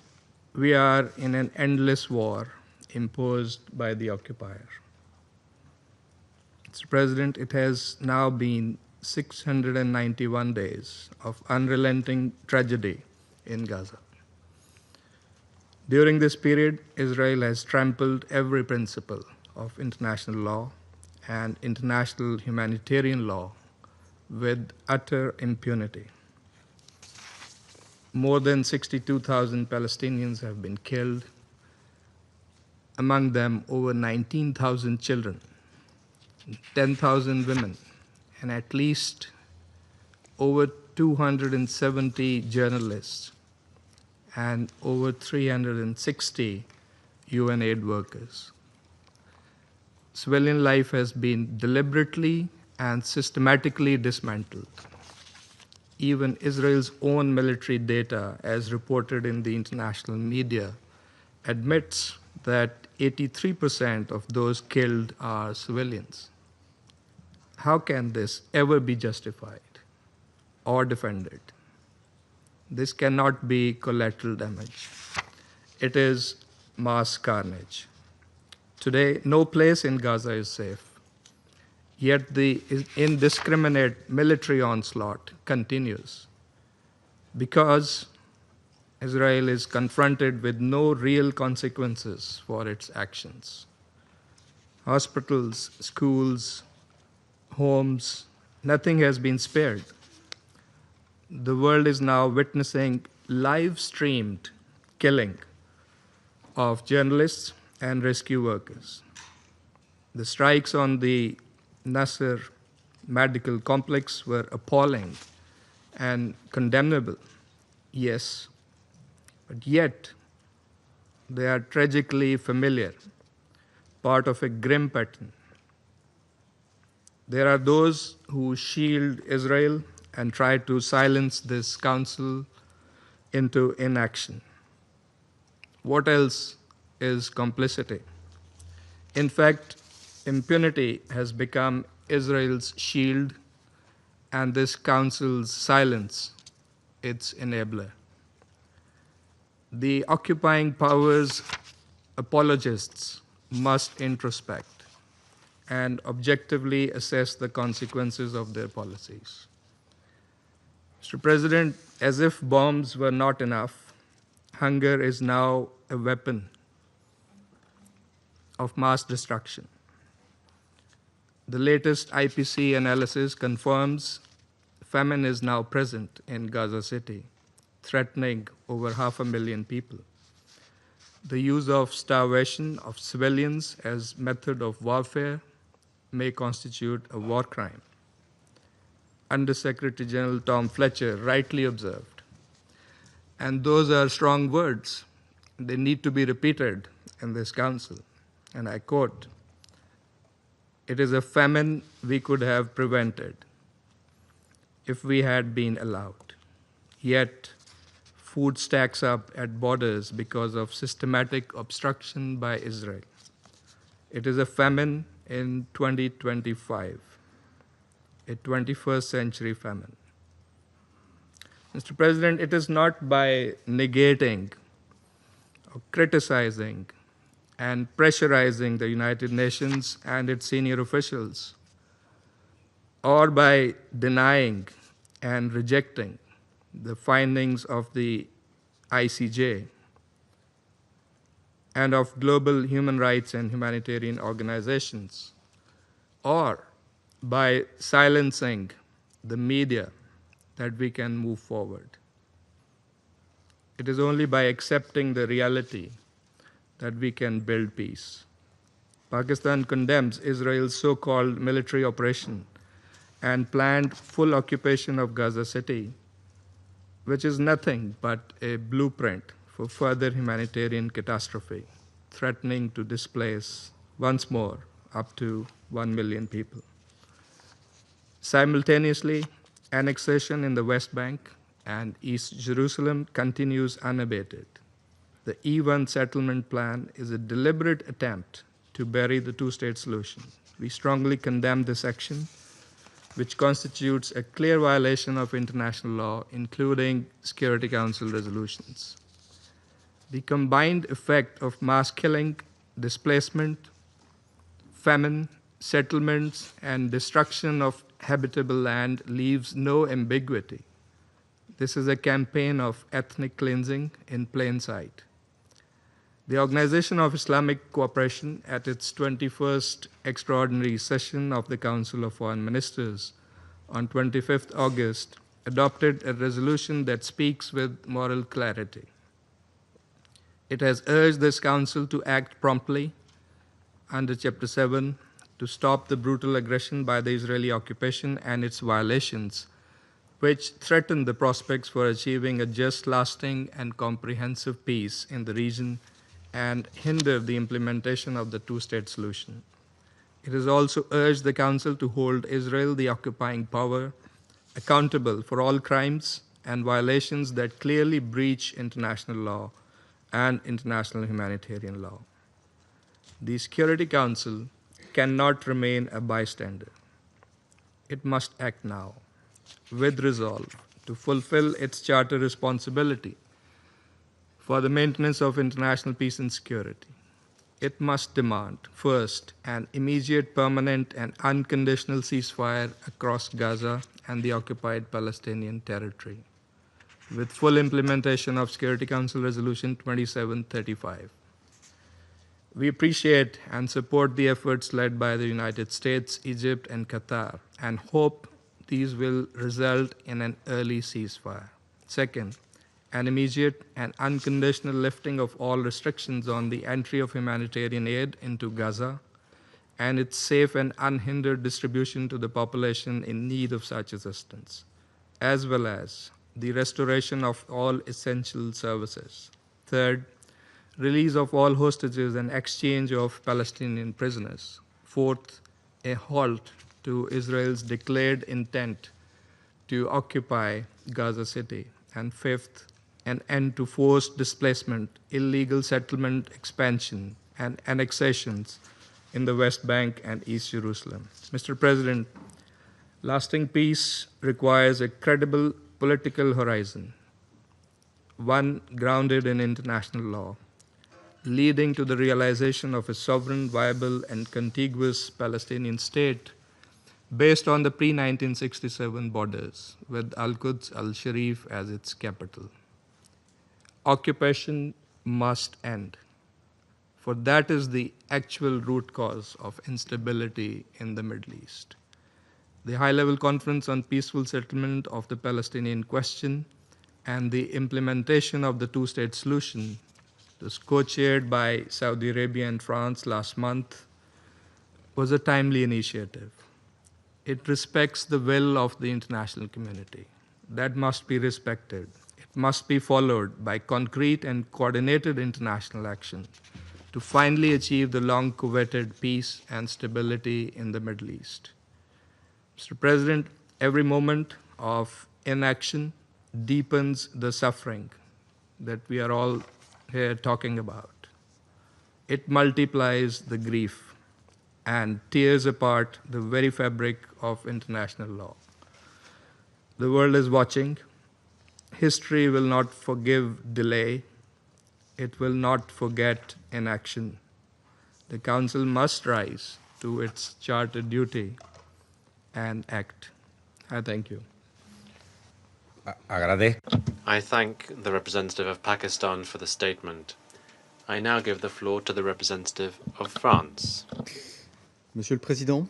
we are in an endless war imposed by the occupier. Mr. President, it has now been 691 days of unrelenting tragedy in Gaza. During this period, Israel has trampled every principle of international law and international humanitarian law with utter impunity. More than 62,000 Palestinians have been killed, among them over 19,000 children, 10,000 women, and at least over 270 journalists and over 360 UN aid workers. Civilian life has been deliberately and systematically dismantled. Even Israel's own military data, as reported in the international media, admits that 83% of those killed are civilians. How can this ever be justified or defended? This cannot be collateral damage. It is mass carnage. Today, no place in Gaza is safe. Yet the indiscriminate military onslaught continues because Israel is confronted with no real consequences for its actions. Hospitals, schools, homes, nothing has been spared. The world is now witnessing live-streamed killing of journalists and rescue workers. The strikes on the Nasser medical complex were appalling and condemnable, yes, but yet they are tragically familiar, part of a grim pattern. There are those who shield Israel and try to silence this council into inaction. What else is complicity? In fact, impunity has become Israel's shield and this council's silence its enabler. The occupying powers apologists must introspect and objectively assess the consequences of their policies. Mr. President, as if bombs were not enough, hunger is now a weapon of mass destruction. The latest IPC analysis confirms famine is now present in Gaza City, threatening over 500,000 people. The use of starvation of civilians as method of warfare may constitute a war crime. Undersecretary General Tom Fletcher rightly observed. And those are strong words. They need to be repeated in this council. And I quote, "It is a famine we could have prevented if we had been allowed. Yet, food stacks up at borders because of systematic obstruction by Israel. It is a famine in 2025, a 21st century famine." Mr. President, it is not by negating or criticizing and pressurizing the United Nations and its senior officials, or by denying and rejecting the findings of the ICJ and of global human rights and humanitarian organizations, or by silencing the media, that we can move forward. It is only by accepting the reality that we can build peace. Pakistan condemns Israel's so-called military operation and planned full occupation of Gaza City, which is nothing but a blueprint for further humanitarian catastrophe, threatening to displace once more up to 1 million people. Simultaneously, annexation in the West Bank and East Jerusalem continues unabated. The E1 settlement plan is a deliberate attempt to bury the two-state solution. We strongly condemn this action, which constitutes a clear violation of international law, including Security Council resolutions. The combined effect of mass killing, displacement, famine, settlements, and destruction of habitable land leaves no ambiguity. This is a campaign of ethnic cleansing in plain sight. The Organization of Islamic Cooperation, at its 21st extraordinary session of the Council of Foreign Ministers on 25th August, adopted a resolution that speaks with moral clarity. It has urged this Council to act promptly under Chapter 7 to stop the brutal aggression by the Israeli occupation and its violations, which threaten the prospects for achieving a just, lasting, and comprehensive peace in the region and hinder the implementation of the two-state solution. It has also urged the Council to hold Israel, the occupying power, accountable for all crimes and violations that clearly breach international law and international humanitarian law. The Security Council cannot remain a bystander. It must act now, with resolve, to fulfill its charter responsibility for the maintenance of international peace and security. It must demand, first, an immediate, permanent, and unconditional ceasefire across Gaza and the occupied Palestinian territory, with full implementation of Security Council Resolution 2735. We appreciate and support the efforts led by the United States, Egypt, and Qatar, and hope these will result in an early ceasefire. Second, an immediate and unconditional lifting of all restrictions on the entry of humanitarian aid into Gaza and its safe and unhindered distribution to the population in need of such assistance, as well as the restoration of all essential services. Third, release of all hostages and exchange of Palestinian prisoners. Fourth, a halt to Israel's declared intent to occupy Gaza City. And fifth, an end to forced displacement, illegal settlement expansion, and annexations in the West Bank and East Jerusalem. Mr. President, lasting peace requires a credible political horizon, one grounded in international law, leading to the realization of a sovereign, viable, and contiguous Palestinian state based on the pre-1967 borders, with Al-Quds al-Sharif as its capital. Occupation must end, for that is the actual root cause of instability in the Middle East. The high-level conference on peaceful settlement of the Palestinian question and the implementation of the two-state solution was co-chaired by Saudi Arabia and France last month, was a timely initiative. It respects the will of the international community. That must be respected. It must be followed by concrete and coordinated international action to finally achieve the long-coveted peace and stability in the Middle East. Mr. President, every moment of inaction deepens the suffering that we are all here talking about. It multiplies the grief and tears apart the very fabric of international law. The world is watching. History will not forgive delay. It will not forget inaction. The Council must rise to its chartered duty and act. I thank you. I thank the representative of Pakistan for the statement. I now give the floor to the representative of France. Monsieur le Président.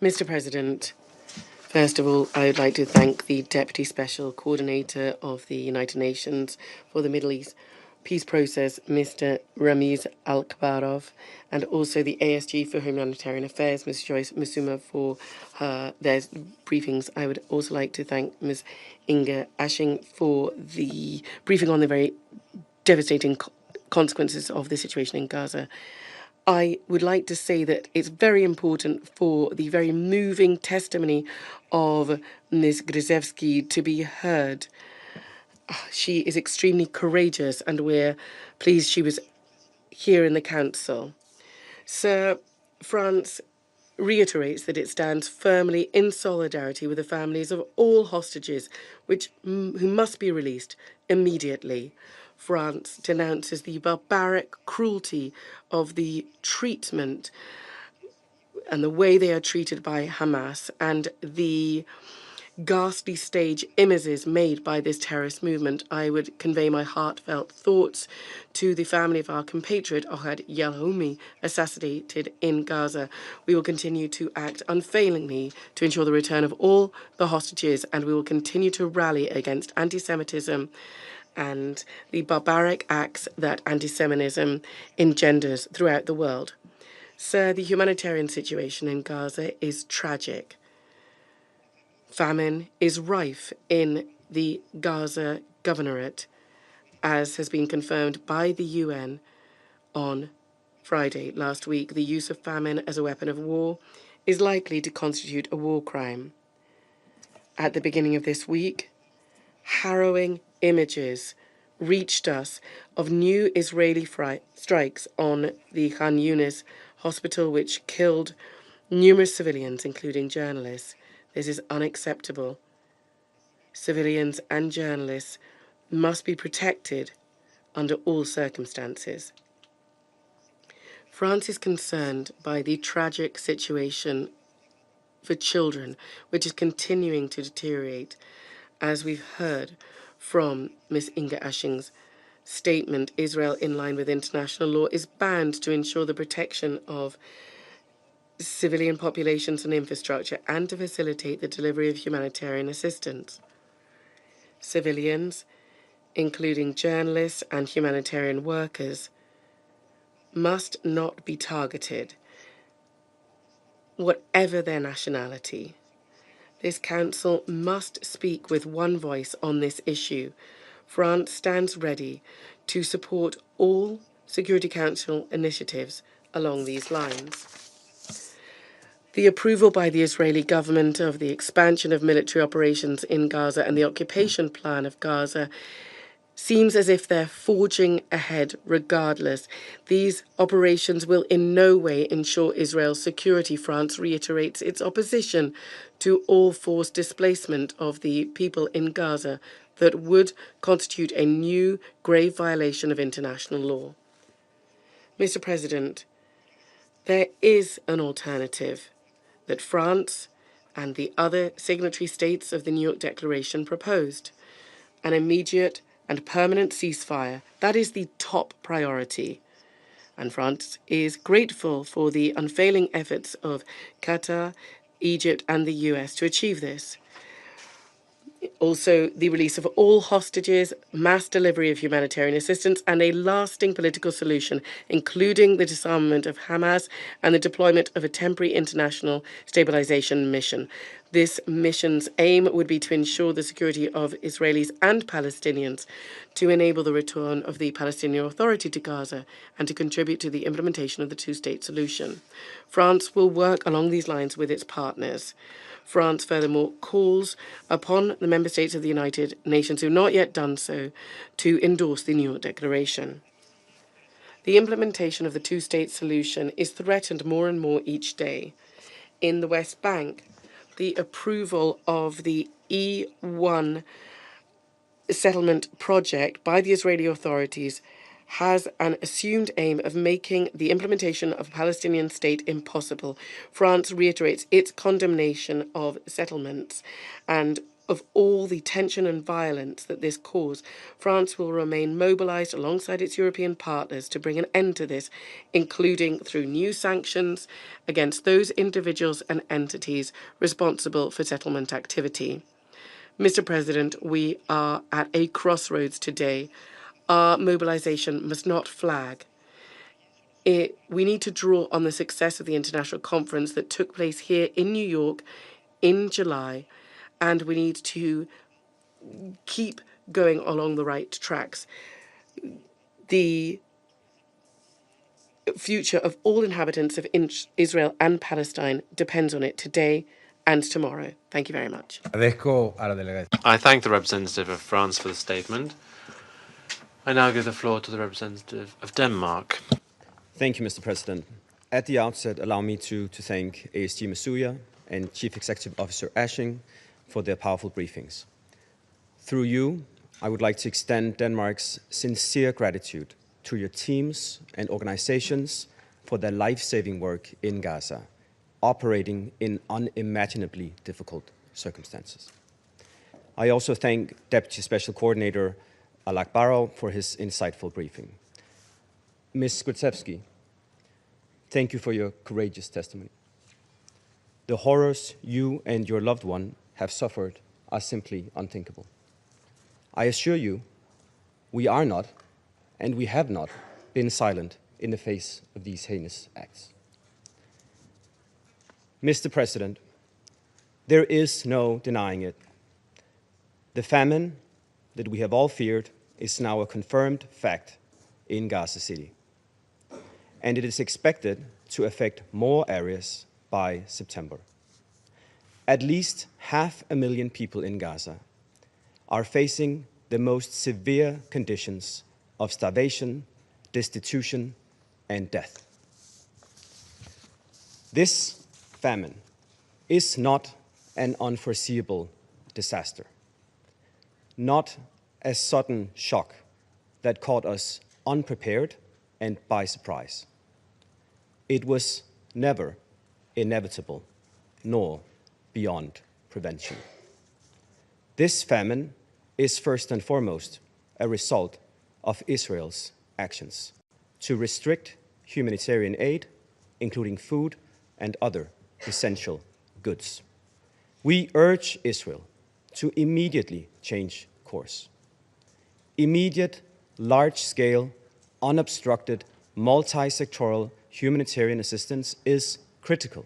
Mr. President, First of all, I would like to thank the Deputy Special Coordinator of the United Nations for the Middle East Peace Process, Mr. Ramiz Al-Kabarov, and also the ASG for Humanitarian Affairs, Ms. Joyce Musuma, for their briefings. I would also like to thank Ms. Inga Ashing for the briefing on the very devastating consequences of the situation in Gaza. I would like to say that it's very important for the very moving testimony of Ms. Grzewski to be heard. She is extremely courageous, and we're pleased she was here in the Council. Sir, France reiterates that it stands firmly in solidarity with the families of all hostages who must be released immediately. France denounces the barbaric cruelty of the treatment and the way they are treated by Hamas, and the ghastly stage images made by this terrorist movement. I would convey my heartfelt thoughts to the family of our compatriot Ohad Yalhoumi, assassinated in Gaza. We will continue to act unfailingly to ensure the return of all the hostages, and we will continue to rally against anti-Semitism and the barbaric acts that anti-Semitism engenders throughout the world. Sir, the humanitarian situation in Gaza is tragic. Famine is rife in the Gaza governorate, as has been confirmed by the UN on Friday last week. The use of famine as a weapon of war is likely to constitute a war crime. At the beginning of this week, harrowing images reached us of new Israeli strikes on the Khan Yunis hospital, which killed numerous civilians, including journalists. This is unacceptable. Civilians and journalists must be protected under all circumstances. France is concerned by the tragic situation for children, which is continuing to deteriorate. As we've heard from Ms. Inga Ashing's statement, Israel, in line with international law, is bound to ensure the protection of civilian populations and infrastructure and to facilitate the delivery of humanitarian assistance. Civilians, including journalists and humanitarian workers, must not be targeted, whatever their nationality. This Council must speak with one voice on this issue. France stands ready to support all Security Council initiatives along these lines. The approval by the Israeli government of the expansion of military operations in Gaza and the occupation plan of Gaza seems as if they're forging ahead regardless. These operations will in no way ensure Israel's security. France reiterates its opposition to all forced displacement of the people in Gaza that would constitute a new grave violation of international law. Mr. President, there is an alternative that France and the other signatory states of the New York Declaration proposed: an immediate and permanent ceasefire. That is the top priority. And France is grateful for the unfailing efforts of Qatar, Egypt, and the US to achieve this. Also, the release of all hostages, mass delivery of humanitarian assistance, and a lasting political solution, including the disarmament of Hamas and the deployment of a temporary international stabilization mission. This mission's aim would be to ensure the security of Israelis and Palestinians, to enable the return of the Palestinian Authority to Gaza, and to contribute to the implementation of the two-state solution. France will work along these lines with its partners. France, furthermore, calls upon the member states of the United Nations who have not yet done so to endorse the New York Declaration. The implementation of the two-state solution is threatened more and more each day. In the West Bank, the approval of the E1 settlement project by the Israeli authorities has an assumed aim of making the implementation of a Palestinian state impossible. France reiterates its condemnation of settlements and of all the tension and violence that this caused, France will remain mobilised alongside its European partners to bring an end to this, including through new sanctions against those individuals and entities responsible for settlement activity. Mr. President, we are at a crossroads today. Our mobilisation must not flag. We need to draw on the success of the international conference that took place here in New York in July, and we need to keep going along the right tracks. The future of all inhabitants of Israel and Palestine depends on it today and tomorrow. Thank you very much. I thank the representative of France for the statement. I now give the floor to the representative of Denmark. Thank you, Mr. President. At the outset, allow me to thank ASG Masuya and Chief Executive Officer Ashing for their powerful briefings. Through you, I would like to extend Denmark's sincere gratitude to your teams and organizations for their life-saving work in Gaza, operating in unimaginably difficult circumstances. I also thank Deputy Special Coordinator Alak Barrow for his insightful briefing. Ms. Skutsevsky, thank you for your courageous testimony. The horrors you and your loved one have suffered are simply unthinkable. I assure you, we are not, and we have not, been silent in the face of these heinous acts. Mr. President, there is no denying it. The famine that we have all feared is now a confirmed fact in Gaza City, and it is expected to affect more areas by September. At least 500,000 people in Gaza are facing the most severe conditions of starvation, destitution, and death. This famine is not an unforeseeable disaster, not a sudden shock that caught us unprepared and by surprise. It was never inevitable, nor beyond prevention. This famine is first and foremost a result of Israel's actions to restrict humanitarian aid, including food and other essential goods. We urge Israel to immediately change course. Immediate, large-scale, unobstructed, multi-sectoral humanitarian assistance is critical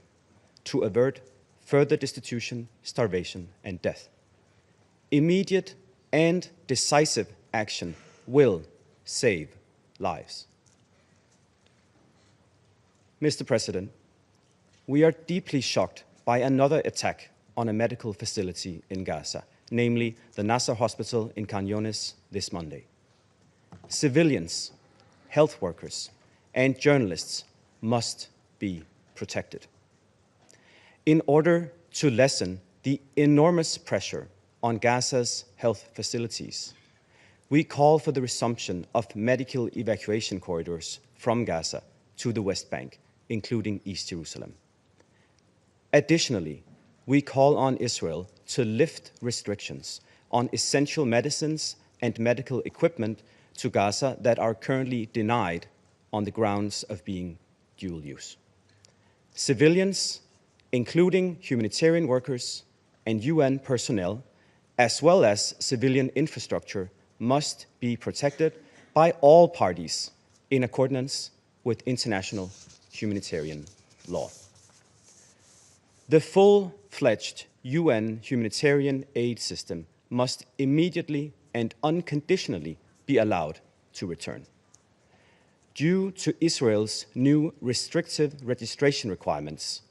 to avert further destitution, starvation, and death. Immediate and decisive action will save lives. Mr. President, we are deeply shocked by another attack on a medical facility in Gaza, namely the Nasser Hospital in Khan Younis this Monday. Civilians, health workers, and journalists must be protected. In order to lessen the enormous pressure on Gaza's health facilities, we call for the resumption of medical evacuation corridors from Gaza to the West Bank, including East Jerusalem. Additionally, we call on Israel to lift restrictions on essential medicines and medical equipment to Gaza that are currently denied on the grounds of being dual use. Civilians, including humanitarian workers and UN personnel, as well as civilian infrastructure, must be protected by all parties in accordance with international humanitarian law. The full-fledged UN humanitarian aid system must immediately and unconditionally be allowed to return. Due to Israel's new restrictive registration requirements,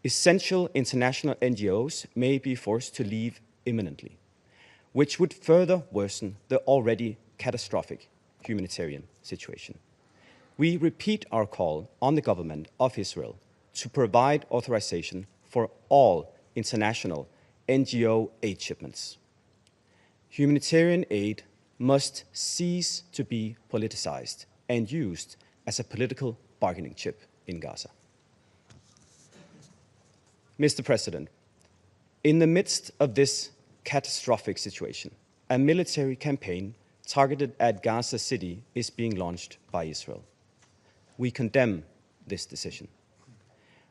essential international NGOs may be forced to leave imminently, which would further worsen the already catastrophic humanitarian situation. We repeat our call on the government of Israel to provide authorization for all international NGO aid shipments. Humanitarian aid must cease to be politicized and used as a political bargaining chip in Gaza. Mr. President, in the midst of this catastrophic situation. A military campaign targeted at Gaza City is being launched by Israel. We condemn this decision,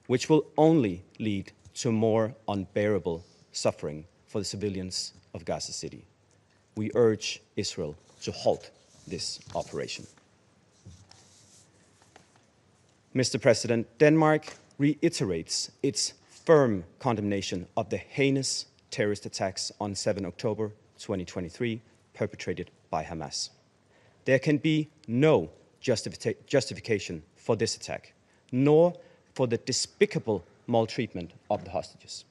which will only lead to more unbearable suffering for the civilians of Gaza City. We urge Israel to halt this operation. Mr. President, Denmark reiterates its firm condemnation of the heinous terrorist attacks on 7 October 2023 perpetrated by Hamas. There can be no justification for this attack, nor for the despicable maltreatment of the hostages.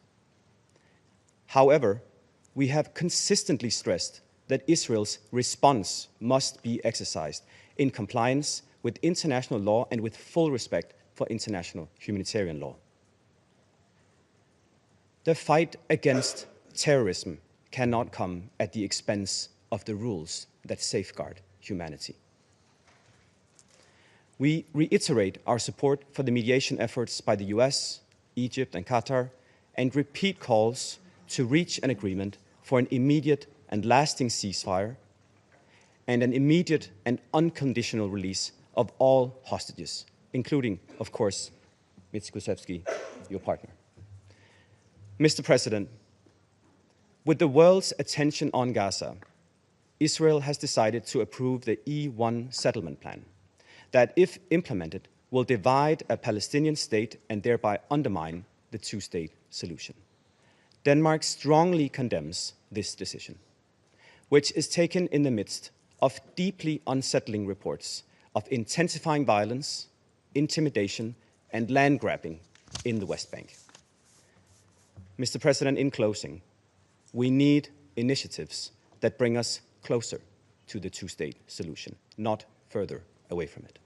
However, we have consistently stressed that Israel's response must be exercised in compliance with international law and with full respect for international humanitarian law. The fight against terrorism cannot come at the expense of the rules that safeguard humanity. We reiterate our support for the mediation efforts by the US, Egypt, and Qatar, and repeat calls to reach an agreement for an immediate and lasting ceasefire and an immediate and unconditional release of all hostages, including, of course, Mitskusevsky, your partner. Mr. President, with the world's attention on Gaza, Israel has decided to approve the E1 settlement plan that, if implemented, will divide a Palestinian state and thereby undermine the two-state solution. Denmark strongly condemns this decision, which is taken in the midst of deeply unsettling reports of intensifying violence, intimidation, and land grabbing in the West Bank. Mr. President, in closing, we need initiatives that bring us closer to the two-state solution, not further away from it.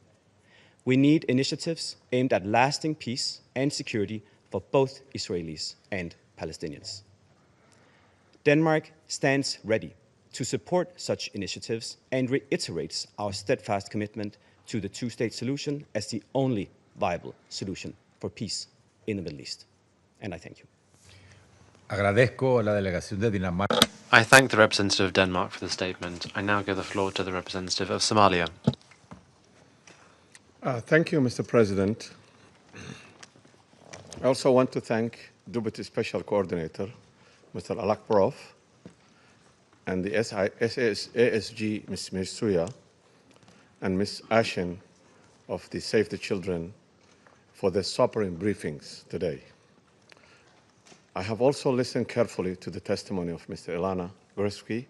We need initiatives aimed at lasting peace and security for both Israelis and Palestinians. Denmark stands ready to support such initiatives and reiterates our steadfast commitment to the two-state solution as the only viable solution for peace in the Middle East. And I thank you. Agradezco a la delegación de Dinamarca. I thank the representative of Denmark for the statement. I now give the floor to the representative of Somalia. Thank you, Mr. President. I also want to thank Deputy Special Coordinator, Mr. Alakbarov, and the ASG, Ms. Mirsuya, and Ms. Ashen of the Save the Children for their sobering briefings today. I have also listened carefully to the testimony of Mr. Ilana Gruevski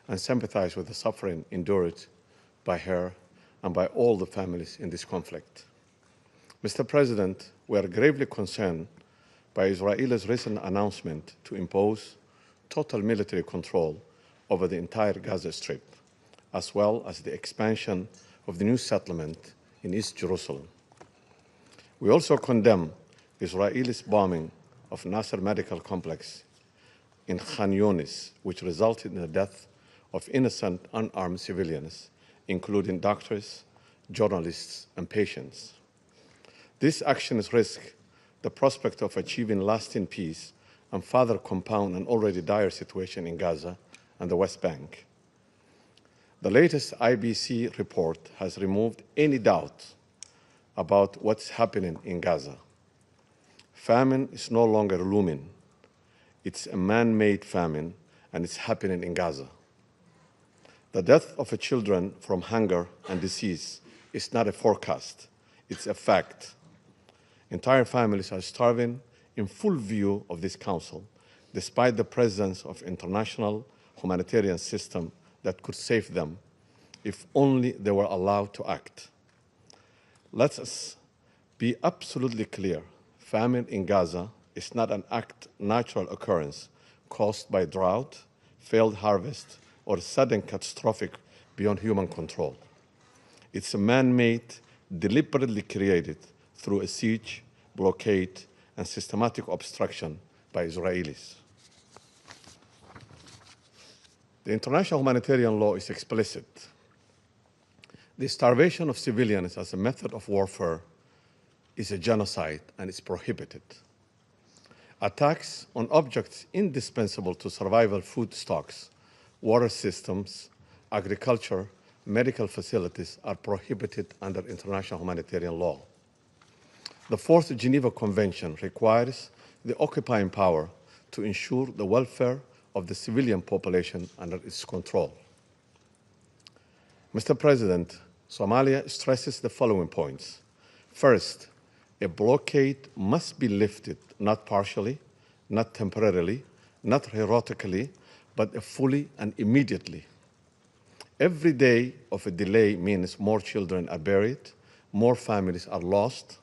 and sympathize with the suffering endured by her and by all the families in this conflict. Mr. President, we are gravely concerned by Israel's recent announcement to impose total military control over the entire Gaza Strip, as well as the expansion of the new settlement in East Jerusalem. We also condemn Israel's bombing of Nasser Medical Complex in Khan Yunis, which resulted in the death of innocent unarmed civilians, including doctors, journalists, and patients. These actions risk the prospect of achieving lasting peace and further compound an already dire situation in Gaza and the West Bank. The latest IBC report has removed any doubt about what's happening in Gaza. Famine is no longer looming. It's a man-made famine, and it's happening in Gaza. The death of children from hunger and disease is not a forecast, it's a fact. Entire families are starving in full view of this council, despite the presence of international humanitarian system that could save them if only they were allowed to act. Let us be absolutely clear. Famine in Gaza is not an natural occurrence caused by drought, failed harvest, or sudden catastrophic beyond human control. It's a man-made, deliberately created through a siege, blockade, and systematic obstruction by Israelis. The international humanitarian law is explicit. The starvation of civilians as a method of warfare is a genocide and it's prohibited. Attacks on objects indispensable to survival, food stocks, water systems, agriculture, medical facilities are prohibited under international humanitarian law. The Fourth Geneva Convention requires the occupying power to ensure the welfare of the civilian population under its control. Mr. President, Somalia stresses the following points. First, a blockade must be lifted, not partially, not temporarily, not heroically, but fully and immediately. Every day of a delay means more children are buried, more families are lost.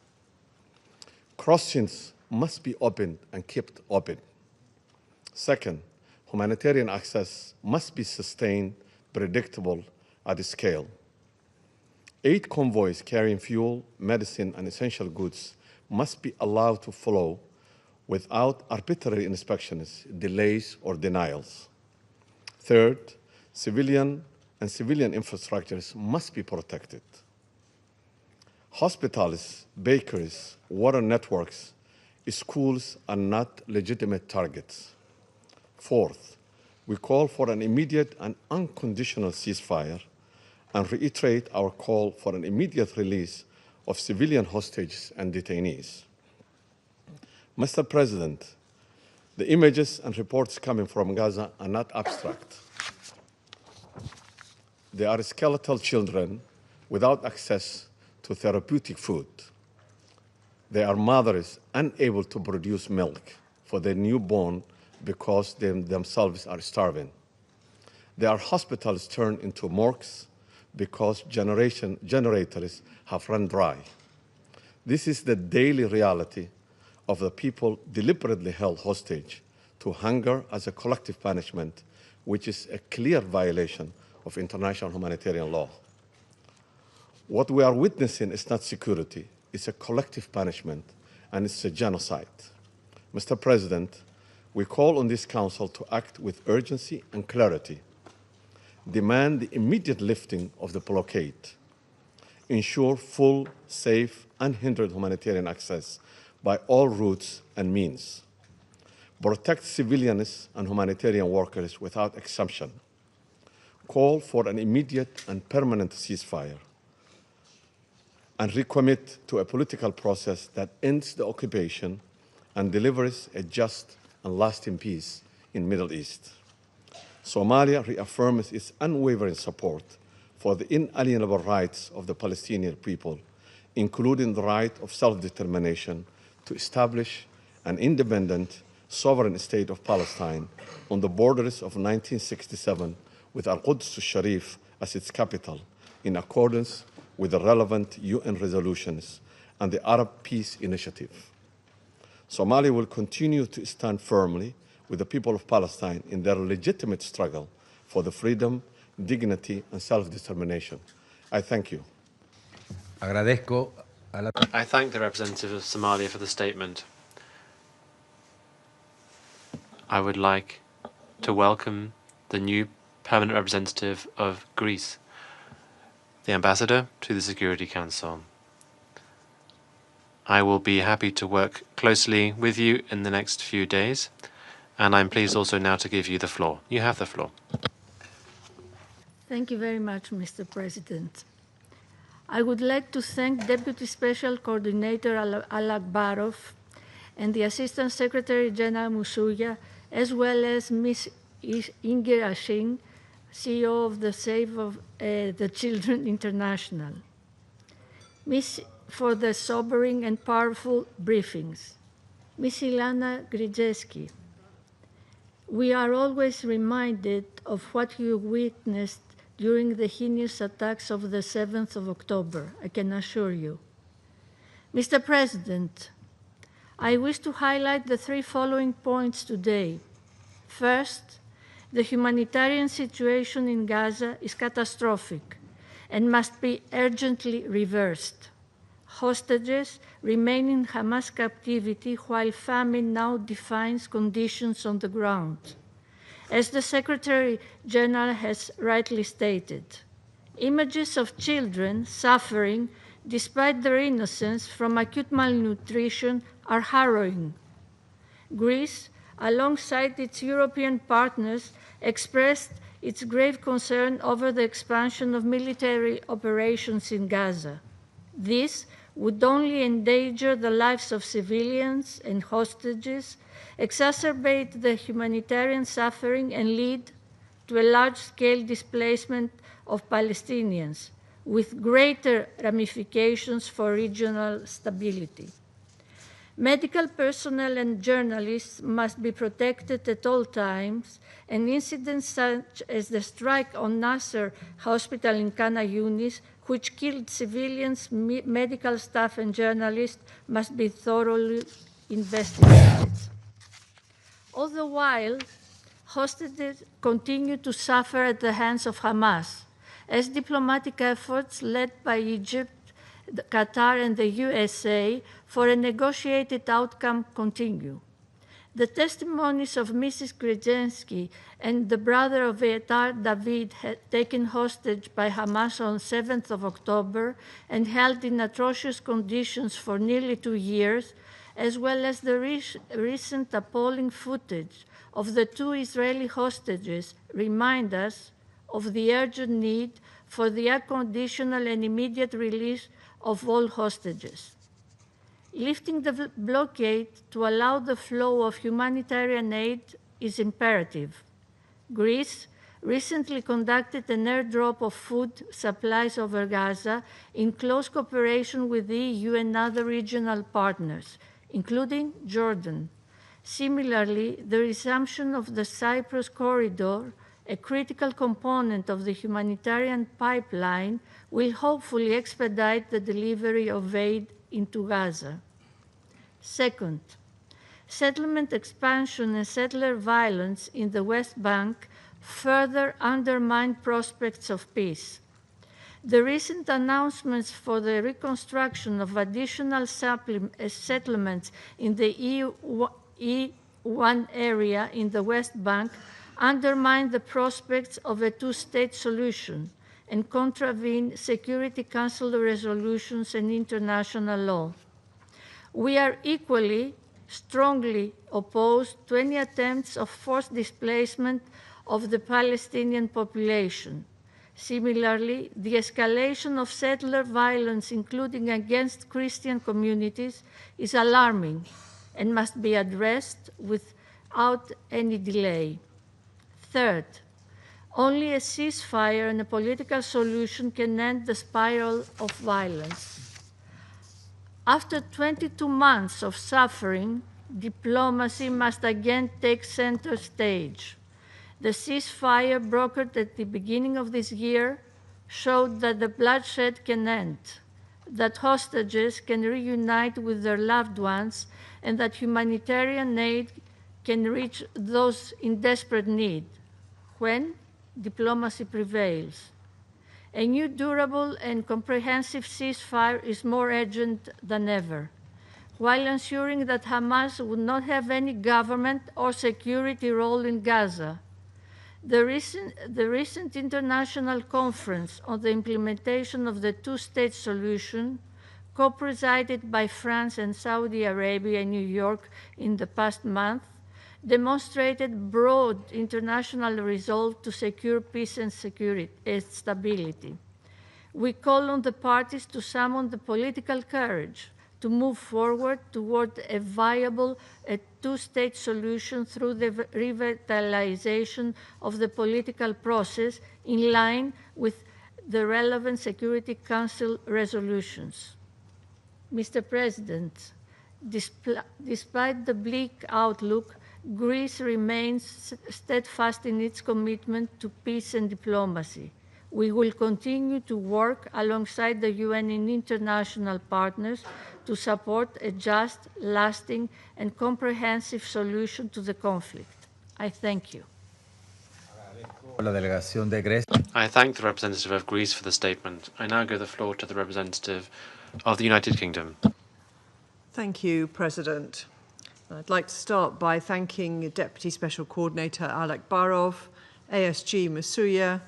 Crossings must be opened and kept open. Second, humanitarian access must be sustained, predictable at scale. Aid convoys carrying fuel, medicine, and essential goods must be allowed to flow without arbitrary inspections, delays, or denials. Third, civilian infrastructures must be protected. Hospitals, bakeries, water networks, schools are not legitimate targets. Fourth, we call for an immediate and unconditional ceasefire and reiterate our call for an immediate release of civilian hostages and detainees. Mr. President, the images and reports coming from Gaza are not abstract. They are skeletal children without access to therapeutic food. They are mothers unable to produce milk for their newborn because they themselves are starving. They are hospitals turned into morgues because generators have run dry. This is the daily reality of the people deliberately held hostage to hunger as a collective punishment, which is a clear violation of international humanitarian law. What we are witnessing is not security, it's a collective punishment, and it's a genocide. Mr. President, we call on this Council to act with urgency and clarity, demand the immediate lifting of the blockade, ensure full, safe, unhindered humanitarian access by all routes and means, protect civilians and humanitarian workers without exemption, call for an immediate and permanent ceasefire, and recommit to a political process that ends the occupation and delivers a just and lasting peace in the Middle East. Somalia reaffirms its unwavering support for the inalienable rights of the Palestinian people, including the right of self-determination to establish an independent, sovereign state of Palestine on the borders of 1967 with Al-Quds al-Sharif as its capital, in accordance with the relevant UN resolutions and the Arab Peace Initiative. Somalia will continue to stand firmly with the people of Palestine in their legitimate struggle for the freedom, dignity, and self-determination. I thank you. I thank the representative of Somalia for the statement. I would like to welcome the new permanent representative of Greece, the ambassador to the Security Council. I will be happy to work closely with you in the next few days, and I'm pleased also now to give you the floor. You have the floor. Thank you very much, Mr. President. I would like to thank Deputy Special Coordinator Alak Barov and the Assistant Secretary General Musuya, as well as Ms. Inger Ashing, CEO of the Save the Children International, for the sobering and powerful briefings. Ms. Ilana Grzeski, we are always reminded of what you witnessed during the heinous attacks of the 7th of October, I can assure you. Mr. President, I wish to highlight the three following points today. First, the humanitarian situation in Gaza is catastrophic and must be urgently reversed. Hostages remain in Hamas captivity while famine now defines conditions on the ground. As the Secretary General has rightly stated, images of children suffering despite their innocence from acute malnutrition are harrowing. Greece, alongside its European partners, expressed its grave concern over the expansion of military operations in Gaza. This would only endanger the lives of civilians and hostages, exacerbate the humanitarian suffering, and lead to a large-scale displacement of Palestinians, with greater ramifications for regional stability. Medical personnel and journalists must be protected at all times, and incidents such as the strike on Nasser Hospital in Khan Yunis, which killed civilians, medical staff, and journalists, must be thoroughly investigated. All the while, hostages continue to suffer at the hands of Hamas, as diplomatic efforts led by Egypt, Qatar, and the USA for a negotiated outcome continue. The testimonies of Mrs. Gredzensky and the brother of Etar David, taken hostage by Hamas on 7th of October and held in atrocious conditions for nearly 2 years, as well as the recent appalling footage of the 2 Israeli hostages, remind us of the urgent need for the unconditional and immediate release of all hostages. Lifting the blockade to allow the flow of humanitarian aid is imperative. Greece recently conducted an airdrop of food supplies over Gaza in close cooperation with the EU and other regional partners, including Jordan. Similarly, the resumption of the Cyprus corridor, a critical component of the humanitarian pipeline, will hopefully expedite the delivery of aid into Gaza. Second, settlement expansion and settler violence in the West Bank further undermine prospects of peace. The recent announcements for the reconstruction of additional settlements in the E1 area in the West Bank undermine the prospects of a two-state solution and contravene Security Council resolutions and international law. We are equally strongly opposed to any attempts of forced displacement of the Palestinian population. Similarly, the escalation of settler violence, including against Christian communities, is alarming and must be addressed without any delay. Third, only a ceasefire and a political solution can end the spiral of violence. After 22 months of suffering, diplomacy must again take center stage. The ceasefire brokered at the beginning of this year showed that the bloodshed can end, that hostages can reunite with their loved ones, and that humanitarian aid can reach those in desperate need when diplomacy prevails. A new durable and comprehensive ceasefire is more urgent than ever, while ensuring that Hamas would not have any government or security role in Gaza. The recent international conference on the implementation of the two-state solution, co-presided by France and Saudi Arabia in New York in the past month, demonstrated broad international resolve to secure peace and stability. We call on the parties to summon the political courage to move forward toward a viable two-state solution through the revitalization of the political process in line with the relevant Security Council resolutions. Mr. President, despite the bleak outlook, Greece remains steadfast in its commitment to peace and diplomacy. We will continue to work alongside the UN and international partners to support a just, lasting, and comprehensive solution to the conflict. I thank you. I thank the representative of Greece for the statement. I now give the floor to the representative of the United Kingdom. Thank you, President. I'd like to start by thanking Deputy Special Coordinator Alek Barov, ASG Masuya,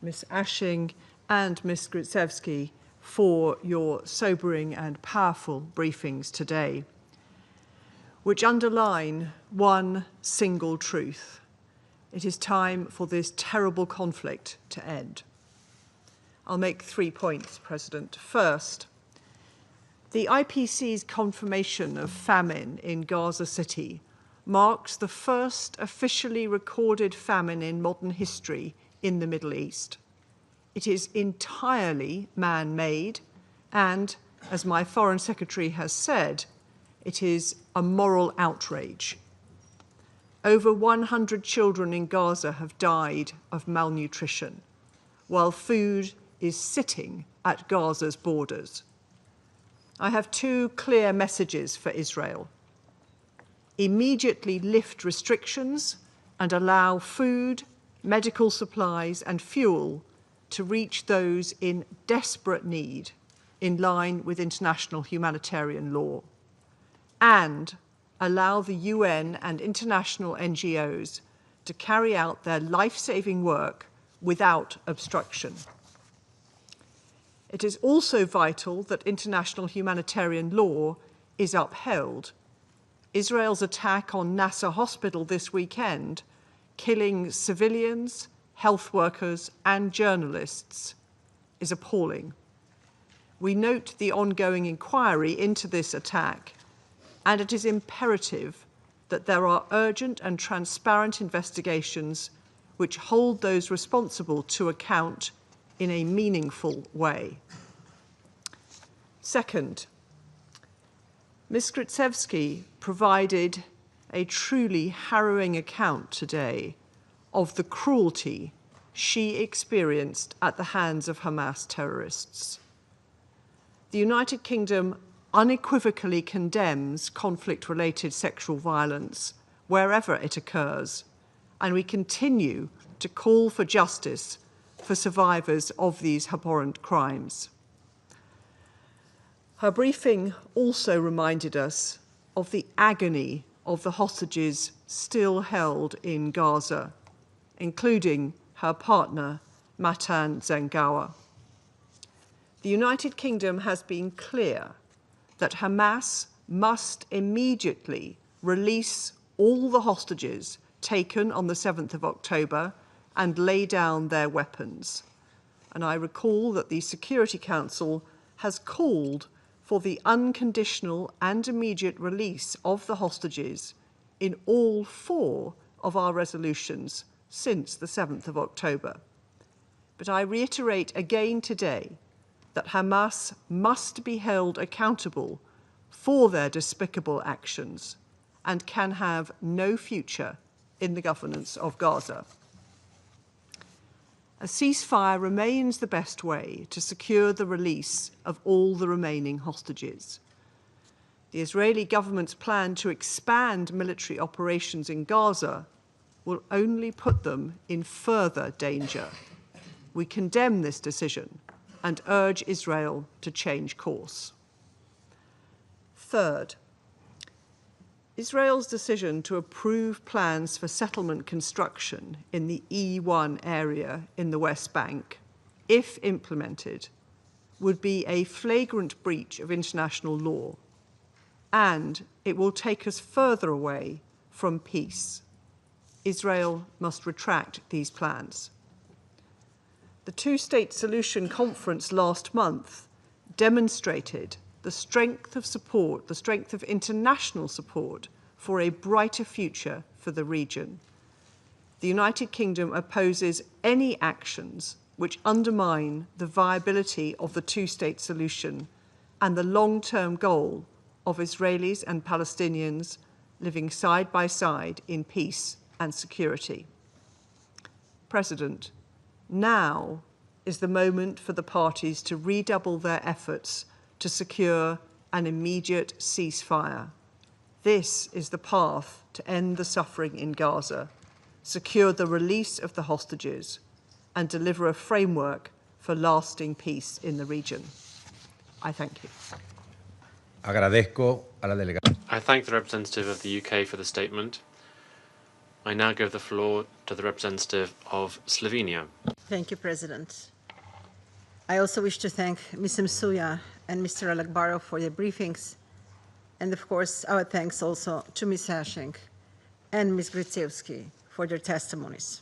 Ms. Ashing, and Ms. Gritsevsky for your sobering and powerful briefings today. which underline one single truth. It is time for this terrible conflict to end. I'll make 3 points, President. First, the IPC's confirmation of famine in Gaza City marks the first officially recorded famine in modern history in the Middle East. It is entirely man-made and, as my Foreign Secretary has said, it is a moral outrage. Over 100 children in Gaza have died of malnutrition, while food is sitting at Gaza's borders. I have 2 clear messages for Israel. Immediately lift restrictions and allow food, medical supplies and fuel to reach those in desperate need in line with international humanitarian law. And allow the UN and international NGOs to carry out their life-saving work without obstruction. It is also vital that international humanitarian law is upheld. Israel's attack on Nasser Hospital this weekend, killing civilians, health workers, and journalists, is appalling. We note the ongoing inquiry into this attack, and it is imperative that there are urgent and transparent investigations which hold those responsible to account in a meaningful way. Second, Ms. Gritsevsky provided a truly harrowing account today of the cruelty she experienced at the hands of Hamas terrorists. The United Kingdom unequivocally condemns conflict-related sexual violence wherever it occurs, and we continue to call for justice for survivors of these abhorrent crimes. Her briefing also reminded us of the agony of the hostages still held in Gaza, including her partner, Matan Zangawa. The United Kingdom has been clear that Hamas must immediately release all the hostages taken on the 7th of October and lay down their weapons. And I recall that the Security Council has called for the unconditional and immediate release of the hostages in all 4 of our resolutions since the 7th of October. But I reiterate again today that Hamas must be held accountable for their despicable actions and can have no future in the governance of Gaza. A ceasefire remains the best way to secure the release of all the remaining hostages. The Israeli government's plan to expand military operations in Gaza will only put them in further danger. We condemn this decision and urge Israel to change course. Third, Israel's decision to approve plans for settlement construction in the E1 area in the West Bank, if implemented, would be a flagrant breach of international law, and it will take us further away from peace. Israel must retract these plans. The two-state solution conference last month demonstrated the strength of support, the strength of international support for a brighter future for the region. The United Kingdom opposes any actions which undermine the viability of the two-state solution and the long-term goal of Israelis and Palestinians living side by side in peace and security. President, now is the moment for the parties to redouble their efforts to secure an immediate ceasefire. This is the path to end the suffering in Gaza, secure the release of the hostages, and deliver a framework for lasting peace in the region. I thank you. Agradezco a la delegación. I thank the representative of the UK for the statement. I now give the floor to the representative of Slovenia. Thank you, President. I also wish to thank Ms. Msuya and Mr. Alakbarov for their briefings And of course, our thanks also to Ms. Hashing and Ms. Grzycewski for their testimonies.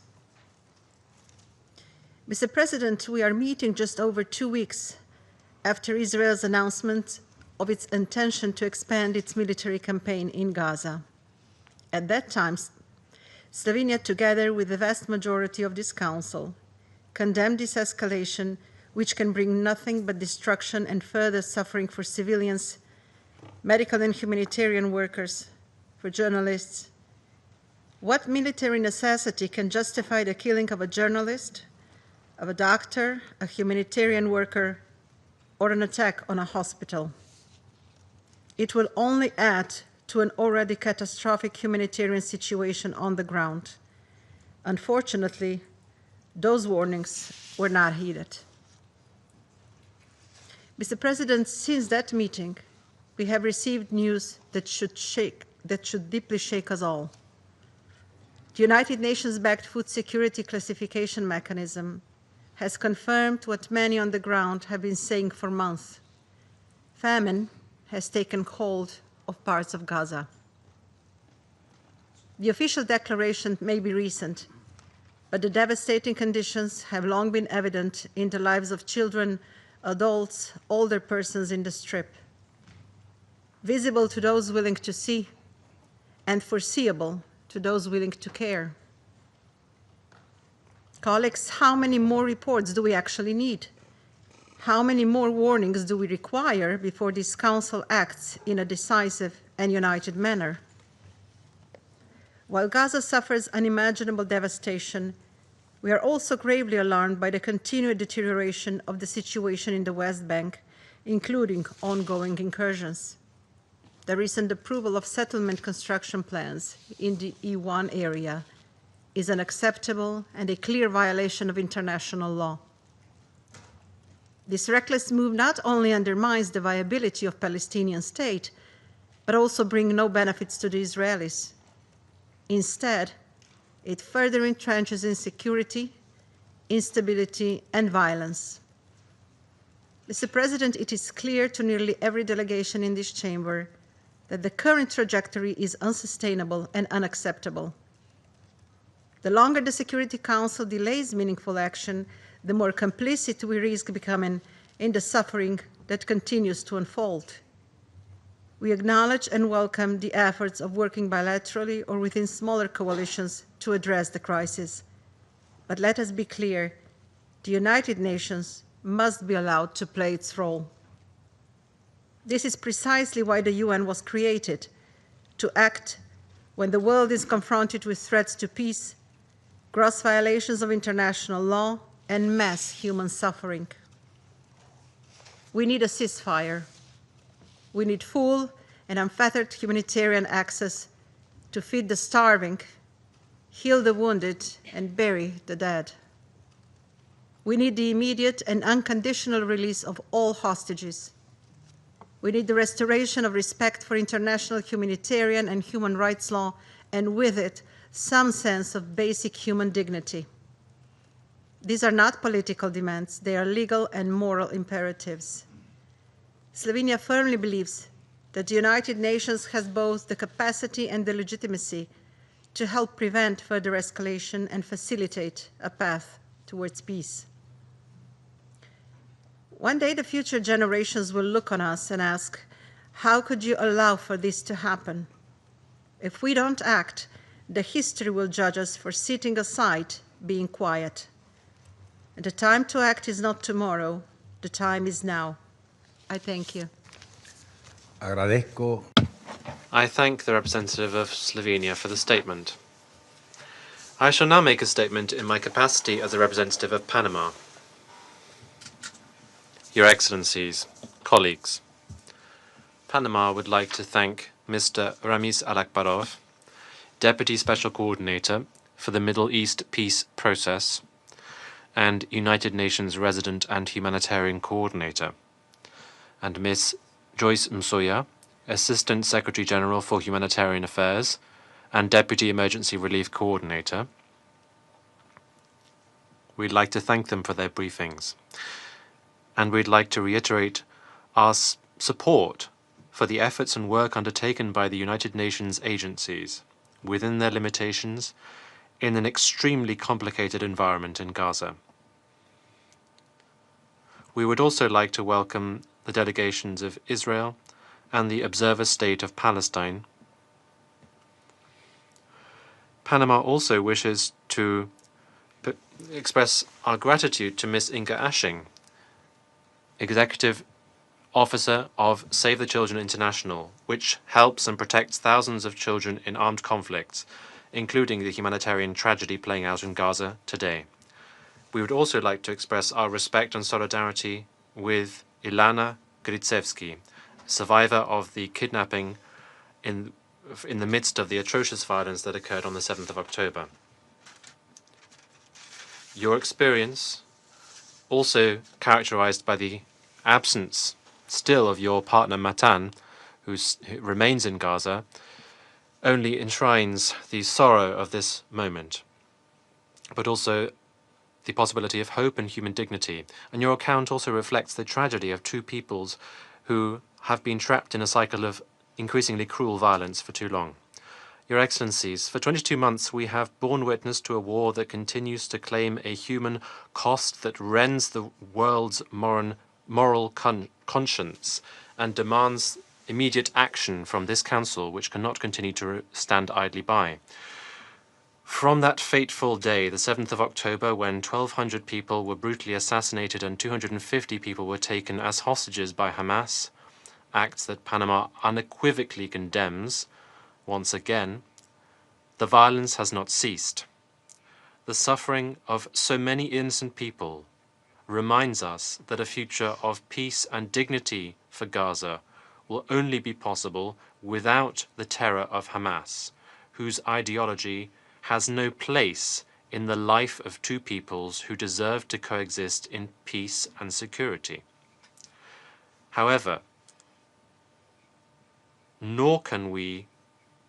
Mr. President, we are meeting just over 2 weeks after Israel's announcement of its intention to expand its military campaign in Gaza. At that time, Slovenia, together with the vast majority of this Council, condemned this escalation, which can bring nothing but destruction and further suffering for civilians, medical and humanitarian workers, for journalists. What military necessity can justify the killing of a journalist, of a doctor, a humanitarian worker, or an attack on a hospital? It will only add to an already catastrophic humanitarian situation on the ground. Unfortunately, those warnings were not heeded. Mr. President, since that meeting, we have received news that should deeply shake us all. The United Nations-backed food security classification mechanism has confirmed what many on the ground have been saying for months. Famine has taken hold of parts of Gaza. The official declaration may be recent, but the devastating conditions have long been evident in the lives of children, adults, older persons in the Strip, visible to those willing to see and foreseeable to those willing to care. Colleagues, how many more reports do we actually need? How many more warnings do we require before this Council acts in a decisive and united manner? While Gaza suffers unimaginable devastation, we are also gravely alarmed by the continued deterioration of the situation in the West Bank, including ongoing incursions. The recent approval of settlement construction plans in the E1 area is unacceptable and a clear violation of international law. This reckless move not only undermines the viability of the Palestinian state, but also brings no benefits to the Israelis. Instead, it further entrenches insecurity, instability, and violence. Mr. President, it is clear to nearly every delegation in this chamber that the current trajectory is unsustainable and unacceptable. The longer the Security Council delays meaningful action, the more complicit we risk becoming in the suffering that continues to unfold. We acknowledge and welcome the efforts of working bilaterally or within smaller coalitions to address the crisis. But let us be clear, the United Nations must be allowed to play its role. This is precisely why the UN was created, to act when the world is confronted with threats to peace, gross violations of international law, and mass human suffering. We need a ceasefire. We need full and unfettered humanitarian access to feed the starving, heal the wounded, and bury the dead. We need the immediate and unconditional release of all hostages. We need the restoration of respect for international humanitarian and human rights law, and with it, some sense of basic human dignity. These are not political demands, they are legal and moral imperatives. Slovenia firmly believes that the United Nations has both the capacity and the legitimacy to help prevent further escalation and facilitate a path towards peace. One day the future generations will look on us and ask, how could you allow for this to happen? If we don't act, the history will judge us for sitting aside, being quiet. And the time to act is not tomorrow, the time is now. I thank you. Agradezco. I thank the representative of Slovenia for the statement. I shall now make a statement in my capacity as a representative of Panama. Your Excellencies, colleagues, Panama would like to thank Mr. Ramiz Alakbarov, Deputy Special Coordinator for the Middle East Peace Process and United Nations Resident and Humanitarian Coordinator, and Ms. Joyce Msuya, Assistant Secretary General for Humanitarian Affairs and Deputy Emergency Relief Coordinator. We'd like to thank them for their briefings, and we'd like to reiterate our support for the efforts and work undertaken by the United Nations agencies, within their limitations, in an extremely complicated environment in Gaza. We would also like to welcome the delegations of Israel and the observer state of Palestine. Panama also wishes to express our gratitude to Ms. Inga Ashing, Executive Officer of Save the Children International, which helps and protects thousands of children in armed conflicts, including the humanitarian tragedy playing out in Gaza today. We would also like to express our respect and solidarity with Ilana Gritsevsky, survivor of the kidnapping in the midst of the atrocious violence that occurred on the 7th of October. Your experience, also characterized by the absence still of your partner Matan, who remains in Gaza, only enshrines the sorrow of this moment, but also the possibility of hope and human dignity. And your account also reflects the tragedy of two peoples who have been trapped in a cycle of increasingly cruel violence for too long. Your Excellencies, for 22 months we have borne witness to a war that continues to claim a human cost that rends the world's moral conscience and demands immediate action from this Council, which cannot continue to stand idly by. From that fateful day, the 7th of October, when 1,200 people were brutally assassinated and 250 people were taken as hostages by Hamas, acts that Panama unequivocally condemns, once again, the violence has not ceased. The suffering of so many innocent people reminds us that a future of peace and dignity for Gaza will only be possible without the terror of Hamas, whose ideology has no place in the life of two peoples who deserve to coexist in peace and security. However, nor can we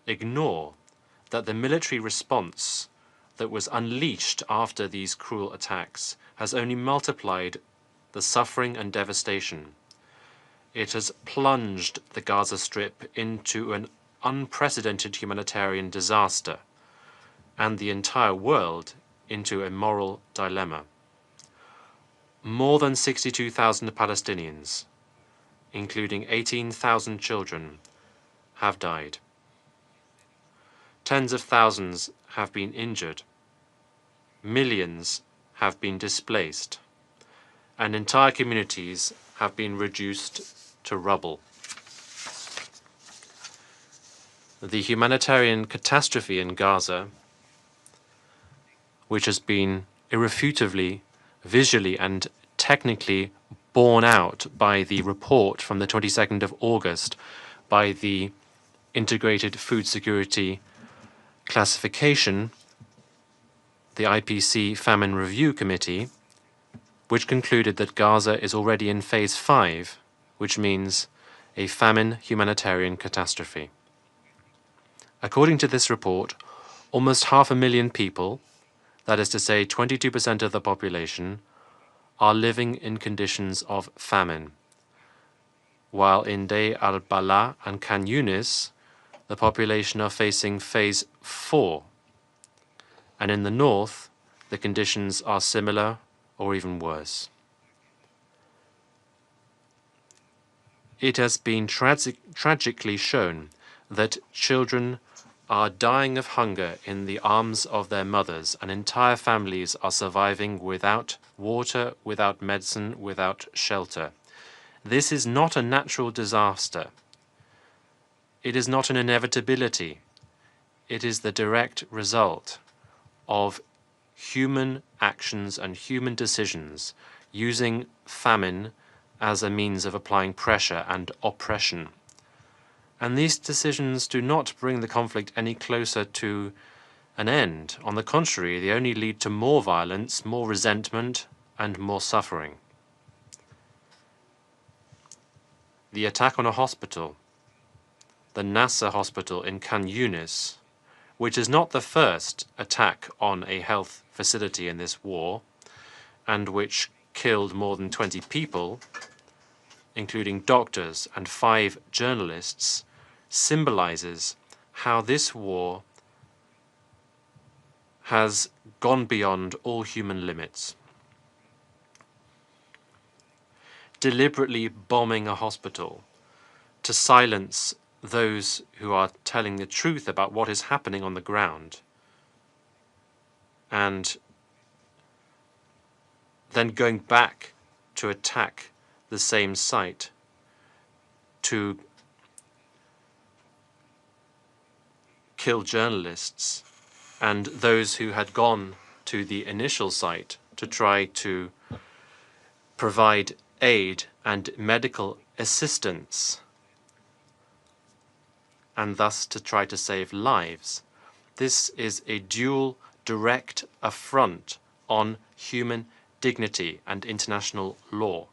ignore that the military response that was unleashed after these cruel attacks has only multiplied the suffering and devastation. It has plunged the Gaza Strip into an unprecedented humanitarian disaster and the entire world into a moral dilemma. More than 62,000 Palestinians, including 18,000 children, have died. Tens of thousands have been injured. Millions have been displaced. And entire communities have been reduced to rubble. The humanitarian catastrophe in Gaza, which has been irrefutably, visually and technically borne out by the report from the 22nd of August by the Integrated Food Security Classification, the IPC Famine Review Committee, which concluded that Gaza is already in phase 5, which means a famine humanitarian catastrophe. According to this report, almost 500,000 people, that is to say 22% of the population, are living in conditions of famine, while in Deir al-Balah and Khan Yunis, the population are facing phase 4, and in the north, the conditions are similar or even worse. It has been tragically shown that children are dying of hunger in the arms of their mothers, and entire families are surviving without water, without medicine, without shelter. This is not a natural disaster. It is not an inevitability. It is the direct result of human actions and human decisions using famine as a means of applying pressure and oppression. And these decisions do not bring the conflict any closer to an end. On the contrary, they only lead to more violence, more resentment, and more suffering. The attack on a hospital, the Nasser hospital in Khan Yunis, which is not the first attack on a health facility in this war, and which killed more than 20 people, including doctors and 5 journalists, symbolizes how this war has gone beyond all human limits. Deliberately bombing a hospital to silence those who are telling the truth about what is happening on the ground, and then going back to attack the same site to kill journalists and those who had gone to the initial site to try to provide aid and medical assistance, and thus to try to save lives. This is a dual direct affront on human dignity and international law.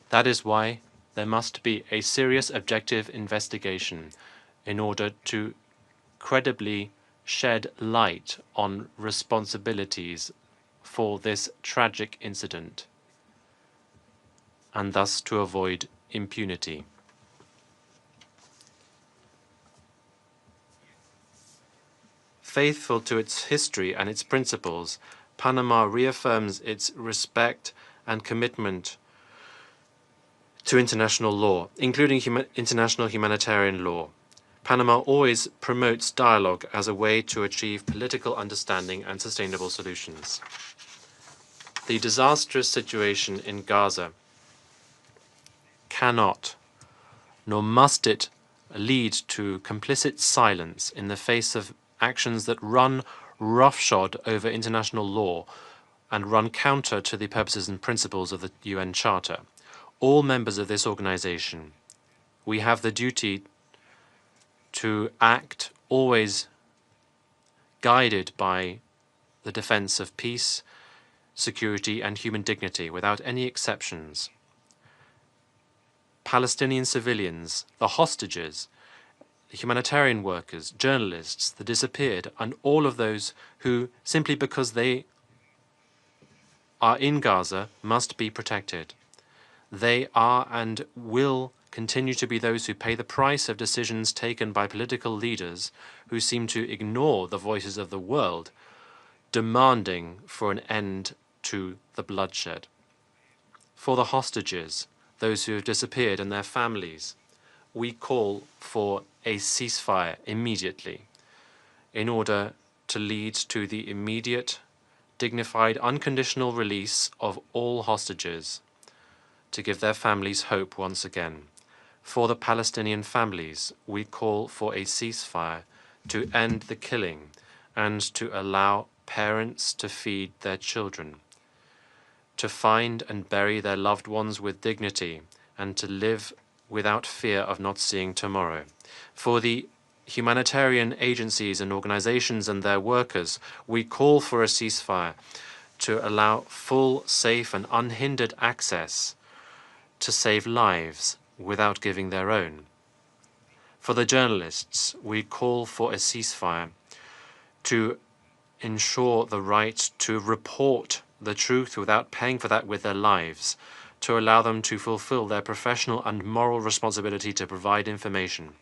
That is why there must be a serious objective investigation in order to credibly shed light on responsibilities for this tragic incident, and thus to avoid impunity. Faithful to its history and its principles, Panama reaffirms its respect and commitment to international law, including international humanitarian law. Panama always promotes dialogue as a way to achieve political understanding and sustainable solutions. The disastrous situation in Gaza cannot, nor must it, lead to complicit silence in the face of actions that run roughshod over international law and run counter to the purposes and principles of the UN Charter. All members of this organization, we have the duty to act always guided by the defense of peace, security, and human dignity, without any exceptions. Palestinian civilians, the hostages, the humanitarian workers, journalists, the disappeared, and all of those who, simply because they are in Gaza, must be protected. They are and will continue to be those who pay the price of decisions taken by political leaders who seem to ignore the voices of the world, demanding for an end to the bloodshed. For the hostages, those who have disappeared and their families, we call for a ceasefire immediately in order to lead to the immediate, dignified, unconditional release of all hostages, to give their families hope once again. For the Palestinian families, we call for a ceasefire to end the killing and to allow parents to feed their children, to find and bury their loved ones with dignity, and to live without fear of not seeing tomorrow. For the humanitarian agencies and organizations and their workers, we call for a ceasefire to allow full, safe, and unhindered access to save lives without giving their own. For the journalists, we call for a ceasefire to ensure the right to report the truth without paying for that with their lives, to allow them to fulfill their professional and moral responsibility to provide information.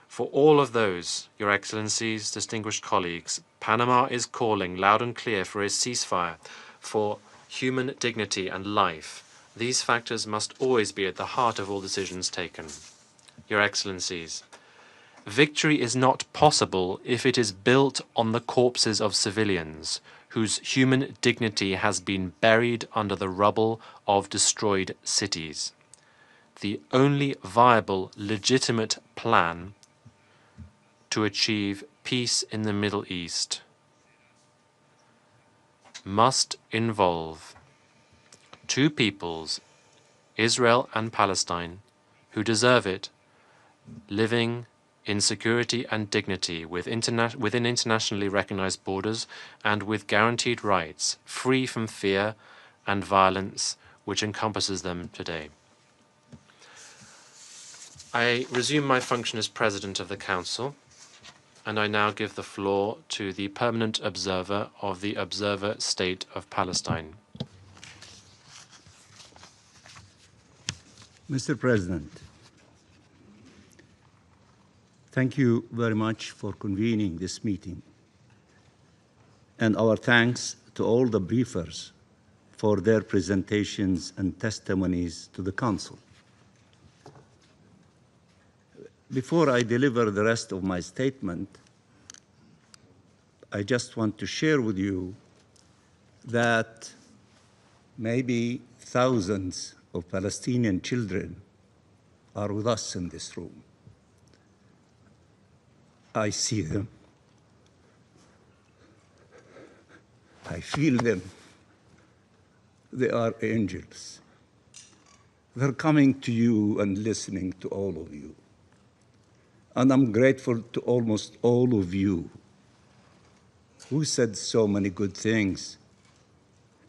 For all of those, Your Excellencies, distinguished colleagues, Panama is calling loud and clear for a ceasefire, for human dignity and life. These factors must always be at the heart of all decisions taken. Your Excellencies, victory is not possible if it is built on the corpses of civilians, whose human dignity has been buried under the rubble of destroyed cities. The only viable, legitimate plan to achieve peace in the Middle East must involve two peoples, Israel and Palestine, who deserve it, living in security and dignity within internationally recognized borders and with guaranteed rights, free from fear and violence which encompasses them today. I resume my function as President of the Council. And I now give the floor to the permanent observer of the Observer State of Palestine. Mr. President, thank you very much for convening this meeting, and our thanks to all the briefers for their presentations and testimonies to the Council. Before I deliver the rest of my statement, I just want to share with you that maybe thousands of Palestinian children are with us in this room. I see them. I feel them. They are angels. They're coming to you and listening to all of you. And I'm grateful to almost all of you who said so many good things,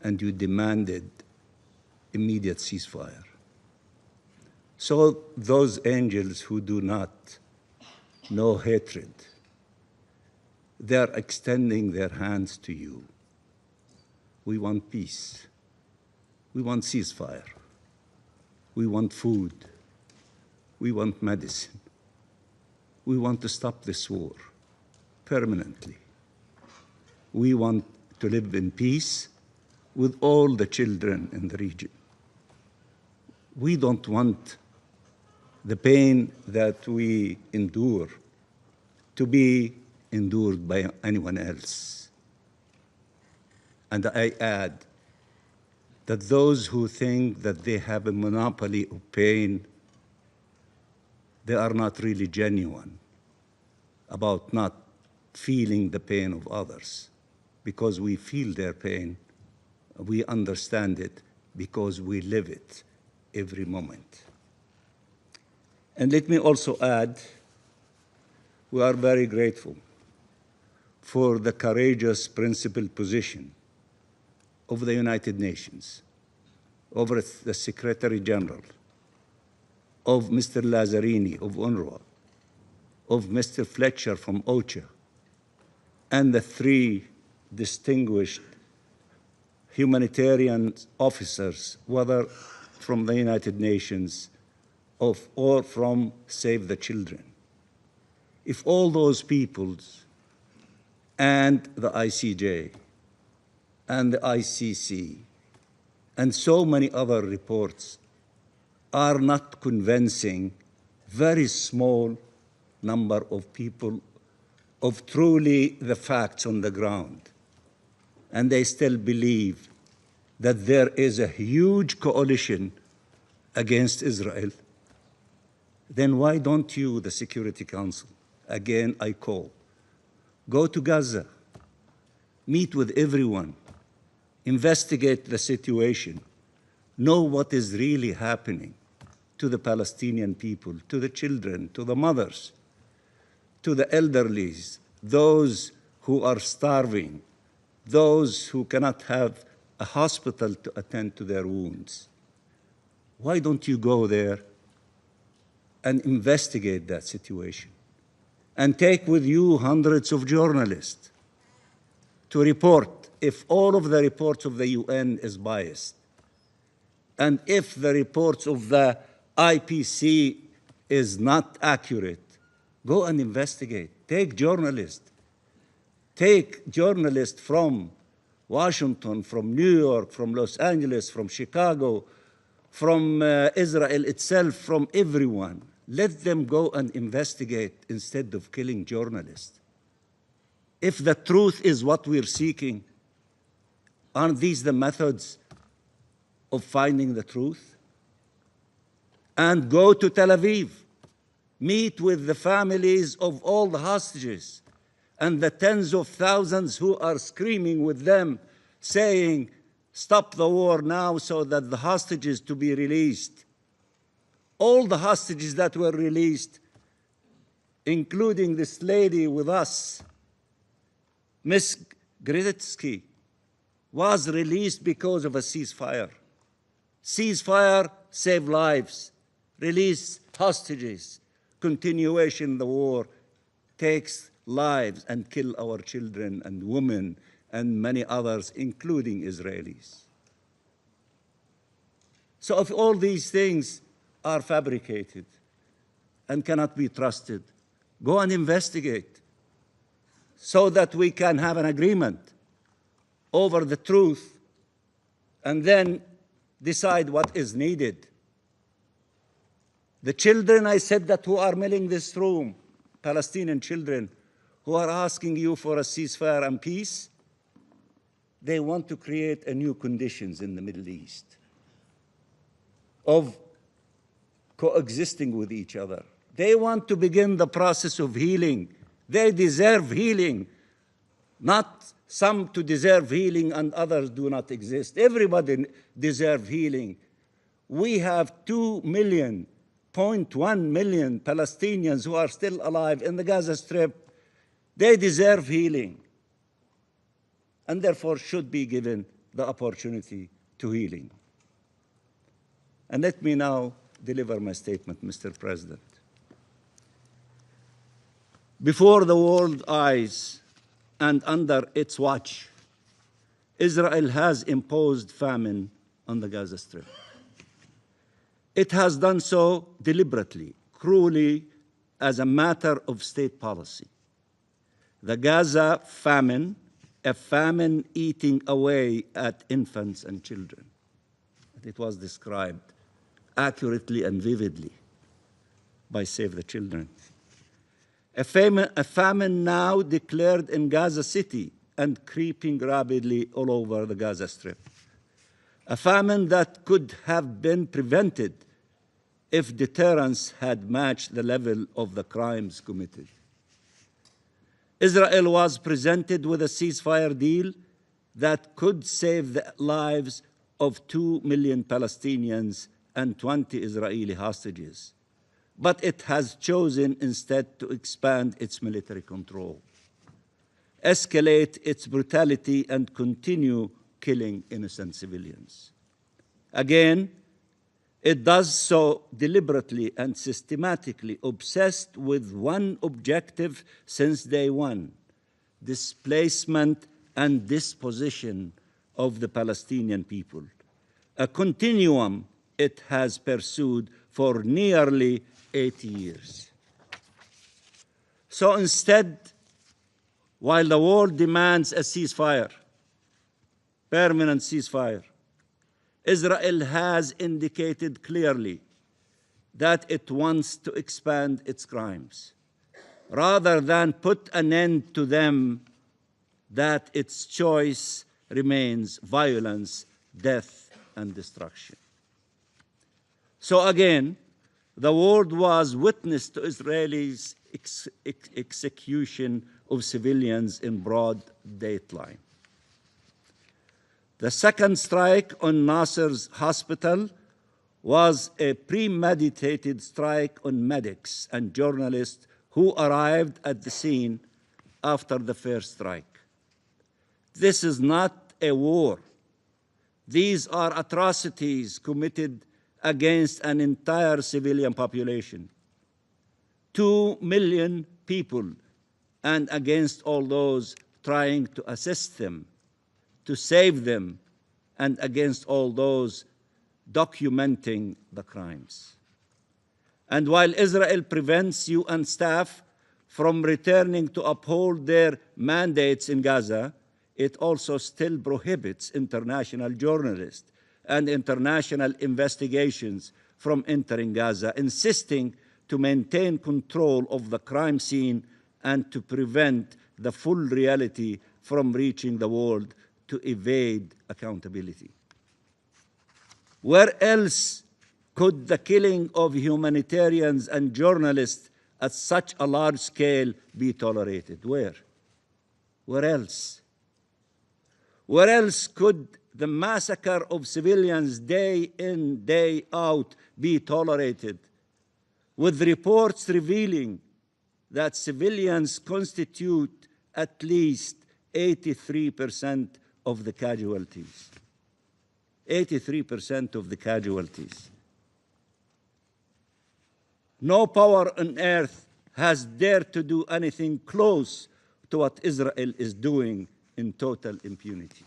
and you demanded immediate ceasefire. So those angels who do not know hatred, they are extending their hands to you. We want peace. We want ceasefire. We want food. We want medicine. We want to stop this war permanently. We want to live in peace with all the children in the region. We don't want the pain that we endure to be endured by anyone else. And I add that those who think that they have a monopoly of pain, they are not really genuine about not feeling the pain of others, because we feel their pain, we understand it because we live it every moment. And let me also add, we are very grateful for the courageous principled position of the United Nations, of the Secretary General, of Mr. Lazzarini of UNRWA, of Mr. Fletcher from OCHA, and the three distinguished humanitarian officers, whether from the United Nations or from Save the Children. If all those peoples and the ICJ and the ICC and so many other reports are not convincing very small number of people of truly the facts on the ground, and they still believe that there is a huge coalition against Israel, then why don't you, the Security Council, again I call, go to Gaza, meet with everyone, investigate the situation, know what is really happening to the Palestinian people, to the children, to the mothers, to the elderly, those who are starving, those who cannot have a hospital to attend to their wounds. Why don't you go there and investigate that situation and take with you hundreds of journalists to report if all of the reports of the UN is biased, and if the reports of the IPC is not accurate, go and investigate. Take journalists from Washington, from New York, from Los Angeles, from Chicago, from Israel itself, from everyone. Let them go and investigate instead of killing journalists. If the truth is what we're seeking, aren't these the methods of finding the truth? And go to Tel Aviv, meet with the families of all the hostages and the tens of thousands who are screaming with them, saying, stop the war now so that the hostages to be released. All the hostages that were released, including this lady with us, Ms. Gritsky, was released because of a ceasefire. Ceasefire save lives, release hostages. Continuation of the war takes lives and kill our children and women and many others, including Israelis. So if all these things are fabricated and cannot be trusted, go and investigate so that we can have an agreement over the truth and then decide what is needed. The children, I said, that who are filling this room, Palestinian children, who are asking you for a ceasefire and peace, they want to create a new conditions in the Middle East of coexisting with each other. They want to begin the process of healing. They deserve healing, not some to deserve healing and others do not exist. Everybody deserves healing. We have 2.1 million Palestinians who are still alive in the Gaza Strip. They deserve healing and therefore should be given the opportunity to healing. And let me now deliver my statement, Mr. President. Before the world's eyes and under its watch, Israel has imposed famine on the Gaza Strip. It has done so deliberately, cruelly, as a matter of state policy. The Gaza famine, a famine eating away at infants and children. It was described accurately and vividly by Save the Children. A famine now declared in Gaza City and creeping rapidly all over the Gaza Strip. A famine that could have been prevented if deterrence had matched the level of the crimes committed. Israel was presented with a ceasefire deal that could save the lives of 2 million Palestinians and 20 Israeli hostages. But it has chosen instead to expand its military control, escalate its brutality, and continue killing innocent civilians. Again, it does so deliberately and systematically, obsessed with one objective since day one: displacement and disposition of the Palestinian people, a continuum it has pursued for nearly 80 years. So instead, while the world demands a ceasefire, permanent ceasefire, Israel has indicated clearly that it wants to expand its crimes. Rather than put an end to them, that its choice remains violence, death, and destruction. So again, the world was witness to Israelis' execution of civilians in broad daylight. The second strike on Nasser's hospital was a premeditated strike on medics and journalists who arrived at the scene after the first strike. This is not a war. These are atrocities committed against an entire civilian population, 2 million people, and against all those trying to assist them, to save them, and against all those documenting the crimes. And while Israel prevents UN staff from returning to uphold their mandates in Gaza, it also still prohibits international journalists and international investigations from entering Gaza, insisting to maintain control of the crime scene and to prevent the full reality from reaching the world to evade accountability. Where else could the killing of humanitarians and journalists at such a large scale be tolerated? Where? Where else? Where else could the massacre of civilians day in, day out be tolerated, with reports revealing that civilians constitute at least 83% of the casualties? 83% of the casualties. No power on earth has dared to do anything close to what Israel is doing in total impunity.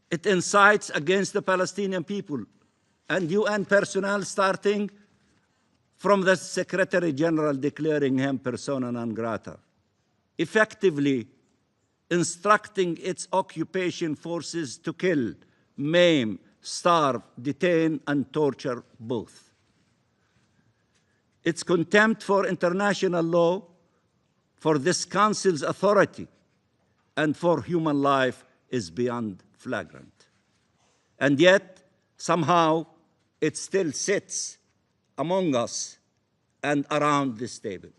It incites against the Palestinian people and UN personnel, starting from the Secretary General declaring him persona non grata, effectively instructing its occupation forces to kill, maim, starve, detain, and torture both. Its contempt for international law, for this Council's authority, and for human life is beyond flagrant. And yet, somehow, it still sits among us and around this table.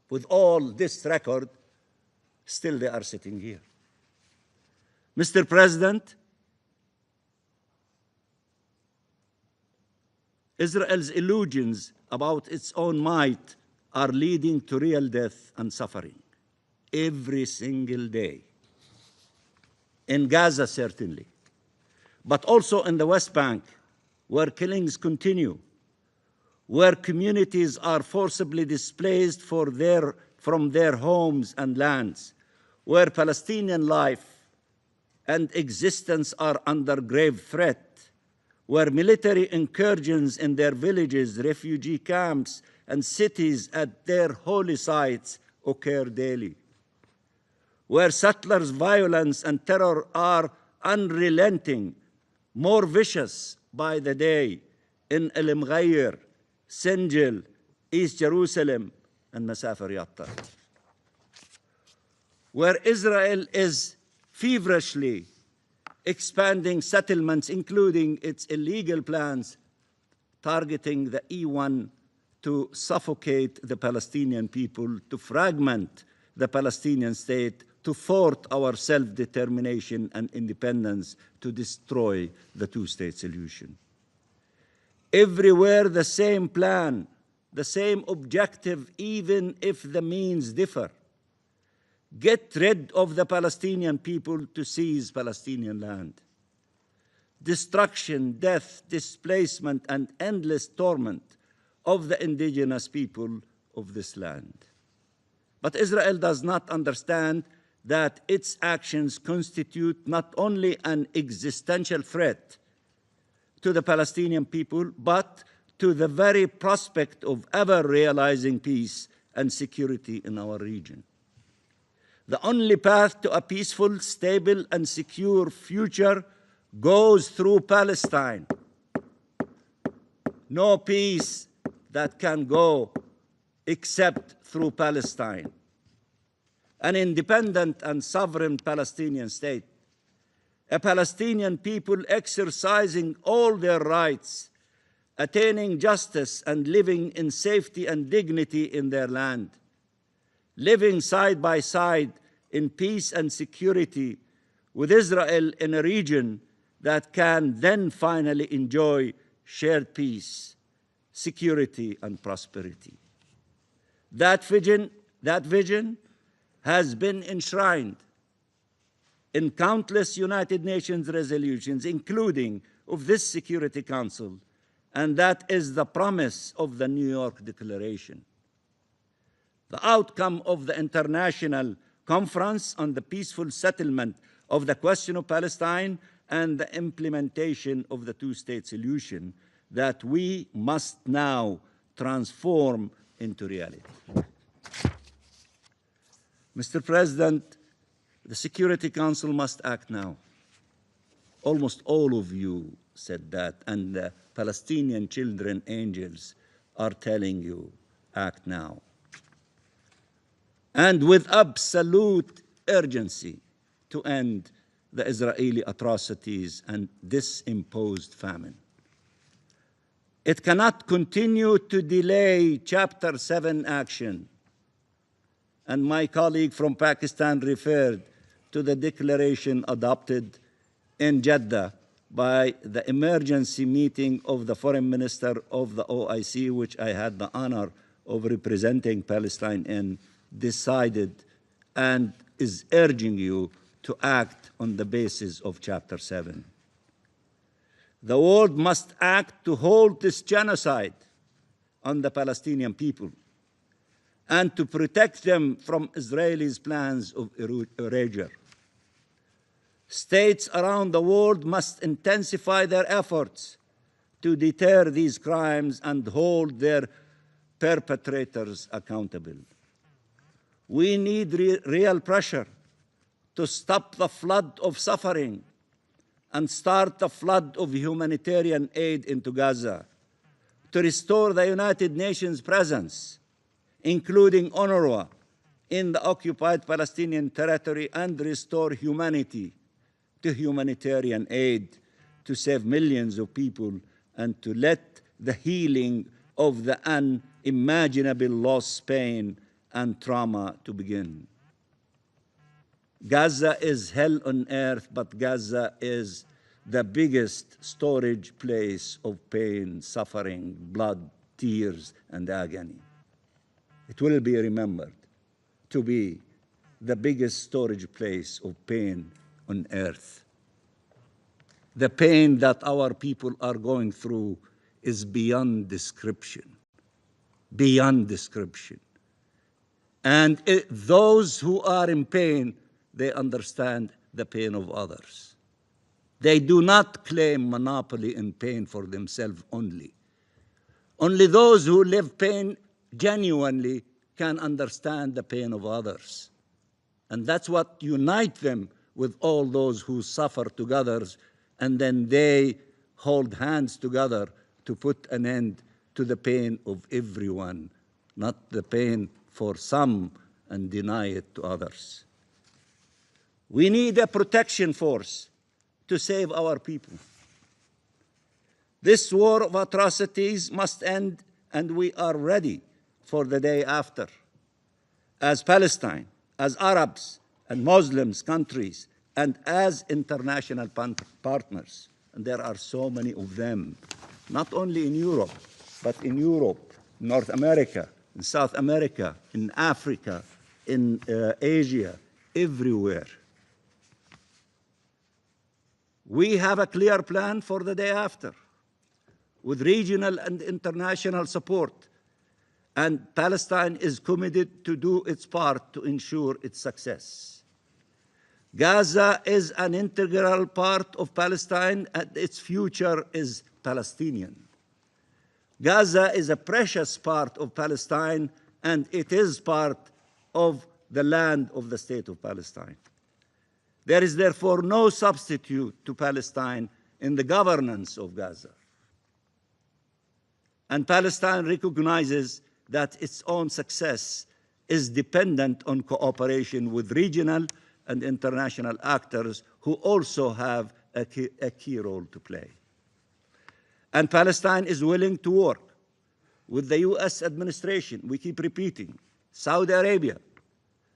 With all this record, still they are sitting here. Mr. President, Israel's illusions about its own might are leading to real death and suffering every single day. In Gaza, certainly, but also in the West Bank, where killings continue, where communities are forcibly displaced from their homes and lands, where Palestinian life and existence are under grave threat, where military incursions in their villages, refugee camps, and cities at their holy sites occur daily, where settlers' violence and terror are unrelenting, more vicious by the day, in El Mghayr, Sinjil, East Jerusalem, and Masafir Yatta, where Israel is feverishly expanding settlements, including its illegal plans targeting the E1 to suffocate the Palestinian people, to fragment the Palestinian state, to thwart our self-determination and independence, to destroy the two-state solution. Everywhere the same plan, the same objective, even if the means differ. Get rid of the Palestinian people to seize Palestinian land. Destruction, death, displacement, and endless torment of the indigenous people of this land. But Israel does not understand that its actions constitute not only an existential threat to the Palestinian people, but to the very prospect of ever realizing peace and security in our region. The only path to a peaceful, stable, and secure future goes through Palestine. No peace that can go except through Palestine. An independent and sovereign Palestinian state, a Palestinian people exercising all their rights, attaining justice and living in safety and dignity in their land, living side by side in peace and security with Israel in a region that can then finally enjoy shared peace, security, and prosperity. That vision has been enshrined in countless United Nations resolutions, including of this Security Council, and that is the promise of the New York Declaration. The outcome of the International Conference on the Peaceful Settlement of the Question of Palestine and the implementation of the two-state solution that we must now transform into reality. Mr. President, the Security Council must act now. Almost all of you said that, and the Palestinian children angels are telling you, act now. And with absolute urgency to end the Israeli atrocities and this imposed famine. It cannot continue to delay Chapter 7 action. And my colleague from Pakistan referred to the declaration adopted in Jeddah by the emergency meeting of the foreign minister of the OIC, which I had the honor of representing Palestine in, decided and is urging you to act on the basis of Chapter 7. The world must act to halt this genocide on the Palestinian people and to protect them from Israelis' plans of erasure. States around the world must intensify their efforts to deter these crimes and hold their perpetrators accountable. We need real pressure to stop the flood of suffering and start the flood of humanitarian aid into Gaza, to restore the United Nations presence, including UNRWA, in the occupied Palestinian territory, and restore humanity to humanitarian aid to save millions of people and to let the healing of the unimaginable loss, pain, and trauma to begin. Gaza is hell on earth, but Gaza is the biggest storage place of pain, suffering, blood, tears, and agony. It will be remembered to be the biggest storage place of pain on earth. The pain that our people are going through is beyond description, beyond description. And those who are in pain, they understand the pain of others. They do not claim monopoly in pain for themselves only. Only those who live pain genuinely can understand the pain of others. And that's what unites them with all those who suffer together, and then they hold hands together to put an end to the pain of everyone, not the pain for some and deny it to others. We need a protection force to save our people. This war of atrocities must end, and we are ready for the day after. As Palestine, as Arabs and Muslims countries, and as international partners, and there are so many of them, not only in Europe, but in Europe, North America, in South America, in Africa, in Asia, everywhere. We have a clear plan for the day after, with regional and international support, and Palestine is committed to do its part to ensure its success. Gaza is an integral part of Palestine, and its future is Palestinian. Gaza is a precious part of Palestine, and it is part of the land of the state of Palestine. There is therefore no substitute to Palestine in the governance of Gaza. And Palestine recognizes that its own success is dependent on cooperation with regional and international actors who also have a key role to play. And Palestine is willing to work with the US administration, we keep repeating, Saudi Arabia,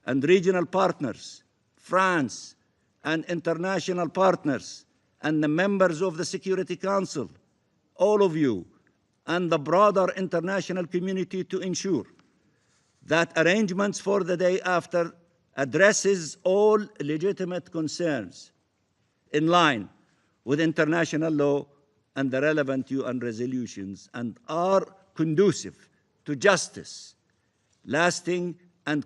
and regional partners, France, and international partners, and the members of the Security Council, all of you, and the broader international community to ensure that arrangements for the day after addresses all legitimate concerns in line with international law and the relevant UN resolutions, and are conducive to justice, lasting and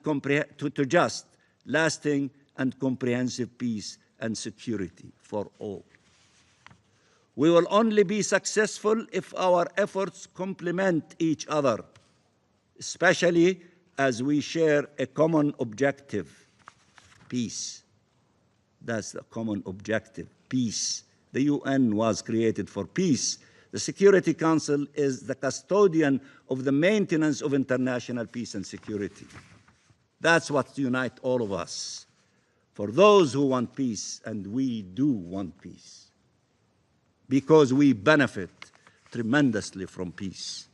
lasting and comprehensive peace and security for all. We will only be successful if our efforts complement each other, especially as we share a common objective, peace. That's the common objective, peace. The UN was created for peace. The Security Council is the custodian of the maintenance of international peace and security. That's what unites all of us. For those who want peace, and we do want peace, because we benefit tremendously from peace.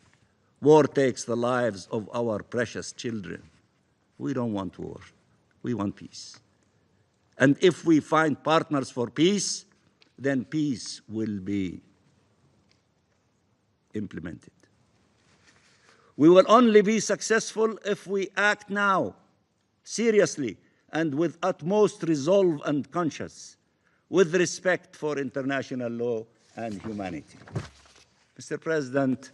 War takes the lives of our precious children. We don't want war. We want peace. And if we find partners for peace, then peace will be implemented. We will only be successful if we act now, seriously, and with utmost resolve and conscience, with respect for international law and humanity. Mr. President,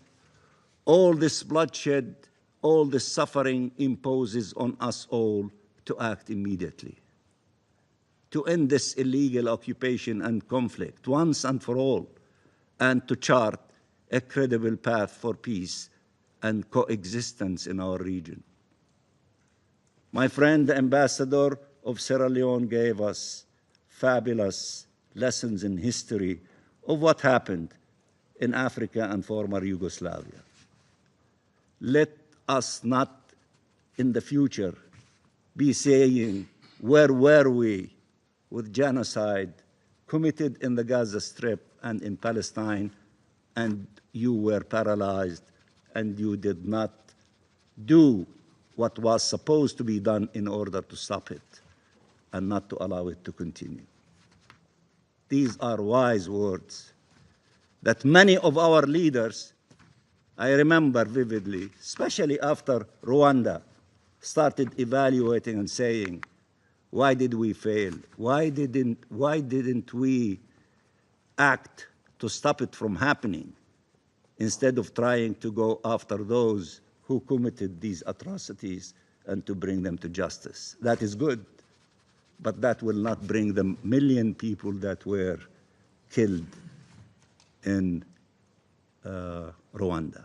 All this bloodshed, all this suffering imposes on us all to act immediately, to end this illegal occupation and conflict once and for all, and to chart a credible path for peace and coexistence in our region. My friend, the ambassador of Sierra Leone, gave us fabulous lessons in history of what happened in Africa and former Yugoslavia. Let us not in the future be saying, where were we with genocide committed in the Gaza Strip and in Palestine, and you were paralyzed and you did not do what was supposed to be done in order to stop it and not to allow it to continue. These are wise words that many of our leaders, I remember vividly, especially after Rwanda, started evaluating and saying, why did we fail? Why didn't we act to stop it from happening instead of trying to go after those who committed these atrocities and to bring them to justice? That is good, but that will not bring the million people that were killed in Rwanda.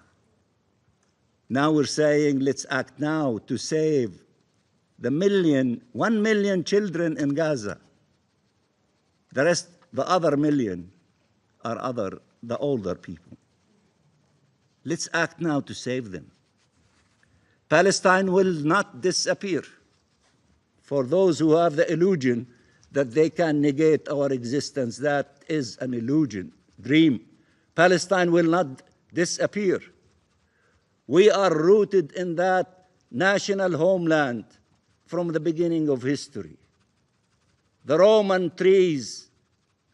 Now we're saying, let's act now to save the 1 million children in Gaza. The rest, the other million, are the older people. Let's act now to save them. Palestine will not disappear. For those who have the illusion that they can negate our existence, that is an illusion, dream. Palestine will not disappear. We are rooted in that national homeland from the beginning of history. The Roman trees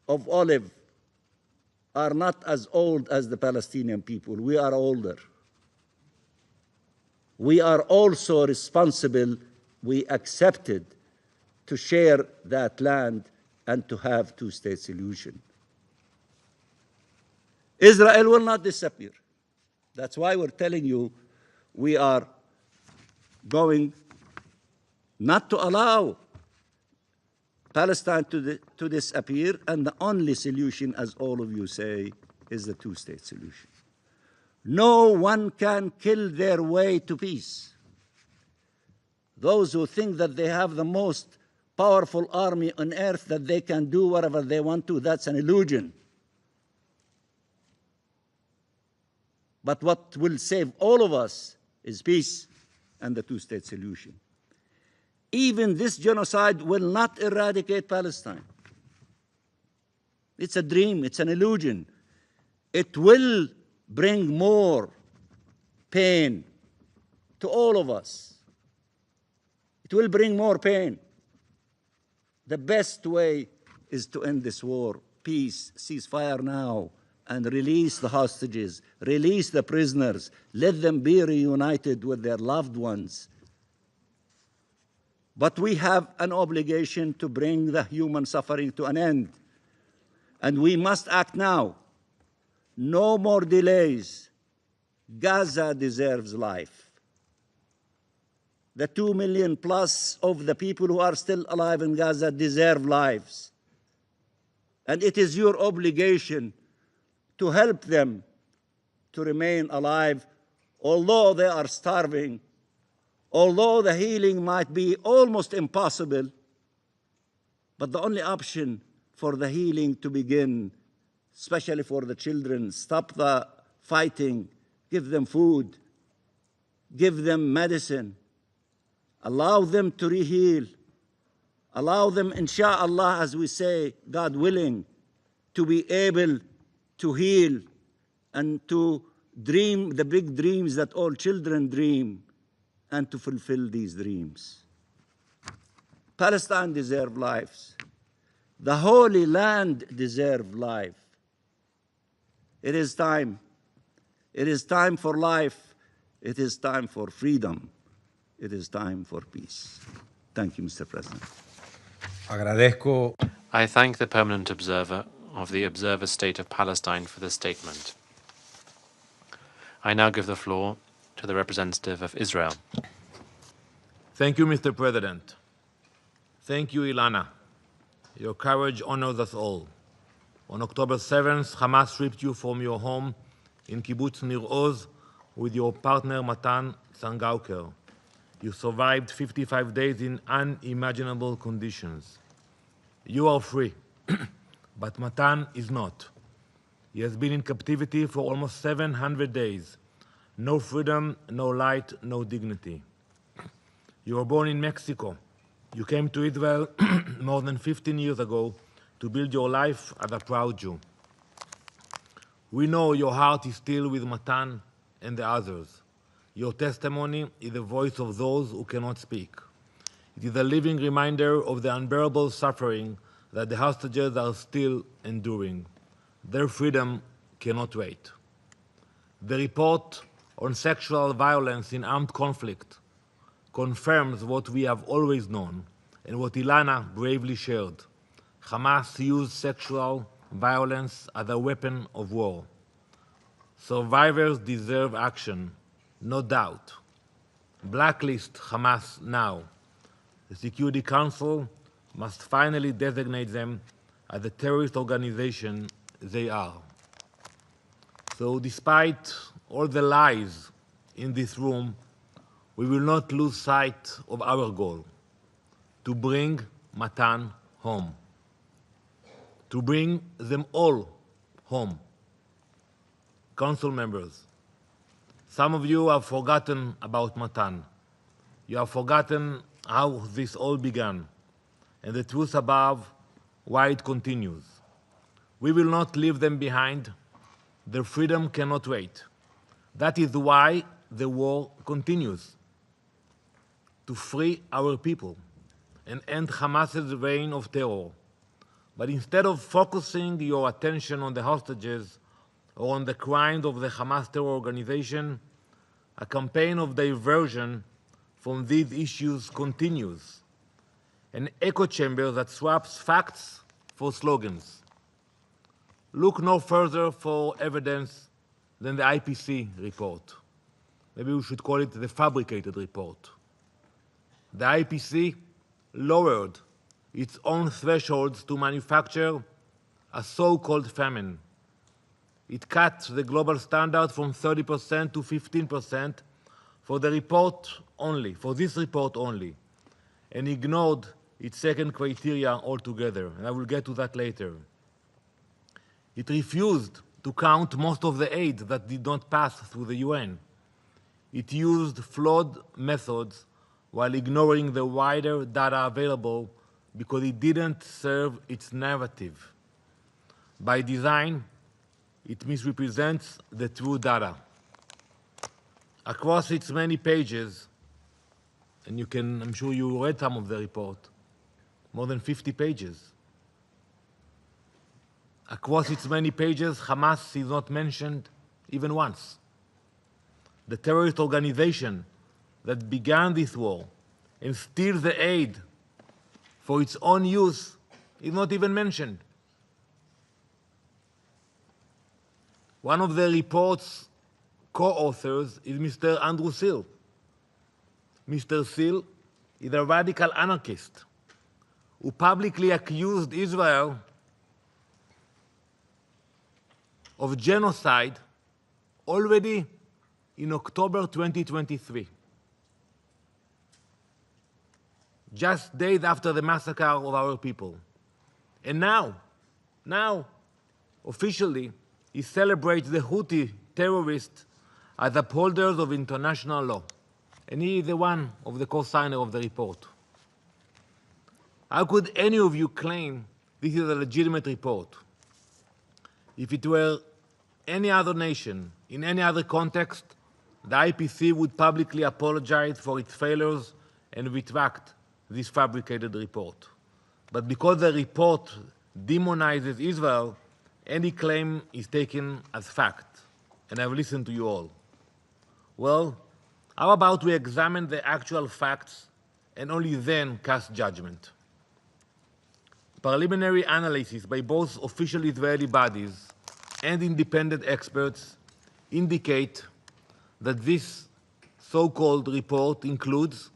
of olive are not as old as the Palestinian people. We are older. We are also responsible. We accepted to share that land and to have two-state solution. Israel will not disappear. That's why we're telling you we are going not to allow Palestine to disappear, and the only solution, as all of you say, is the two-state solution. No one can kill their way to peace. Those who think that they have the most powerful army on earth, that they can do whatever they want to, that's an illusion. But what will save all of us is peace and the two-state solution. Even this genocide will not eradicate Palestine. It's a dream, it's an illusion. It will bring more pain to all of us. It will bring more pain. The best way is to end this war. Peace, ceasefire now, and release the hostages, release the prisoners, let them be reunited with their loved ones. But we have an obligation to bring the human suffering to an end. And we must act now. No more delays. Gaza deserves life. The 2 million plus of the people who are still alive in Gaza deserve lives. And it is your obligation to help them to remain alive, although they are starving, although the healing might be almost impossible. But the only option for the healing to begin, especially for the children, stop the fighting, give them food, give them medicine, allow them to re-heal, allow them, insha'Allah, as we say, God willing, to be able to heal and to dream the big dreams that all children dream, and to fulfill these dreams. Palestine deserves lives. The Holy Land deserves life. It is time. It is time for life. It is time for freedom. It is time for peace. Thank you, Mr. President. Agradezco. I thank the permanent observer of the Observer State of Palestine for the statement. I now give the floor to the representative of Israel. Thank you, Mr. President. Thank you, Ilana. Your courage honors us all. On October 7th, Hamas stripped you from your home in Kibbutz Nir Oz with your partner Matan Tzangauker. You survived 55 days in unimaginable conditions. You are free, but Matan is not. He has been in captivity for almost 700 days. No freedom, no light, no dignity. You were born in Mexico. You came to Israel more than 15 years ago to build your life as a proud Jew. We know your heart is still with Matan and the others. Your testimony is the voice of those who cannot speak. It is a living reminder of the unbearable suffering that the hostages are still enduring. Their freedom cannot wait. The report on sexual violence in armed conflict confirms what we have always known and what Ilana bravely shared. Hamas used sexual violence as a weapon of war. Survivors deserve action, no doubt. Blacklist Hamas now. The Security Council must finally designate them as the terrorist organization they are. So despite all the lies in this room, we will not lose sight of our goal, to bring Matan home, to bring them all home. Council members, some of you have forgotten about Matan. You have forgotten how this all began, and the truth above why it continues. We will not leave them behind. Their freedom cannot wait. That is why the war continues. To free our people and end Hamas's reign of terror. But instead of focusing your attention on the hostages or on the crimes of the Hamas terror organization, a campaign of diversion from these issues continues. An echo chamber that swaps facts for slogans. Look no further for evidence than the IPC report. Maybe we should call it the fabricated report. The IPC lowered its own thresholds to manufacture a so-called famine. It cut the global standard from 30% to 15% for the report only, for this report only, and ignored its second criteria altogether, and I will get to that later. It refused to count most of the aid that did not pass through the UN. It used flawed methods while ignoring the wider data available because it didn't serve its narrative. By design, it misrepresents the true data. Across its many pages, and I'm sure you read some of the report, more than 50 pages. Across its many pages, Hamas is not mentioned even once. The terrorist organization that began this war and steals the aid for its own use is not even mentioned. One of the report's co-authors is Mr. Andrew Seal. Mr. Seal is a radical anarchist who publicly accused Israel of genocide already in October 2023, just days after the massacre of our people. And now, officially, he celebrates the Houthi terrorists as upholders of international law. And he is the one of the co-signer of the report. How could any of you claim this is a legitimate report? If it were any other nation, in any other context, the IPC would publicly apologize for its failures and retract this fabricated report. But because the report demonizes Israel, any claim is taken as fact. And I've listened to you all. Well, how about we examine the actual facts and only then cast judgment? Preliminary analysis by both official Israeli bodies and independent experts indicate that this so-called report includes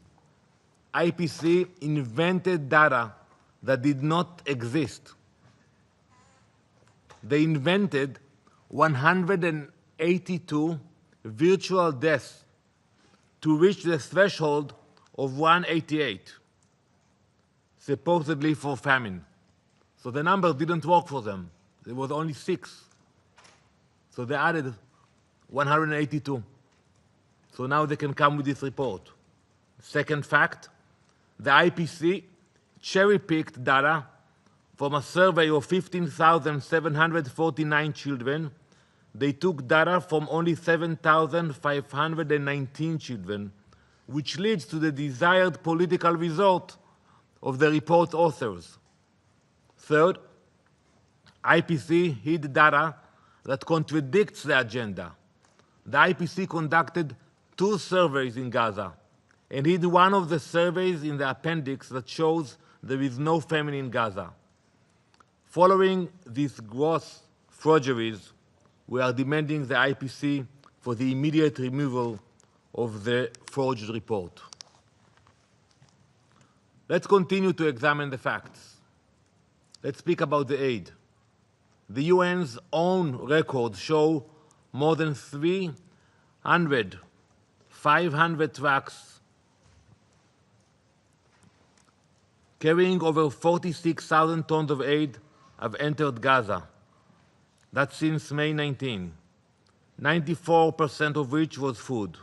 IPC invented data that did not exist. They invented 182 virtual deaths to reach the threshold of 188, supposedly for famine. So the numbers didn't work for them. There was only 6. So they added 182. So now they can come with this report. Second fact, the IPC cherry-picked data from a survey of 15,749 children. They took data from only 7,519 children, which leads to the desired political result of the report's authors. Third, IPC hid data that contradicts the agenda. The IPC conducted 2 surveys in Gaza and hid one of the surveys in the appendix that shows there is no famine in Gaza. Following these gross forgeries, we are demanding the IPC for the immediate removal of the forged report. Let's continue to examine the facts. Let's speak about the aid. The UN's own records show more than 500 trucks carrying over 46,000 tons of aid have entered Gaza. That's since May 19, 94% of which was food.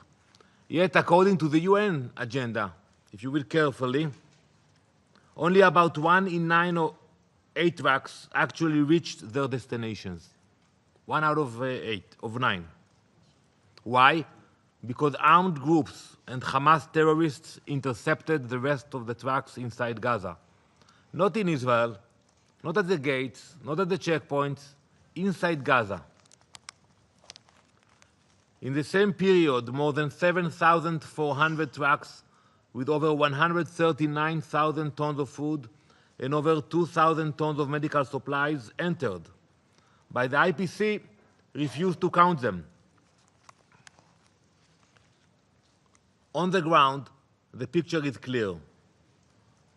Yet, according to the UN agenda, if you read carefully, only about 1 in 9 or 8 trucks actually reached their destinations. 1 out of 9. Why? Because armed groups and Hamas terrorists intercepted the rest of the trucks inside Gaza. Not in Israel, not at the gates, not at the checkpoints, inside Gaza. In the same period, more than 7,400 trucks with over 139,000 tons of food and over 2,000 tons of medical supplies entered. But the IPC refused to count them. On the ground, the picture is clear.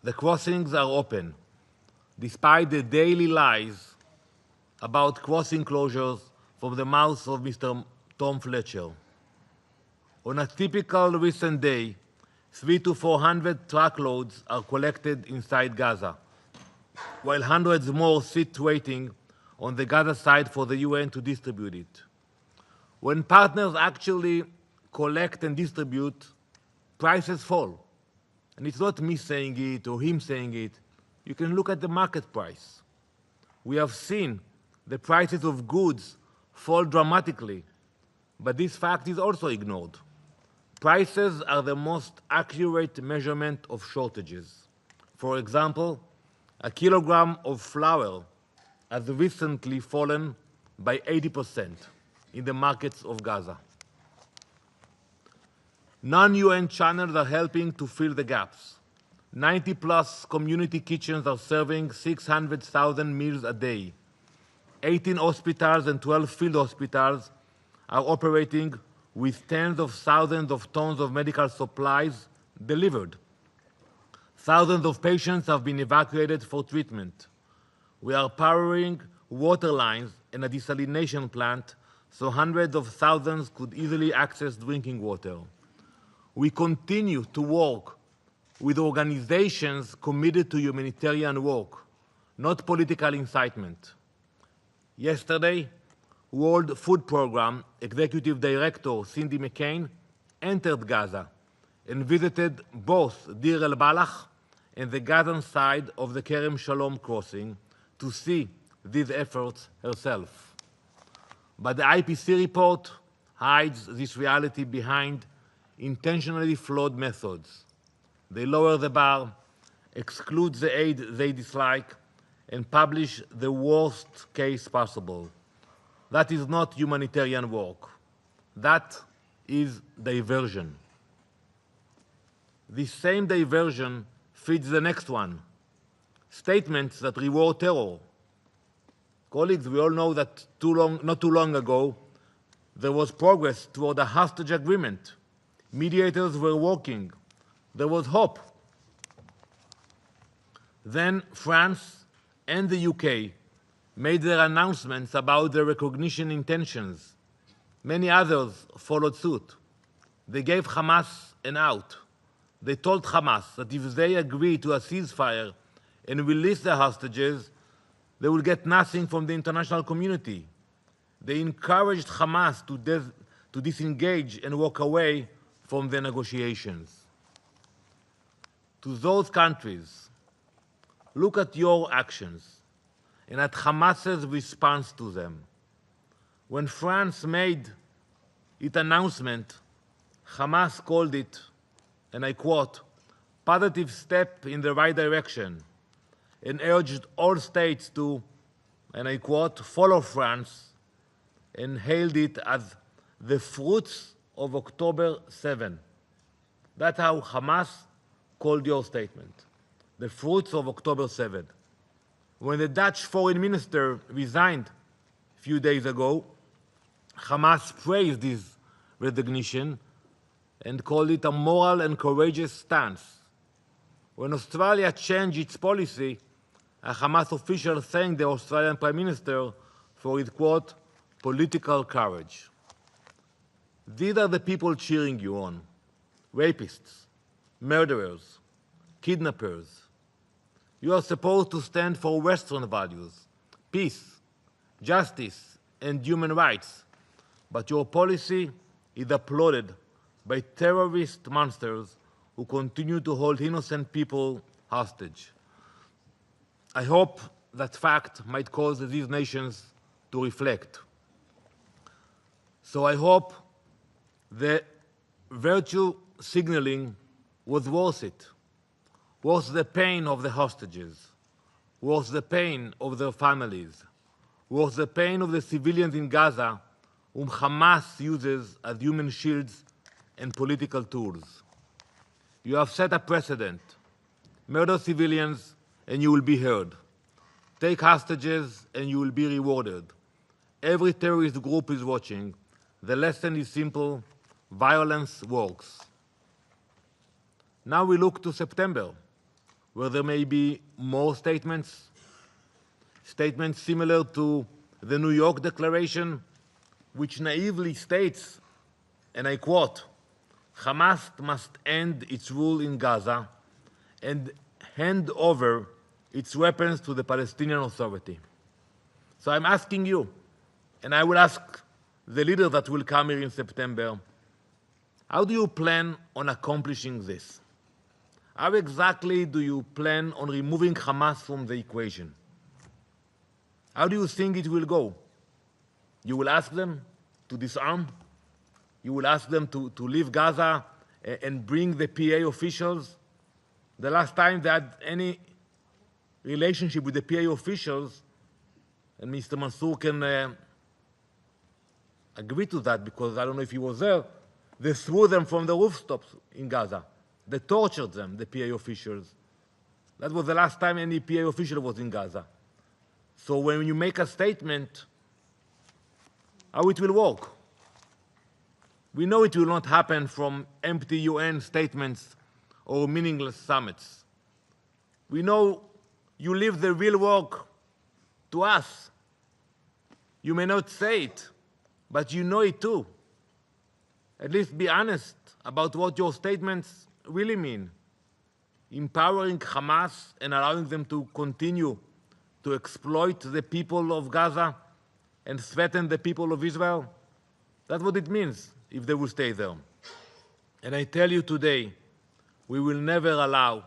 The crossings are open, despite the daily lies about crossing closures from the mouth of Mr. Tom Fletcher. On a typical recent day, 300 to 400 truckloads are collected inside Gaza, while hundreds more sit waiting on the Gaza side for the UN to distribute it. When partners actually collect and distribute, prices fall. And it's not me saying it or him saying it. You can look at the market price. We have seen the prices of goods fall dramatically, but this fact is also ignored. Prices are the most accurate measurement of shortages. For example, a kilogram of flour has recently fallen by 80% in the markets of Gaza. Non-UN channels are helping to fill the gaps. 90+ community kitchens are serving 600,000 meals a day. 18 hospitals and 12 field hospitals are operating with tens of thousands of tons of medical supplies delivered. Thousands of patients have been evacuated for treatment. We are powering water lines and a desalination plant so hundreds of thousands could easily access drinking water. We continue to work with organizations committed to humanitarian work, not political incitement. Yesterday, World Food Programme Executive Director Cindy McCain entered Gaza and visited both Deir el-Balach and the Gazan side of the Kerem Shalom crossing to see these efforts herself. But the IPC report hides this reality behind intentionally flawed methods. They lower the bar, exclude the aid they dislike, and publish the worst case possible. That is not humanitarian work. That is diversion. This same diversion feeds the next one, statements that reward terror. Colleagues, we all know that not too long ago, There was progress toward a hostage agreement. Mediators were working. There was hope. Then France and the UK made their announcements about their recognition intentions. Many others followed suit. They gave Hamas an out. They told Hamas that if they agree to a ceasefire and release the hostages, they will get nothing from the international community. They encouraged Hamas to disengage and walk away from the negotiations. To those countries, look at your actions and at Hamas's response to them. When France made its announcement, Hamas called it, and I quote, "positive step in the right direction," and urged all states to, and I quote, "follow France," and hailed it as the fruits of October 7. That's how Hamas called your statement, the fruits of October 7. When the Dutch foreign minister resigned a few days ago, Hamas praised his resignation and called it a moral and courageous stance. When Australia changed its policy, a Hamas official thanked the Australian Prime Minister for his, quote, "political courage." These are the people cheering you on: rapists, murderers, kidnappers. You are supposed to stand for Western values, peace, justice, and human rights, but your policy is applauded by terrorist monsters who continue to hold innocent people hostage. I hope that fact might cause these nations to reflect. So I hope the virtue signaling was worth it, worth the pain of the hostages, worth the pain of their families, worth the pain of the civilians in Gaza whom Hamas uses as human shields and political tools. You have set a precedent. Murder civilians and you will be heard. Take hostages and you will be rewarded. Every terrorist group is watching. The lesson is simple: violence works. Now we look to September, where there may be more statements similar to the New York Declaration, which naively states, and I quote, "Hamas must end its rule in Gaza and hand over its weapons to the Palestinian Authority." So I'm asking you, and I will ask the leader that will come here in September, how do you plan on accomplishing this? How exactly do you plan on removing Hamas from the equation? How do you think it will go? You will ask them to disarm? You will ask them to leave Gaza and bring the PA officials? The last time they had any relationship with the PA officials, and Mr. Mansour can agree to that because I don't know if he was there, they threw them from the rooftops in Gaza. They tortured them, the PA officials. That was the last time any PA official was in Gaza. So when you make a statement, how it will work? We know it will not happen from empty UN statements or meaningless summits. We know you leave the real work to us. You may not say it, but you know it too. At least be honest about what your statements really mean. Empowering Hamas and allowing them to continue to exploit the people of Gaza and threaten the people of Israel? That's what it means if they will stay there. And I tell you today, we will never allow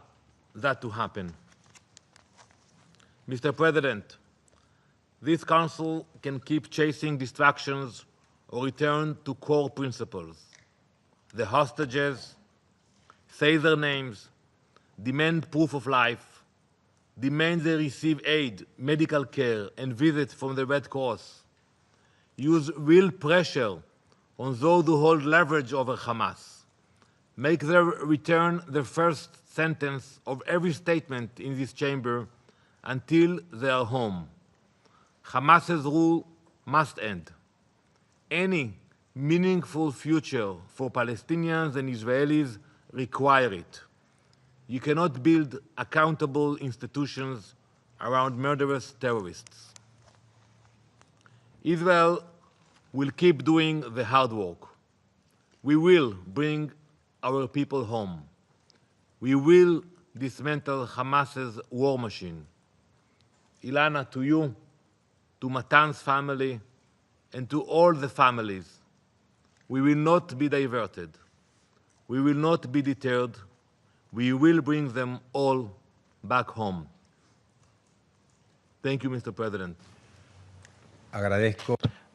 that to happen. Mr. President, this Council can keep chasing distractions or return to core principles. The hostages, say their names, demand proof of life, demand they receive aid, medical care, and visits from the Red Cross. Use real pressure on those who hold leverage over Hamas. Make their return the first sentence of every statement in this chamber until they are home. Hamas's rule must end. Any meaningful future for Palestinians and Israelis require it. You cannot build accountable institutions around murderous terrorists. Israel will keep doing the hard work. We will bring our people home. We will dismantle Hamas's war machine. Ilana, to you, to Matan's family, and to all the families, we will not be diverted. We will not be deterred. We will bring them all back home. Thank you, Mr. President.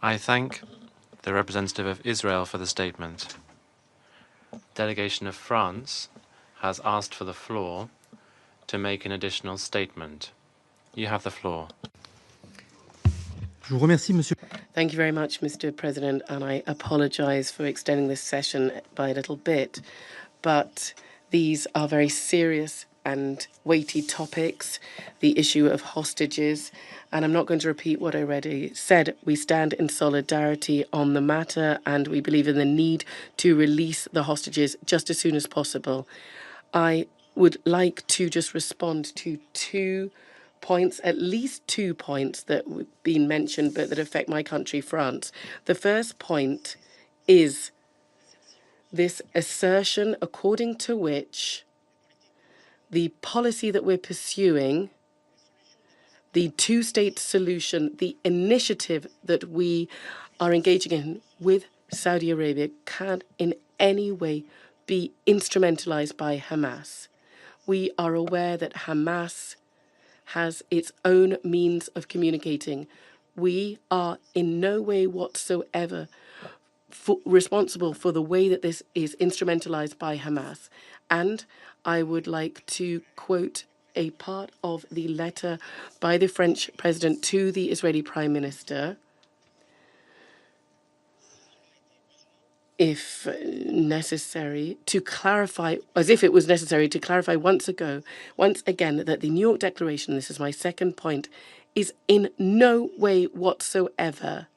I thank the representative of Israel for the statement. Delegation of France has asked for the floor to make an additional statement. You have the floor. Thank you very much, Mr. President, and I apologize for extending this session by a little bit, but these are very serious and weighty topics, the issue of hostages, and I'm not going to repeat what I already said. We stand in solidarity on the matter, and we believe in the need to release the hostages just as soon as possible. I would like to just respond to 2 points, at least 2 points that have been mentioned but that affect my country, France. The first point is this assertion according to which the policy that we're pursuing, the two-state solution, the initiative that we are engaging in with Saudi Arabia can in any way be instrumentalized by Hamas. We are aware that Hamas has its own means of communicating. We are in no way whatsoever responsible for the way that this is instrumentalized by Hamas. And I would like to quote a part of the letter by the French president to the Israeli prime minister, if necessary, to clarify, as if it was necessary to clarify once again, that the New York Declaration, this is my second point, is in no way whatsoever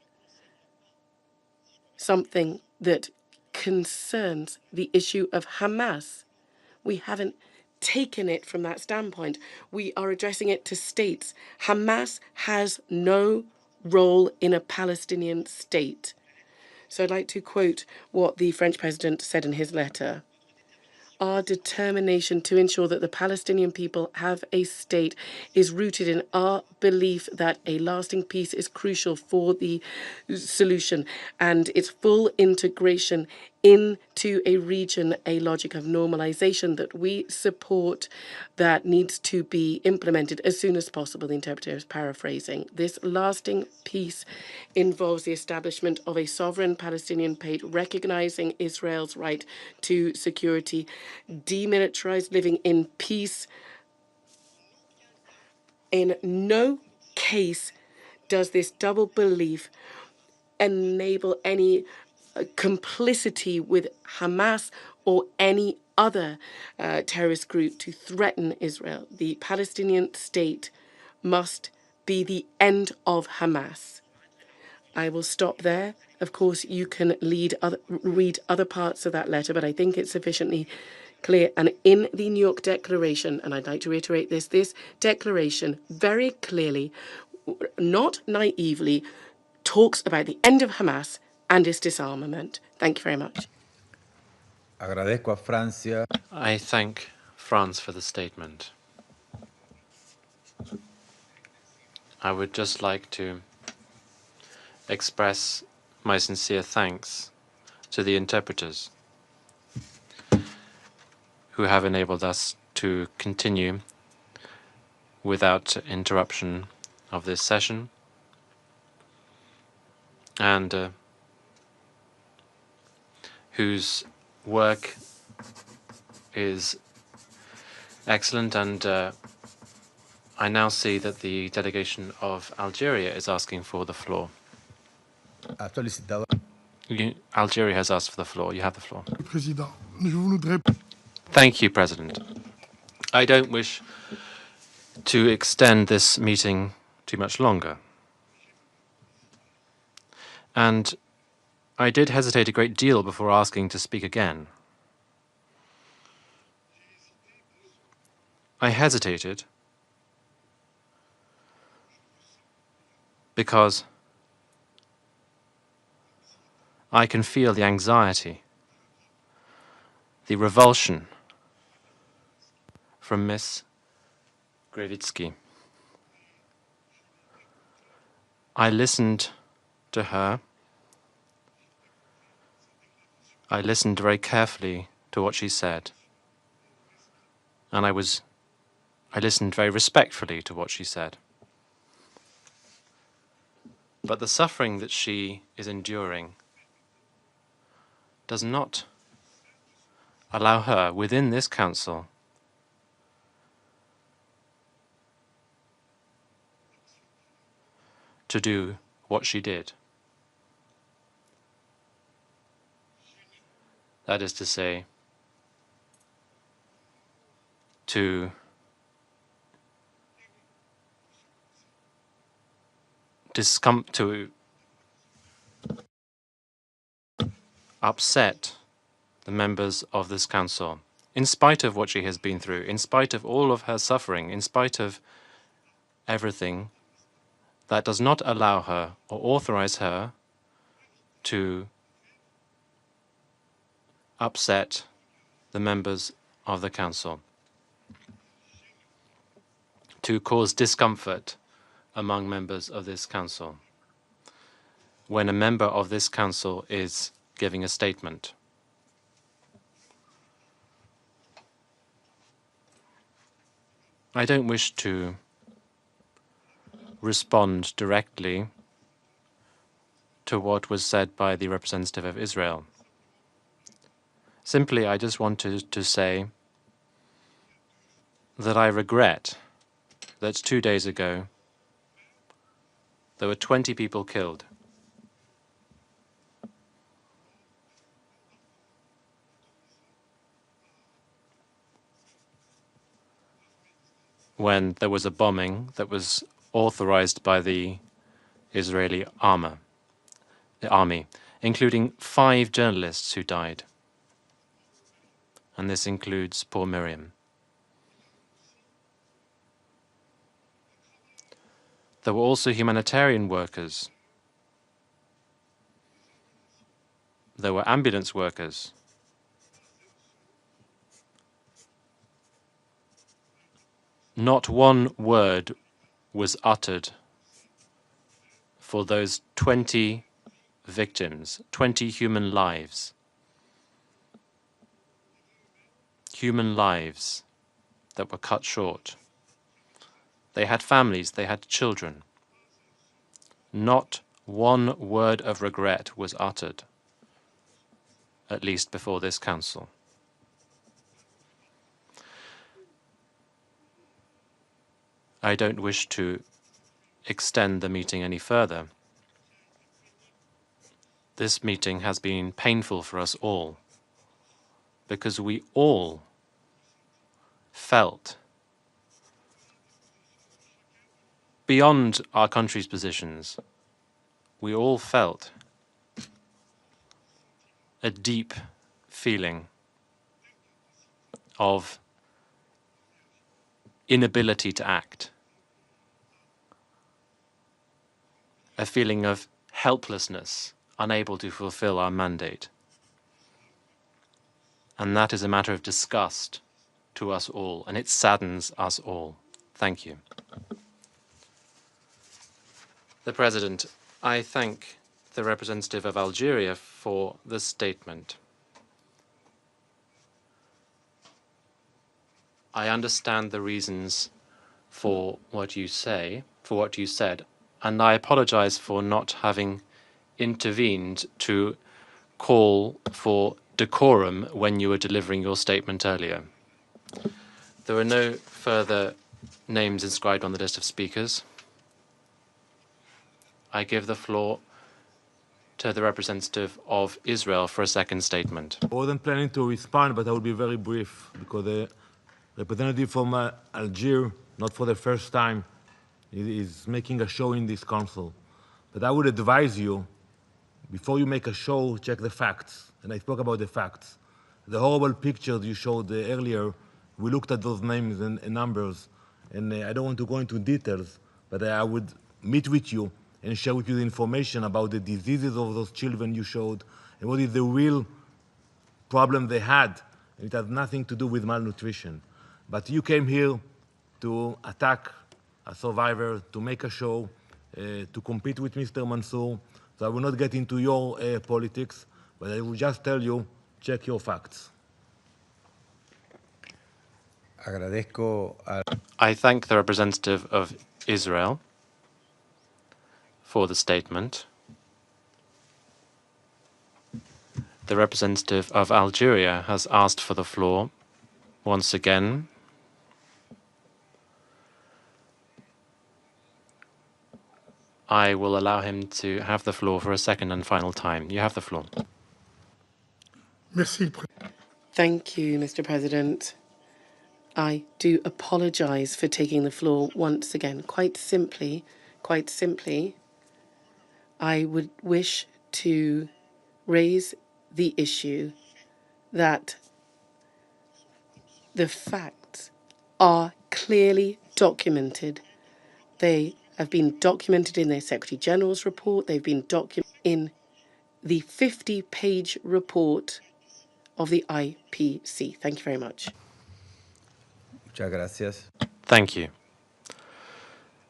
something that concerns the issue of Hamas. We haven't taken it from that standpoint. We are addressing it to states. Hamas has no role in a Palestinian state. So I'd like to quote what the French president said in his letter. Our determination to ensure that the Palestinian people have a state is rooted in our belief that a lasting peace is crucial for the solution and its full integration into a region, a logic of normalization that we support that needs to be implemented as soon as possible. The interpreter is paraphrasing. This lasting peace involves the establishment of a sovereign Palestinian state, recognizing Israel's right to security, demilitarized living in peace. In no case does this double belief enable any complicity with Hamas or any other terrorist group to threaten Israel. The Palestinian state must be the end of Hamas. I will stop there. Of course, you can read other parts of that letter, but I think it's sufficiently clear. And in the New York Declaration, and I'd like to reiterate this declaration very clearly, not naively, talks about the end of Hamas and its disarmament. Thank you very much. I thank France for the statement. I would just like to express my sincere thanks to the interpreters who have enabled us to continue without interruption of this session, and whose work is excellent. And I now see that the delegation of Algeria is asking for the floor. Algeria has asked for the floor. You have the floor. Thank you, President. I don't wish to extend this meeting too much longer. And I did hesitate a great deal before asking to speak again. I hesitated because I can feel the anxiety, the revulsion from Miss Grevitsky. I listened to her. I listened very carefully to what she said, and I listened very respectfully to what she said. But the suffering that she is enduring does not allow her within this council to do what she did. That is to say, to upset the members of this council, in spite of what she has been through, in spite of all of her suffering, in spite of everything. That does not allow her or authorize her to upset the members of the council, to cause discomfort among members of this council when a member of this council is giving a statement. I don't wish to respond directly to what was said by the representative of Israel. Simply, I just wanted to say that I regret that 2 days ago there were 20 people killed. When there was a bombing that was authorized by the Israeli army, including 5 journalists who died. And this includes poor Miriam. There were also humanitarian workers. There were ambulance workers. Not one word was uttered for those 20 victims, 20 human lives. Human lives that were cut short. They had families, they had children. Not one word of regret was uttered, at least before this council. I don't wish to extend the meeting any further. This meeting has been painful for us all, because we all felt, beyond our country's positions, we all felt a deep feeling of inability to act, a feeling of helplessness, unable to fulfill our mandate. And that is a matter of disgust to us all, and it saddens us all. Thank you. The President, I thank the representative of Algeria for the statement. I understand the reasons for what you said, and I apologize for not having intervened to call for decorum when you were delivering your statement earlier. There are no further names inscribed on the list of speakers. I give the floor to the representative of Israel for a second statement. I wasn't planning to respond, but I will be very brief, because the representative from Algeria, not for the first time, is making a show in this council. But I would advise you, before you make a show, check the facts. And I spoke about the facts. The horrible pictures you showed earlier, we looked at those names and numbers, and I don't want to go into details, but I would meet with you and share with you the information about the diseases of those children you showed, and what is the real problem they had. And it has nothing to do with malnutrition. But you came here to attack a survivor, to make a show, to compete with Mr. Mansour. So I will not get into your politics, but I will just tell you, check your facts. I thank the representative of Israel for the statement. The representative of Algeria has asked for the floor once again. I will allow him to have the floor for a second and final time. You have the floor. Thank you, Mr. President. I do apologize for taking the floor once again. Quite simply, I would wish to raise the issue that the facts are clearly documented. They have been documented in their Secretary General's report. They've been documented in the 50-page report of the IPC. Thank you very much. Muchas gracias. Thank you.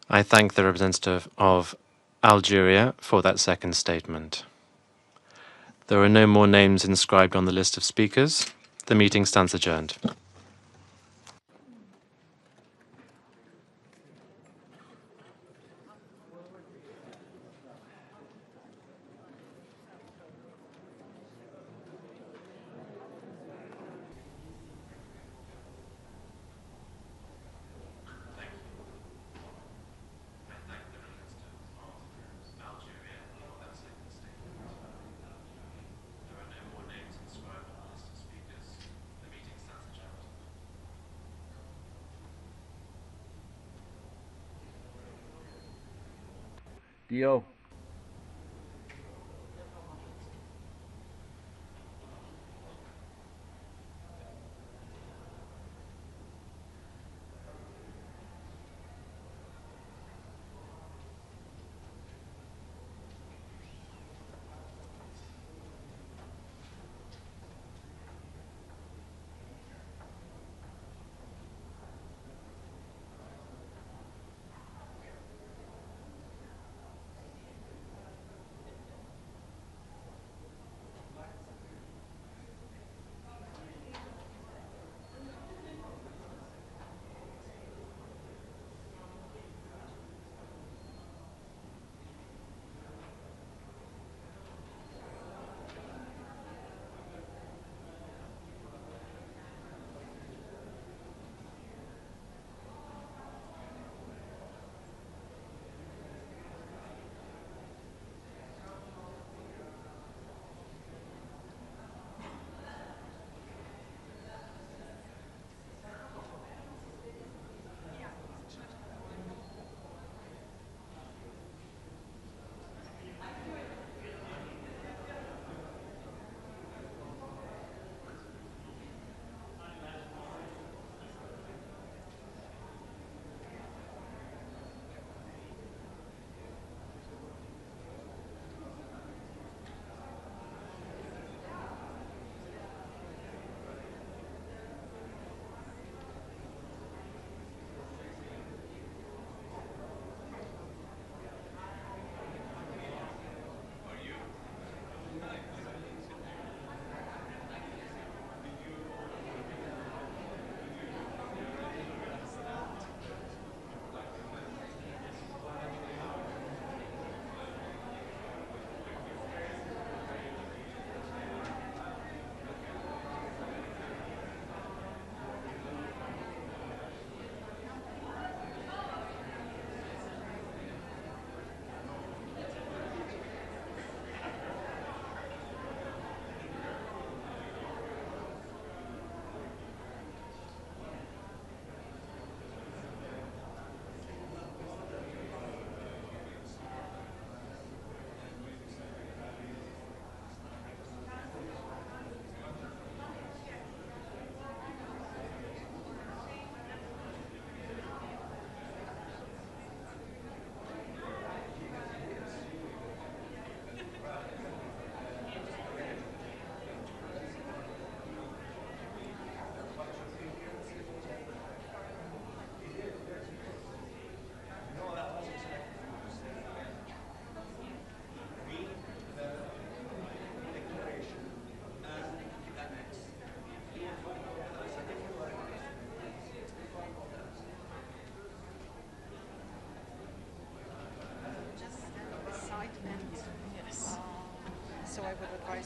I thank the representative of Algeria for that second statement. There are no more names inscribed on the list of speakers. The meeting stands adjourned. Dio.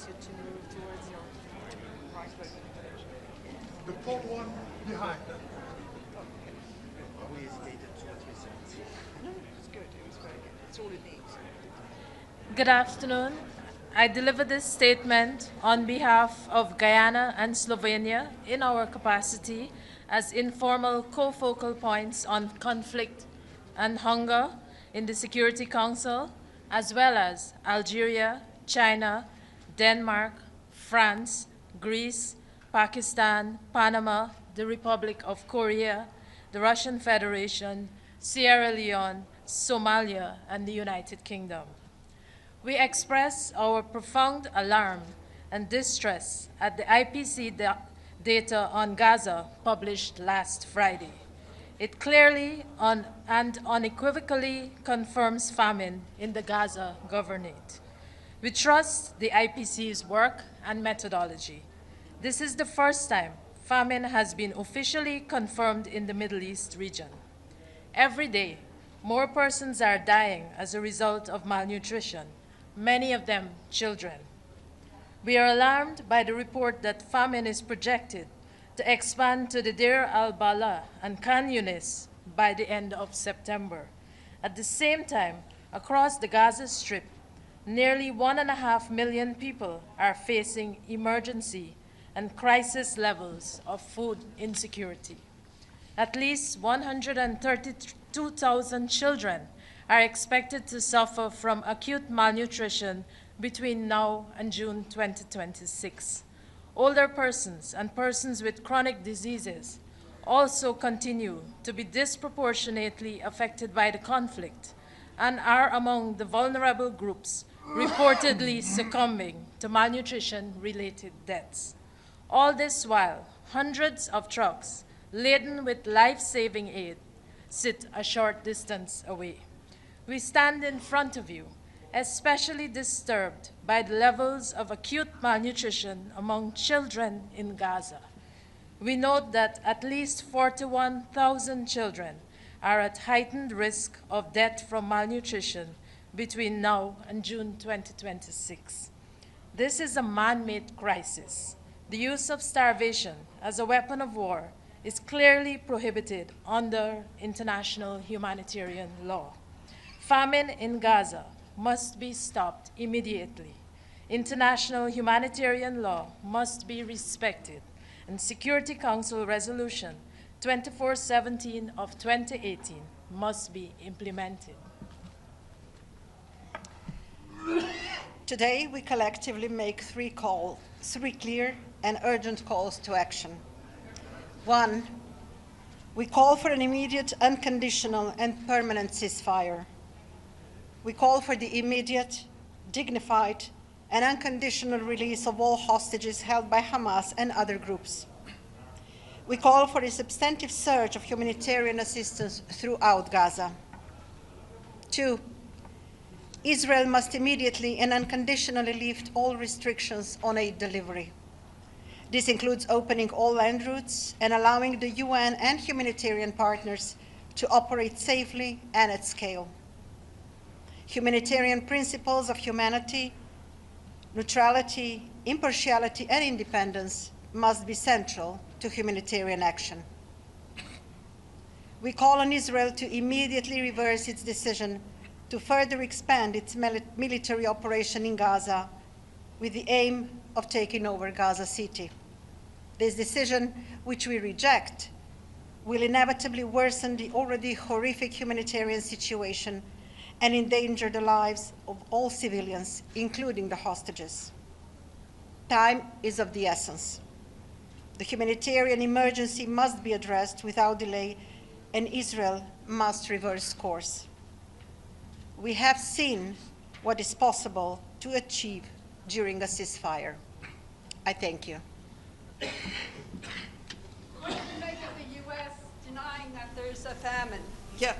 you to move towards your The tall one behind. No, it's good. It was very good. It's all it needs. Good afternoon. I deliver this statement on behalf of Guyana and Slovenia in our capacity as informal co-focal points on conflict and hunger in the Security Council, as well as Algeria, China, Denmark, France, Greece, Pakistan, Panama, the Republic of Korea, the Russian Federation, Sierra Leone, Somalia, and the United Kingdom. We express our profound alarm and distress at the IPC data on Gaza published last Friday. It clearly and unequivocally confirms famine in the Gaza governorate. We trust the IPC's work and methodology. This is the first time famine has been officially confirmed in the Middle East region. Every day, more persons are dying as a result of malnutrition, many of them children. We are alarmed by the report that famine is projected to expand to the Deir al-Balah and Khan Yunis by the end of September. At the same time, across the Gaza Strip, nearly 1.5 million people are facing emergency and crisis levels of food insecurity. At least 132,000 children are expected to suffer from acute malnutrition between now and June 2026. Older persons and persons with chronic diseases also continue to be disproportionately affected by the conflict and are among the vulnerable groups reportedly succumbing to malnutrition-related deaths. All this while, hundreds of trucks laden with life-saving aid sit a short distance away. We stand in front of you, especially disturbed by the levels of acute malnutrition among children in Gaza. We note that at least 41,000 children are at heightened risk of death from malnutrition between now and June 2026. This is a man-made crisis. The use of starvation as a weapon of war is clearly prohibited under international humanitarian law. Famine in Gaza must be stopped immediately. International humanitarian law must be respected, and Security Council Resolution 2417 of 2018 must be implemented. Today, we collectively make three clear and urgent calls to action. 1, we call for an immediate, unconditional, and permanent ceasefire. We call for the immediate, dignified, and unconditional release of all hostages held by Hamas and other groups. We call for a substantive surge of humanitarian assistance throughout Gaza. 2, Israel must immediately and unconditionally lift all restrictions on aid delivery. This includes opening all land routes and allowing the UN and humanitarian partners to operate safely and at scale. Humanitarian principles of humanity, neutrality, impartiality, and independence must be central to humanitarian action. We call on Israel to immediately reverse its decision to further expand its military operation in Gaza with the aim of taking over Gaza City. This decision, which we reject, will inevitably worsen the already horrific humanitarian situation and endanger the lives of all civilians, including the hostages. Time is of the essence. The humanitarian emergency must be addressed without delay, and Israel must reverse course. We have seen what is possible to achieve during a ceasefire. I thank you. What do you make of the U.S. denying that there's a famine? Yeah.